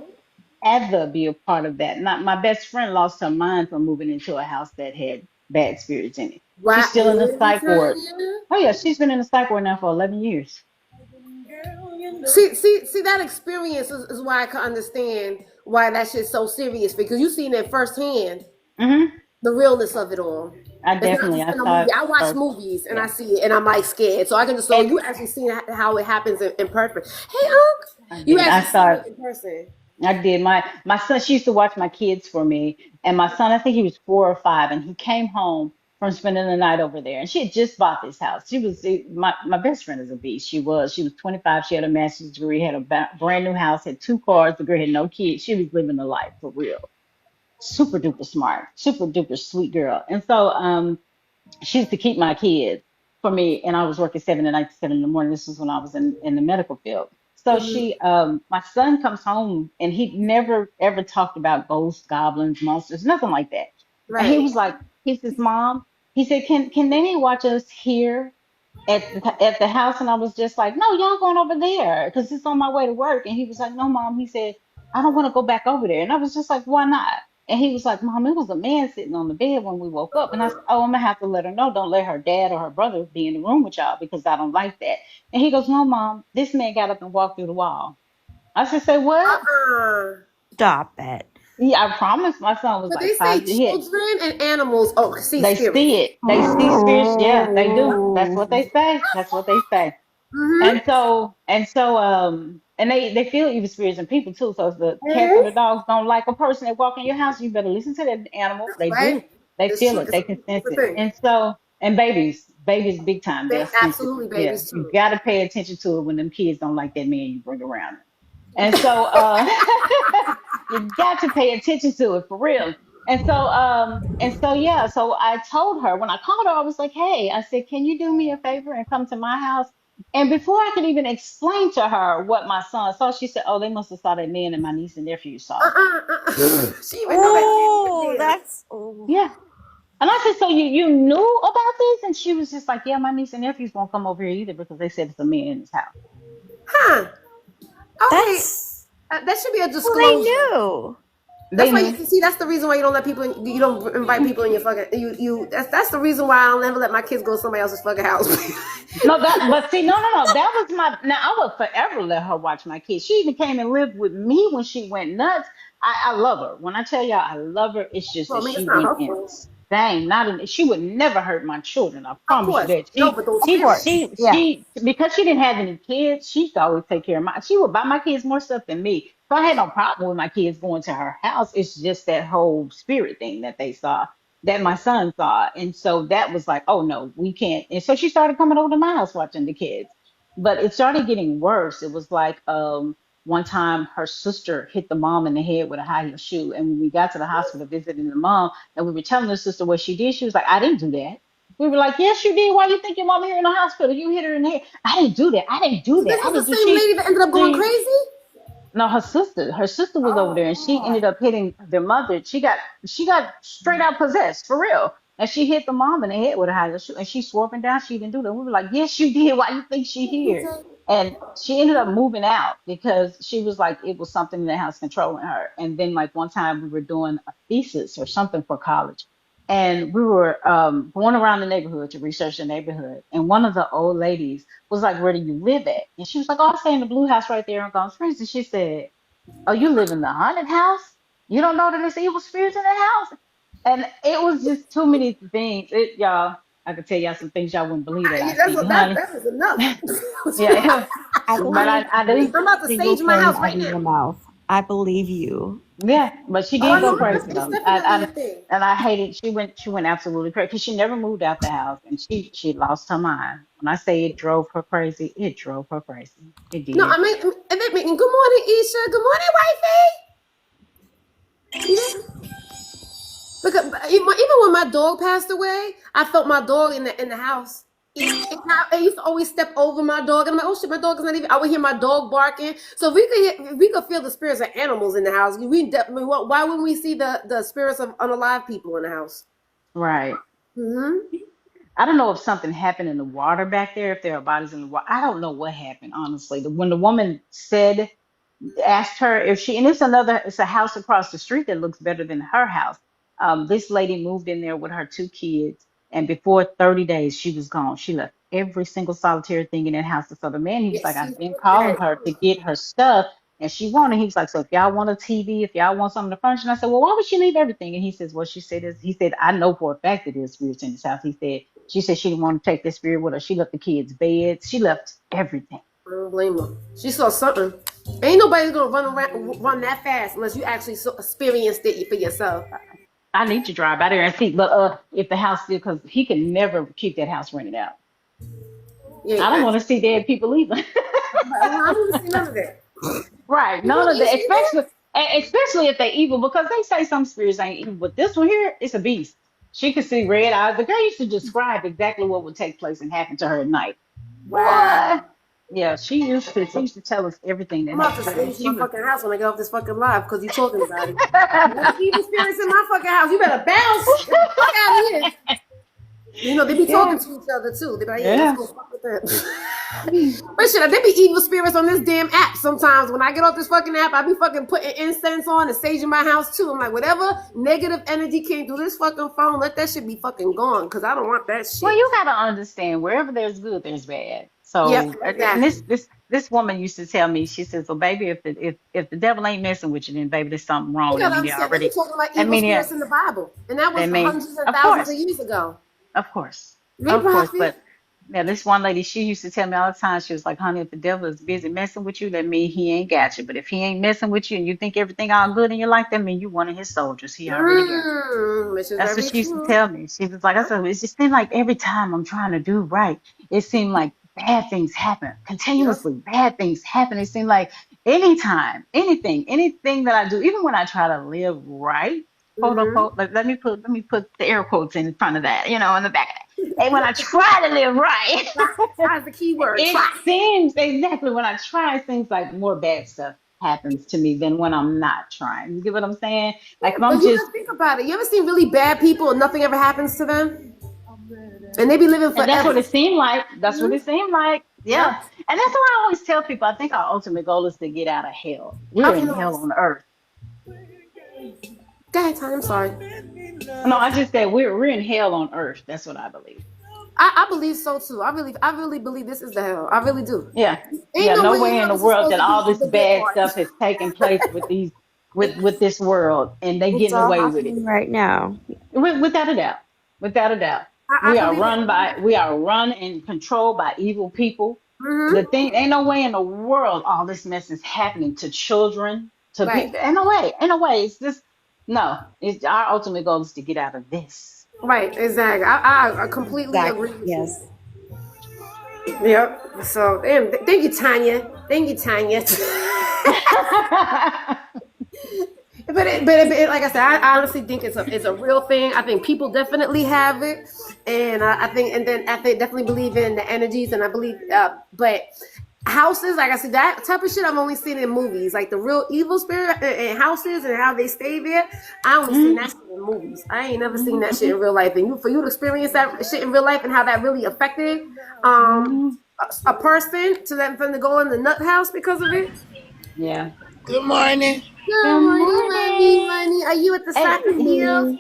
S5: ever be a part of that. Not my best friend lost her mind from moving into a house that had bad spirits in it. She's
S1: Wow.
S5: still in the
S1: Every
S5: psych ward.
S1: time.
S5: Oh yeah, she's been in the psych ward now for 11 years.
S1: See, that experience is why I can understand why that shit's so serious because you seen it firsthand,
S5: Hmm.
S1: the realness of it all. It's not just
S5: I
S1: in a
S5: saw
S1: movie.
S5: it
S1: I watch
S5: first.
S1: movies and I
S5: Yeah.
S1: see it and I'm like scared. So I can just so
S5: And
S1: you actually seen how it happens in person. Hey, Unc,
S5: I
S1: you
S5: did. I
S1: actually
S5: saw
S1: seen
S5: it.
S1: it in person.
S5: I did. My son, she used to watch my kids for me. And my son, I think he was 4 or 5, and he came home from spending the night over there. And she had just bought this house. My best friend is a beast. She was 25. She had a master's degree, had a brand new house, had 2 cars. The girl had no kids. She was living the life for real. Super duper smart, super duper sweet girl. And so she used to keep my kids for me, and I was working 7 at night to 7 in the morning. This was when I was in the medical field. So
S1: Mm-hmm.
S5: my son comes home, and he never ever talked about ghosts, goblins, monsters, nothing like that. And he
S1: Right.
S5: was like, he says, Mom, he said, can Nanny watch us here at the house? And I was just like, no, y'all going over there because it's on my way to work. And he was like, no, Mom. He said, I don't want to go back over there. And I was just like, why not? And he was like, Mom, it was a man sitting on the bed when we woke up. And I said, oh, I'm gonna have to let her know. Don't let her dad or her brother be in the room with y'all because I don't like that. And he goes, no, Mom, this man got up and walked through the wall. I said, say what?
S7: Stop it.
S5: Yeah, I promise. My son was
S1: But they
S5: like
S1: say
S5: 5 years.
S1: children and animals see
S5: They
S1: spirits.
S5: see it. They see spirits. Yeah, they do. That's what they say. That's what they say.
S1: Mm-hmm.
S5: And they feel evil spirits in people too. So if the cats or the dogs don't like a person that walk in your house, you better listen to that animal.
S1: That's
S5: They do.
S1: right.
S5: They
S1: It's
S5: feel
S1: true.
S5: it. They can
S1: It's
S5: sense
S1: a
S5: it.
S1: thing.
S5: And babies big time. They're sensitive.
S1: Absolutely,
S5: Yeah,
S1: babies
S5: you
S1: too.
S5: gotta pay attention to it when them kids don't like that man you bring around. And so you got to pay attention to it for real. And so yeah, so I told her when I called her, I was like, hey, I said, can you do me a favor and come to my house? And before I could even explain to her what my son saw, she said, oh, they must have saw that man and my niece and nephew saw.
S1: She even know that kid was
S7: Oh,
S1: there.
S7: that's. Oh.
S5: Yeah. And I said, so you knew about this? And she was just like, yeah, my niece and nephews won't come over here either because they said it's a man in his house.
S1: Huh. Okay.
S7: That's.
S1: That should be a
S7: Well, they
S1: disclosure.
S7: knew.
S1: That's
S5: They
S1: why
S5: knew.
S1: you see. That's the reason why you don't let people. You don't invite people in your fucking. That's the reason why I don't ever let my kids go to somebody else's fucking house.
S5: No, but see, no. That was my. Now I would forever let her watch my kids. She even came and lived with me when she went nuts. I love her. When I tell y'all I love her, it's just
S1: Well,
S5: that
S1: I mean, it's
S5: she
S1: not
S5: went
S1: her fault.
S5: insane. She would never hurt my children. I
S1: Of
S5: promise you
S1: course,
S5: that.
S1: no, but those
S7: Of
S1: spirits.
S7: course. Yeah.
S5: Because she didn't have any kids. She used to always take care of my. She would buy my kids more stuff than me. So I had no problem with my kids going to her house. It's just that whole spirit thing that they saw, that my son saw. And so that was like, oh no, we can't. And so she started coming over to my house watching the kids. But it started getting worse. It was like one time her sister hit the mom in the head with a high heel shoe. And when we got to the hospital visiting the mom and we were telling the sister what she did, she was like, I didn't do that. We were like, yes, you did. Why you think your mama here in the hospital? You hit her in the head. I didn't do that. I didn't do
S1: So
S5: that.
S1: this
S5: I
S1: is the
S5: didn't do
S1: same lady that ended up going
S5: she
S1: crazy.
S5: no, her sister was over there, and she
S1: Oh,
S5: ended up hitting their mother. She got straight out possessed for real, and she hit the mom in the head with a high heel shoe, and she swore up and down she didn't do that. We were like, yes, you did. Why you think she here? And she ended up moving out because she was like it was something in the house controlling her. And then like one time we were doing a thesis or something for college, and we were going around the neighborhood to research the neighborhood, and one of the old ladies was like, where do you live at? And she was like, oh, I stay in the blue house right there in Gulf Springs. And she said, oh, you live in the haunted house? You don't know that there's evil spirits in the house? And it was just too many things. Y'all, I could tell y'all some things y'all wouldn't believe that I seen, honey.
S1: that is enough.
S5: Yeah,
S7: I
S5: but
S7: believe
S5: I
S7: every
S5: do.
S1: I'm about to
S7: single
S1: sage my
S7: thing
S1: house
S7: out
S1: right
S7: of your
S1: now.
S7: mouth. I believe you.
S5: Yeah, but she
S1: Oh, I
S5: did go
S1: know
S5: crazy
S1: it's
S5: though.
S1: definitely a thing.
S5: And I hated. She went absolutely crazy because she never moved out the house, and she lost her mind. When I say it drove her crazy, it drove her crazy. It
S1: No,
S5: did.
S1: good morning, Isha. Good morning, wifey. You there? even when my dog passed away, I felt my dog in the house. I used to always step over my dog, and I'm like, oh shit, my dog is not even. I would hear my dog barking. So we could feel the spirits of animals in the house. Why wouldn't we see the spirits of unalive people in the house?
S5: Right.
S1: Mm-hmm.
S5: I don't know if something happened in the water back there, if there are bodies in the water. I don't know what happened, honestly. When the woman asked her if she, and it's a house across the street that looks better than her house. This lady moved in there with her 2 kids, and before 30 days, she was gone. She left every single solitary thing in that house. So the man, he was like,
S1: Yes,
S5: I've been calling her to get her stuff, and she wanted. He was like, so if y'all want a TV, if y'all want something to furnish, and I said, well, why would she leave everything? And he says, well, she said this. He said, I know for a fact that there's spirits in this house. He said, she said she didn't want to take this spirit with her. She left the kids' beds. She left everything.
S1: I don't blame her. She saw something. Ain't nobody gonna run that fast unless you actually experienced it for yourself.
S5: I need to drive out there and see. But if the house still, because he can never keep that house rented out.
S1: Yeah,
S5: I don't want to see dead people either.
S1: I don't want to see none of that.
S5: Right, none of that. Especially if they're evil, because they say some spirits ain't evil, but this one here, it's a beast. She could see red eyes. The girl used to describe exactly what would take place and happen to her at night.
S1: Wow.
S5: What? Yeah, she used to tell us everything that
S1: I'm about to
S5: happened.
S1: stage my fucking house when I get off this fucking live because you're talking about it. You evil spirits in my fucking house. You better bounce. Get the fuck out of here. You know, they be talking to each other too. They be like, yeah, let's go fuck with them. But shit, there be evil spirits on this damn app sometimes. When I get off this fucking app, I be fucking putting incense on and saging my house too. I'm like, whatever negative energy came through this fucking phone, let that shit be fucking gone because I don't want that shit.
S5: Well, you gotta understand, wherever there's good, there's bad. So,
S1: yep, exactly.
S5: And this woman used to tell me, she says, well, baby, if the devil ain't messing with you, then baby, there's something wrong.
S1: You gotta understand, we're talking about evil spirits in the Bible, and that was hundreds and thousands of years ago.
S5: Of course. Of course. But yeah, this one lady, she used to tell me all the time, she was like, honey, if the devil is busy messing with you, that means he ain't got you. But if he ain't messing with you and you think everything all good in your life, that means you one of his soldiers. He already got you. That's what she used to tell me. She was like, I said, it just seemed like every time I'm trying to do right, it seemed like bad things happen. Continuously, bad things happen. It seemed like anytime, anything that I do, even when I try to live right, quote unquote, let me put the air quotes in front of that, in the back of that. And when I try to live right,
S1: that's the key word.
S5: It seems exactly when I try, it seems like more bad stuff happens to me than when I'm not trying. You get what I'm saying? Like, if I'm just
S1: think about it. You ever seen really bad people and nothing ever happens to them? And they be living forever.
S5: And that's what it seemed like. That's what it seemed like. Yeah. And that's why I always tell people, I think our ultimate goal is to get out of hell. We're in hell on earth.
S1: Go ahead, Ty, I'm sorry.
S5: No, I just said we're in hell on earth. That's what I believe.
S1: I believe so too. I really believe this is the hell. I really do.
S5: Yeah. Ain't no way in the world that all this bad stuff has taken place with these with this world, and they getting away with it
S7: right now.
S5: Without a doubt. Without a doubt. We are run and controlled by evil people.
S1: Mm-hmm.
S5: The thing, ain't no way in the world all this mess is happening to children, to people. Ain't no way. It's just it's our ultimate goal is to get out of this.
S1: Right, exactly. I completely agree with you. Yep. So thank you, Tanya. But like I said, I honestly think it's a real thing. I think people definitely have it, and I definitely believe in the energies, and I believe, but houses, like I said, that type of shit I've only seen in movies, like the real evil spirit in houses and how they stay there. I only seen that shit in movies. I ain't never seen that shit in real life. And for you to experience that shit in real life and how that really affected a person to them to go in the nut house because of it.
S5: Yeah.
S6: Good morning.
S1: Good morning, Money. Are you at the soccer field?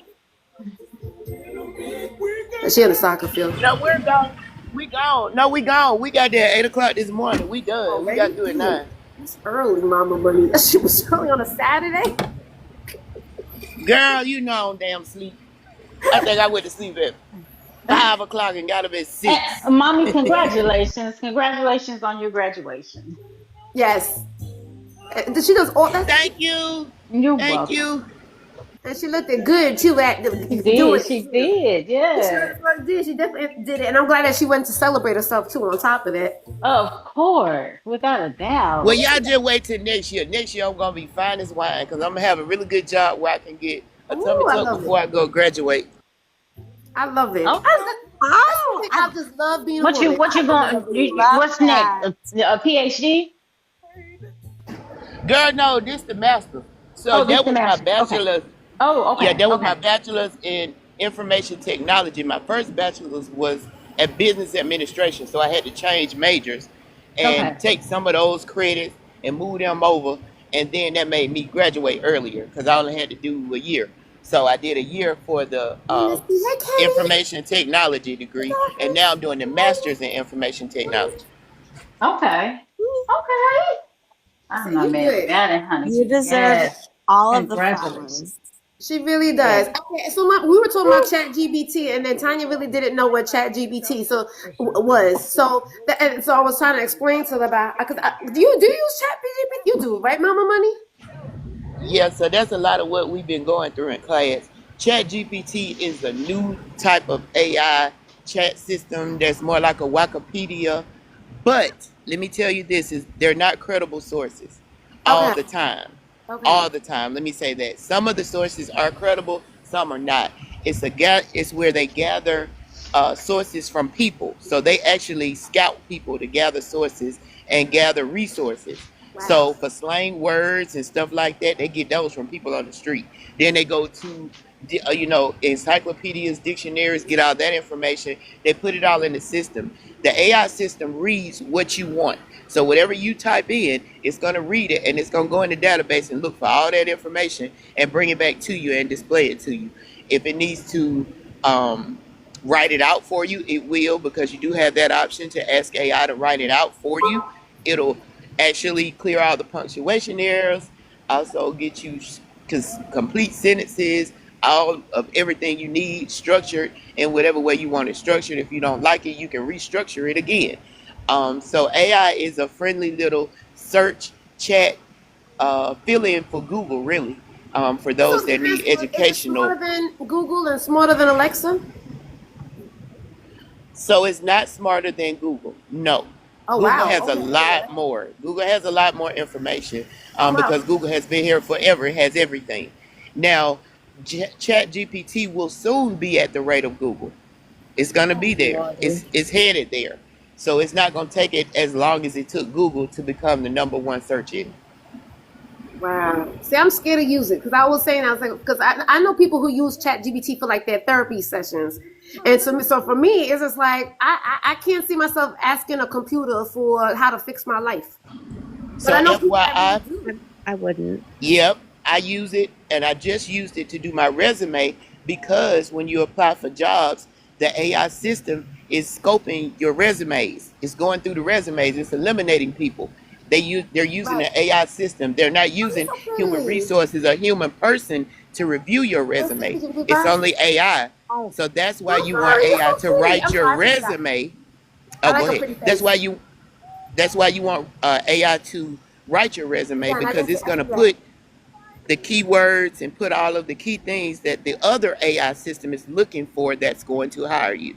S1: She on the soccer field.
S6: No, we're gone. We gone. No, we gone. We got there at 8 o'clock this morning. We done. We got to do it 9.
S1: It's early, Mama Money. That shit was early on a Saturday.
S6: Girl, you know I don't damn sleep. I think I went to sleep at 5 o'clock and got up at 6.
S5: Mommy, congratulations. Congratulations on your graduation.
S1: Yes. She does all that.
S6: Thank you.
S5: Thank you.
S1: And she looked good too at
S5: She did, yeah.
S1: She definitely did it. And I'm glad that she went to celebrate herself too on top of that.
S5: Of course, without a doubt.
S6: Well, y'all just wait till next year. Next year I'm gonna be fine as wine because I'm gonna have a really good job where I can get
S8: A tummy
S1: Ooh, I
S8: tuck
S1: love
S8: before
S1: it.
S8: I go graduate.
S1: I love it.
S5: Okay.
S1: I still
S7: Oh,
S1: think
S7: I
S1: I just love being a
S5: What
S1: woman.
S5: you
S1: I really
S5: going?
S1: love being a woman.
S7: love
S5: What's next?
S7: that.
S5: A PhD?
S8: Girl, no, this the master. So
S5: Oh, this
S8: that
S5: the
S8: was my
S5: master. Okay.
S8: bachelor's.
S5: Oh,
S8: Yeah,
S5: okay.
S8: that was my
S5: Okay.
S8: bachelor's in information technology. My first bachelor's was at business administration, so I had to change majors and
S5: Okay.
S8: take some of those credits and move them over, and then that made me graduate earlier because I only had to do a year. So I did a year for the
S1: Missy, hey, Katie.
S8: information technology degree, and now I'm doing the
S1: Darkness.
S8: master's in information technology.
S5: Okay. Okay.
S1: I
S5: I'm
S1: said,
S5: not
S1: you
S5: mad with
S1: good.
S5: that, honey.
S7: You deserve
S5: Yes.
S7: all of the
S5: Congratulations.
S7: flowers.
S1: She really does.
S5: Yes.
S1: Okay, so we were talking about Chat GBT, and then Tanya really didn't know what Chat GBT was. And so I was trying to explain to her about because do you use Chat GBT? You do, right, Mama Money?
S8: Yeah, so that's a lot of what we've been going through in class. Chat GPT is a new type of AI chat system that's more like a Wikipedia. But let me tell you this is they're not credible sources all
S1: Okay,
S8: the time.
S1: okay,
S8: All the time. Let me say that. Some of the sources are credible, some are not. It's where they gather sources from people. So they actually scout people to gather sources and gather resources.
S1: wow.
S8: So for slang words and stuff like that, they get those from people on the street. Then they go to encyclopedias, dictionaries, get all that information. They put it all in the system. The AI system reads what you want. So whatever you type in, it's going to read it and it's going to go in the database and look for all that information and bring it back to you and display it to you. If it needs to write it out for you, it will, because you do have that option to ask AI to write it out for you. It'll actually clear all the punctuation errors, also get you complete sentences, all of everything you need structured in whatever way you want it structured. If you don't like it, you can restructure it again. So AI is a friendly little search chat fill in for Google, really, for
S1: So
S8: those
S1: let
S8: that
S1: me
S8: need
S1: ask you, is it
S8: educational.
S1: smarter than Google and smarter than Alexa?
S8: So it's not smarter than Google. No.
S1: Oh
S8: Google
S1: wow.
S8: has a
S1: Okay, I didn't know
S8: lot
S1: that.
S8: more. Google has a lot more information
S1: Oh wow.
S8: because Google has been here forever. It has everything. Now, Chat GPT will soon be at the rate of Google. It's going to
S1: Oh
S8: be there.
S1: lordy.
S8: It's headed there. So it's not going to take it as long as it took Google to become the number one search engine.
S1: Wow. See, I'm scared to use it because I was saying, I was like, because I know people who use Chat GBT for like their therapy sessions. And so for me, it's just like, I can't see myself asking a computer for how to fix my life. But
S8: So
S1: I know people that really
S8: FYI,
S1: do.
S7: I wouldn't.
S8: yep, I use it, and I just used it to do my resume because when you apply for jobs, the AI system is scoping your resumes. It's going through the resumes. It's eliminating people. They're using
S1: Right.
S8: the AI system. They're not
S1: Oh,
S8: using
S1: it's
S8: human
S1: okay.
S8: resources or human person to review your
S1: It's
S8: resume.
S1: okay.
S8: It's
S1: Goodbye.
S8: only AI.
S1: Oh,
S8: So that's why
S1: I'm
S8: you want
S1: sorry. It's
S8: AI to
S1: okay.
S8: write
S1: I'm
S8: your
S1: sorry. I forgot.
S8: resume.
S1: I
S8: Oh, go
S1: like a
S8: ahead.
S1: pretty face.
S8: That's why you want AI to write your resume,
S1: Yeah, and
S8: because it's
S1: I
S8: going to
S1: see that.
S8: put the keywords and put all of the key things that the other AI system is looking for that's going to hire you.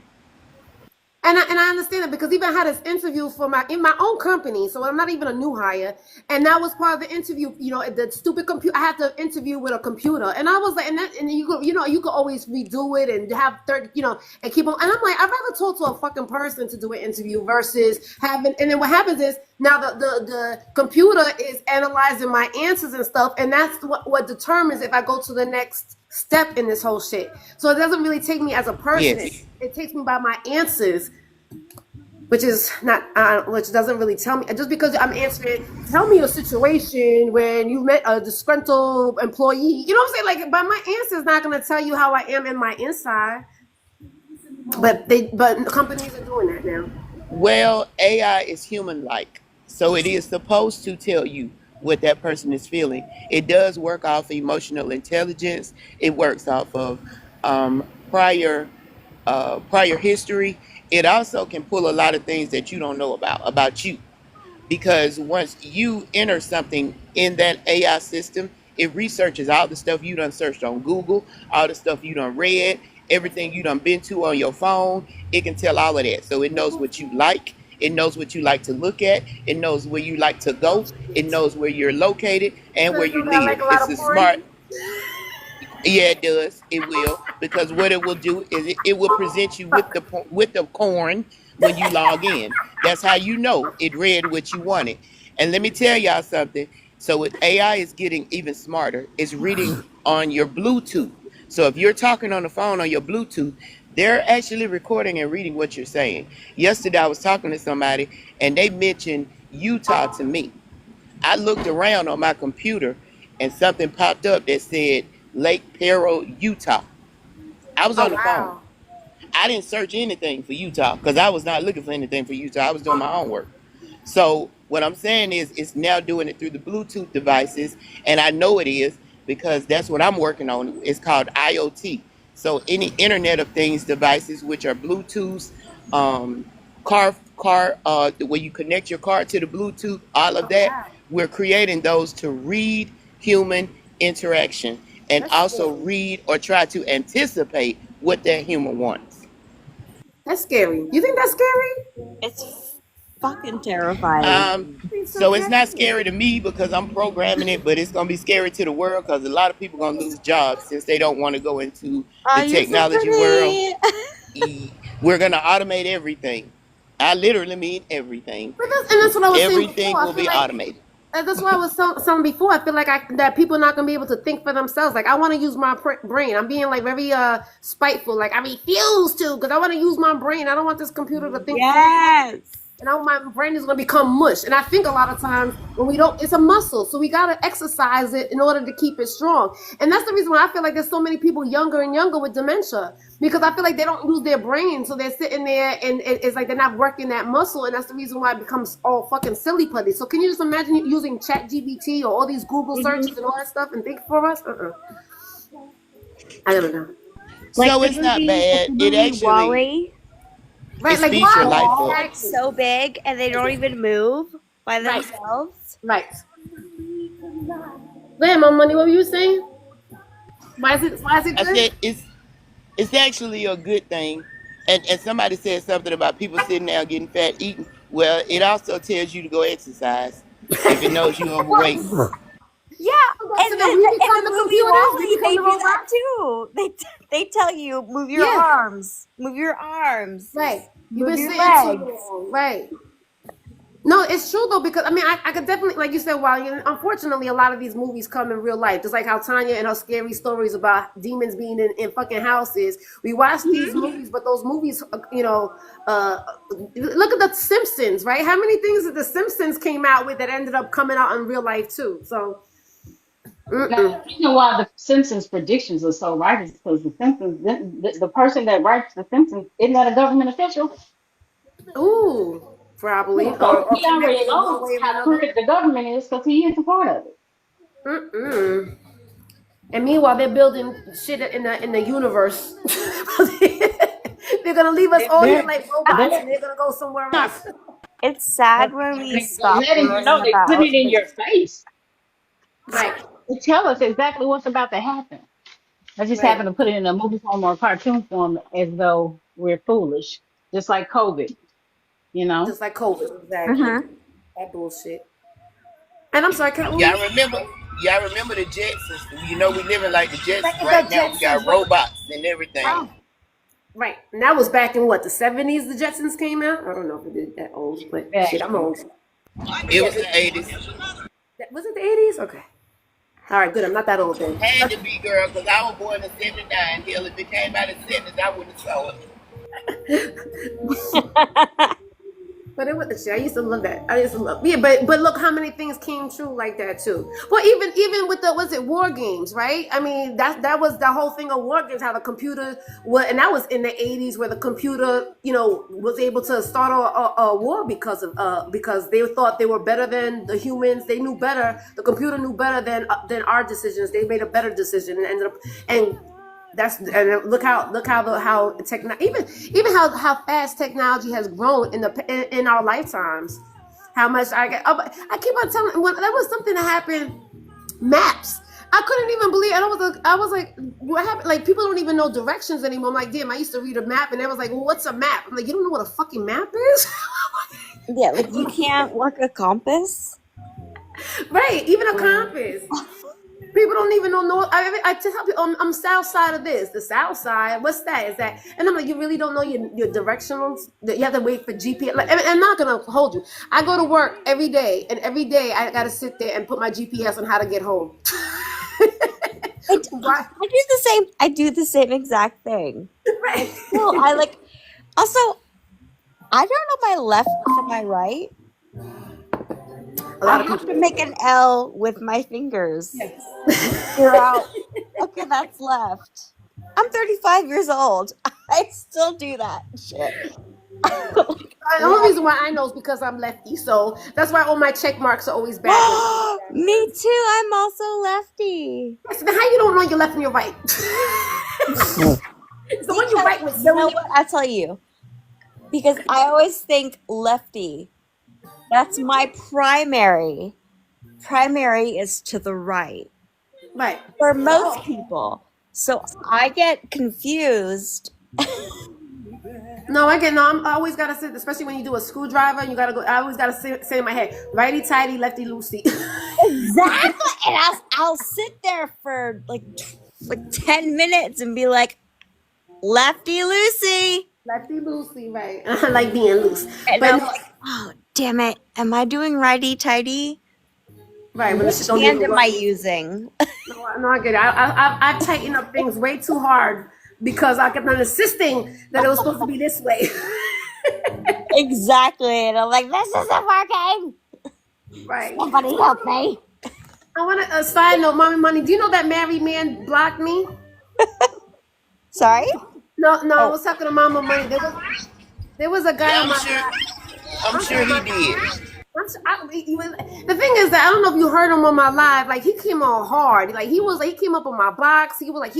S1: And I understand it because even I had this interview for in my own company, so I'm not even a new hire, and that was part of the interview. You know, the stupid computer. I had to interview with a computer, and I was like, and you could always redo it and have and keep on. And I'm like, I'd rather talk to a fucking person to do an interview versus having. And then what happens is now the computer is analyzing my answers and stuff, and that's what determines if I go to the next step in this whole shit. So it doesn't really take me as a person.
S8: Yes.
S1: It takes me by my answers, which is not, which doesn't really tell me. Just because I'm answering, tell me a situation when you met a disgruntled employee. You know what I'm saying? Like, but my answer is not going to tell you how I am in my inside. But companies are doing that now.
S8: Well, AI is human like. So it is supposed to tell you what that person is feeling. It does work off emotional intelligence. It works off of um, prior prior history. It also can pull a lot of things that you don't know about you, because once you enter something in that AI system, it researches all the stuff you done searched on Google, all the stuff you done read, everything you done been to on your phone. It can tell all of that. So it knows what you like. It knows what you like to look at. It knows where you like to go. It knows where you're located and where
S1: Because
S8: you
S1: I like
S8: live.
S1: a lot
S8: It's
S1: of
S8: a
S1: porn.
S8: smart. Yeah, it does. It will, because what it will do is it will present you with the corn when you log in. That's how you know it read what you wanted. And let me tell y'all something. So with AI is getting even smarter. It's reading on your Bluetooth. So if you're talking on the phone on your Bluetooth, they're actually recording and reading what you're saying. Yesterday I was talking to somebody and they mentioned Utah to me. I looked around on my computer and something popped up that said Lake Peril, Utah. I was
S1: Oh
S8: on the phone.
S1: wow.
S8: I didn't search anything for Utah because I was not looking for anything for Utah. I was doing my own work. So what I'm saying is it's now doing it through the Bluetooth devices, and I know it is because that's what I'm working on. It's called IoT. So any Internet of Things devices, which are Bluetooth, um, where you connect your car to the Bluetooth, all of
S1: Oh
S8: that,
S1: wow.
S8: we're creating those to read human interaction and
S1: That's
S8: also
S1: scary.
S8: read or try to anticipate what that human wants.
S1: That's scary. You think that's scary?
S7: It's fucking terrifying.
S8: Um,
S1: It's
S8: so it's
S1: okay.
S8: not scary to me because I'm programming it, but it's gonna be scary to the world because a lot of people gonna lose jobs since they don't want to go into
S7: Oh,
S8: the
S7: you're so
S8: technology world.
S7: pretty.
S8: We're gonna automate everything. I literally mean everything.
S1: But that's what I was saying before.
S8: Everything
S1: I
S8: will
S1: feel
S8: be
S1: like
S8: automated.
S1: that's why I was saying before. I feel like that people are not gonna be able to think for themselves. Like I want to use my brain. I'm being like very spiteful. Like I refuse to because I want to use my brain. I don't want this computer to think for me.
S7: Yes.
S1: And my brain is going to become mush. And I think a lot of times when we don't, it's a muscle. So we got to exercise it in order to keep it strong. And that's the reason why I feel like there's so many people younger and younger with dementia because I feel like they don't use their brain. So they're sitting there and it's like they're not working that muscle. And that's the reason why it becomes all fucking silly putty. So can you just imagine using ChatGPT or all these Google searches and all that stuff and think for us? I don't know.
S7: Like
S8: So it's not bad.
S7: the
S8: It
S7: movie
S8: actually
S7: Wally.
S1: Right,
S8: it
S1: like
S8: speeds your
S1: why?
S8: life up.
S7: Like
S1: Exactly.
S7: so big and they don't even move by
S1: Right,
S7: themselves.
S1: right. Go ahead, Mom Money. What were you saying? Why is it
S8: I
S1: good?
S8: said it's actually a good thing. And somebody said something about people sitting down getting fat eating. Well, it also tells you to go exercise if it knows you're overweight.
S7: Yeah,
S1: So then we
S7: in
S1: become
S7: the
S1: the
S7: movie
S1: computers, we
S7: Wally,
S1: become
S7: they
S1: the
S7: do that
S1: robots.
S7: too. They tell you move your
S1: Yeah,
S7: arms, move your arms,
S1: right. You've
S7: move
S1: been
S7: your
S1: sitting too
S7: legs.
S1: long, right? No, it's true though because I mean I could definitely like you said. While unfortunately a lot of these movies come in real life, just like how Tanya and her scary stories about demons being in fucking houses. We watch these movies, but those movies, uh, look at the Simpsons, right? How many things that the Simpsons came out with that ended up coming out in real life too? So,
S5: Now,
S1: mm-mm.
S5: the reason why the Simpsons predictions are so right is because the Simpsons, the person that writes the Simpsons, isn't that a government official?
S1: Ooh, probably
S5: So
S1: or
S5: he already
S1: connected in one
S5: knows
S1: way or
S5: how
S1: another.
S5: crooked the government is because he is a part of it.
S1: Mm-mm. And meanwhile, they're building shit in the universe. They're gonna leave us all here
S5: They're,
S1: like robots,
S5: they're
S1: and they're gonna go somewhere
S5: not,
S1: else.
S7: It's sad when we
S5: they're
S7: stop
S5: letting you
S7: worrying
S5: know, they put
S7: about
S5: it in
S7: the
S5: your face.
S1: Right,
S5: They tell us exactly what's about to happen. I just
S1: right.
S5: happen to put it in a movie form or a cartoon form as though we're foolish, just like COVID, you know?
S1: Just like COVID, exactly.
S7: Mhm.
S1: That bullshit. And I'm sorry, what were you
S8: Y'all
S1: saying?
S8: remember? Y'all remember the Jetsons? You know we living like the
S1: Like
S8: Jetsons
S1: the
S8: right now. We
S1: Jetsons,
S8: got
S1: right?
S8: robots and everything.
S1: Oh, right. And that was back in what the '70s. The Jetsons came out. I don't know if it did that old, but shit, I'm
S5: Exactly.
S1: old. But
S8: It
S1: yeah,
S8: was the 80s.
S1: was it the '80s? Okay. All right, good. I'm not that old then.
S8: Had to be, girl, because I was born in '79. Hell, if it came out in '70s, I wouldn't have saw it.
S1: But it was shit. I used to love that. I used to love but look how many things came true like that too. Well, even with the was it war games, right? I mean that was the whole thing of war games. How the computer was, and that was in the '80s where the computer was able to start a war because they thought they were better than the humans. They knew better. The computer knew better than our decisions. They made a better decision and ended up and look how even how fast technology has grown in our lifetimes. How much I keep on telling when there was something that happened. Maps. I couldn't even believe. And I was like, what happened? Like people don't even know directions anymore. I'm like, damn. I used to read a map, and they was like, well, what's a map? I'm like, you don't know what a fucking map is?
S7: Yeah, like you can't work a compass.
S1: Right. Even a compass. People don't even know. I tell people I'm south side of this. The south side. What's that? Is that? And I'm like, you really don't know your directionals. You have to wait for GPS. Like, and I'm not gonna hold you. I go to work every day, and every day I gotta sit there and put my GPS on how to get home. Why?
S7: I do the same exact thing.
S1: Right.
S7: No, also, I don't know my left from my right.
S1: A lot of
S7: I have
S1: people
S7: to make an L with my fingers. Figure out, okay, that's left. I'm 35 years old. I still do that shit.
S1: The only reason why I know is because I'm lefty, so that's why all my check marks are always backwards.
S7: Me too. I'm also lefty.
S1: So then how you don't know your left and your right? So when you right with
S7: You know what? I'll tell you. Because I always think lefty. That's my primary. Primary is to the right.
S1: Right.
S7: For most people. So I get confused.
S1: I always gotta sit, especially when you do a screwdriver, you gotta go. I always gotta say in my head, righty tighty, lefty loosey.
S7: Exactly. And I'll sit there for like 10 minutes and be like, lefty loosey.
S1: Lefty loosey, right? I like being loose.
S7: And
S1: But
S7: I'm like, oh, damn it. Am I doing righty tighty?
S1: right, when
S7: Which hand am I using?
S1: No, I get it. I tighten up things way too hard because I kept on insisting that it was supposed to be this way.
S7: Exactly. And I'm like, this isn't working.
S1: Right.
S7: Somebody help me.
S1: I want a side note, MommyMoney. Do you know that married man blocked me?
S7: Sorry?
S1: No, I was talking to MommyMoney. There was a guy
S8: Yeah,
S1: on my
S8: I'm sure he did.
S1: The thing is that I don't know if you heard him on my live. Like he came on hard. Like he came up on my box. He wanted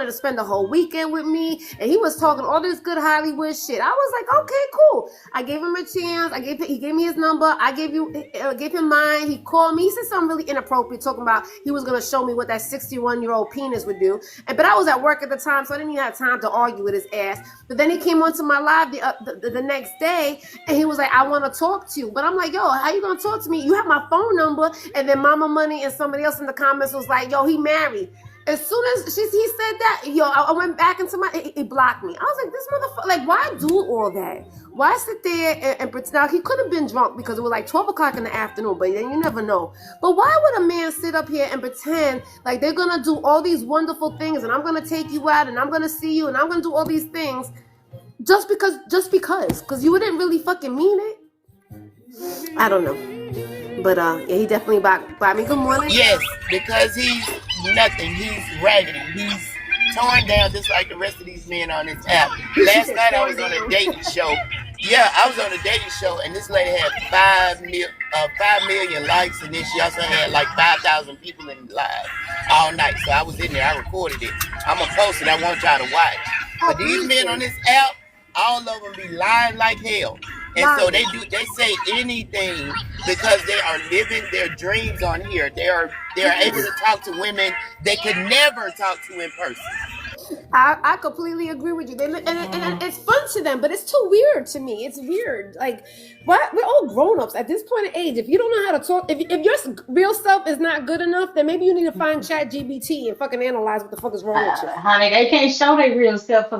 S1: to spend the whole weekend with me, and he was talking all this good Hollywood shit. I was like, okay, cool. I gave him a chance. He gave me his number. I gave him mine. He called me. He said something really inappropriate, talking about he was gonna show me what that 61-year-old penis would do. But I was at work at the time, so I didn't even have time to argue with his ass. But then he came onto my live the next day, and he was like, I want to talk to you. But I'm like, yo, how you gonna talk to me? You have my phone number. And then MommyMoney and somebody else in the comments was like, yo, he married. As soon as he said that, yo, I went back into he blocked me. I was like, this motherfucker, like, why do all that? Why sit there and pretend? Now, he could have been drunk because it was like 12 o'clock in the afternoon, but then you never know. But why would a man sit up here and pretend like they're gonna do all these wonderful things and I'm gonna take you out and I'm gonna see you and I'm gonna do all these things just because you wouldn't really fucking mean it? I don't know. But yeah, he definitely bought me. Good morning.
S8: Yes, because he's nothing. He's raggedy. He's torn down just like the rest of these men on this app. Last night I was on a dating show. Yeah, I was on a dating show, and this lady had 5 million likes, and then she also had like 5,000 people in live all night. So I was in there. I recorded it. I'm gonna post it. I want y'all to watch. But these men on this app, all of them be lying like hell. And so they say anything because they are living their dreams on here. They are able to talk to women they could never talk to in person.
S1: I completely agree with you. And it's fun to them, but it's too weird to me. It's weird. Like, why? We're all grown-ups at this point in age. If you don't know how to talk, if your real self is not good enough, then maybe you need to find ChatGPT and fucking analyze what the fuck is wrong with you.
S5: Honey, they can't show their real self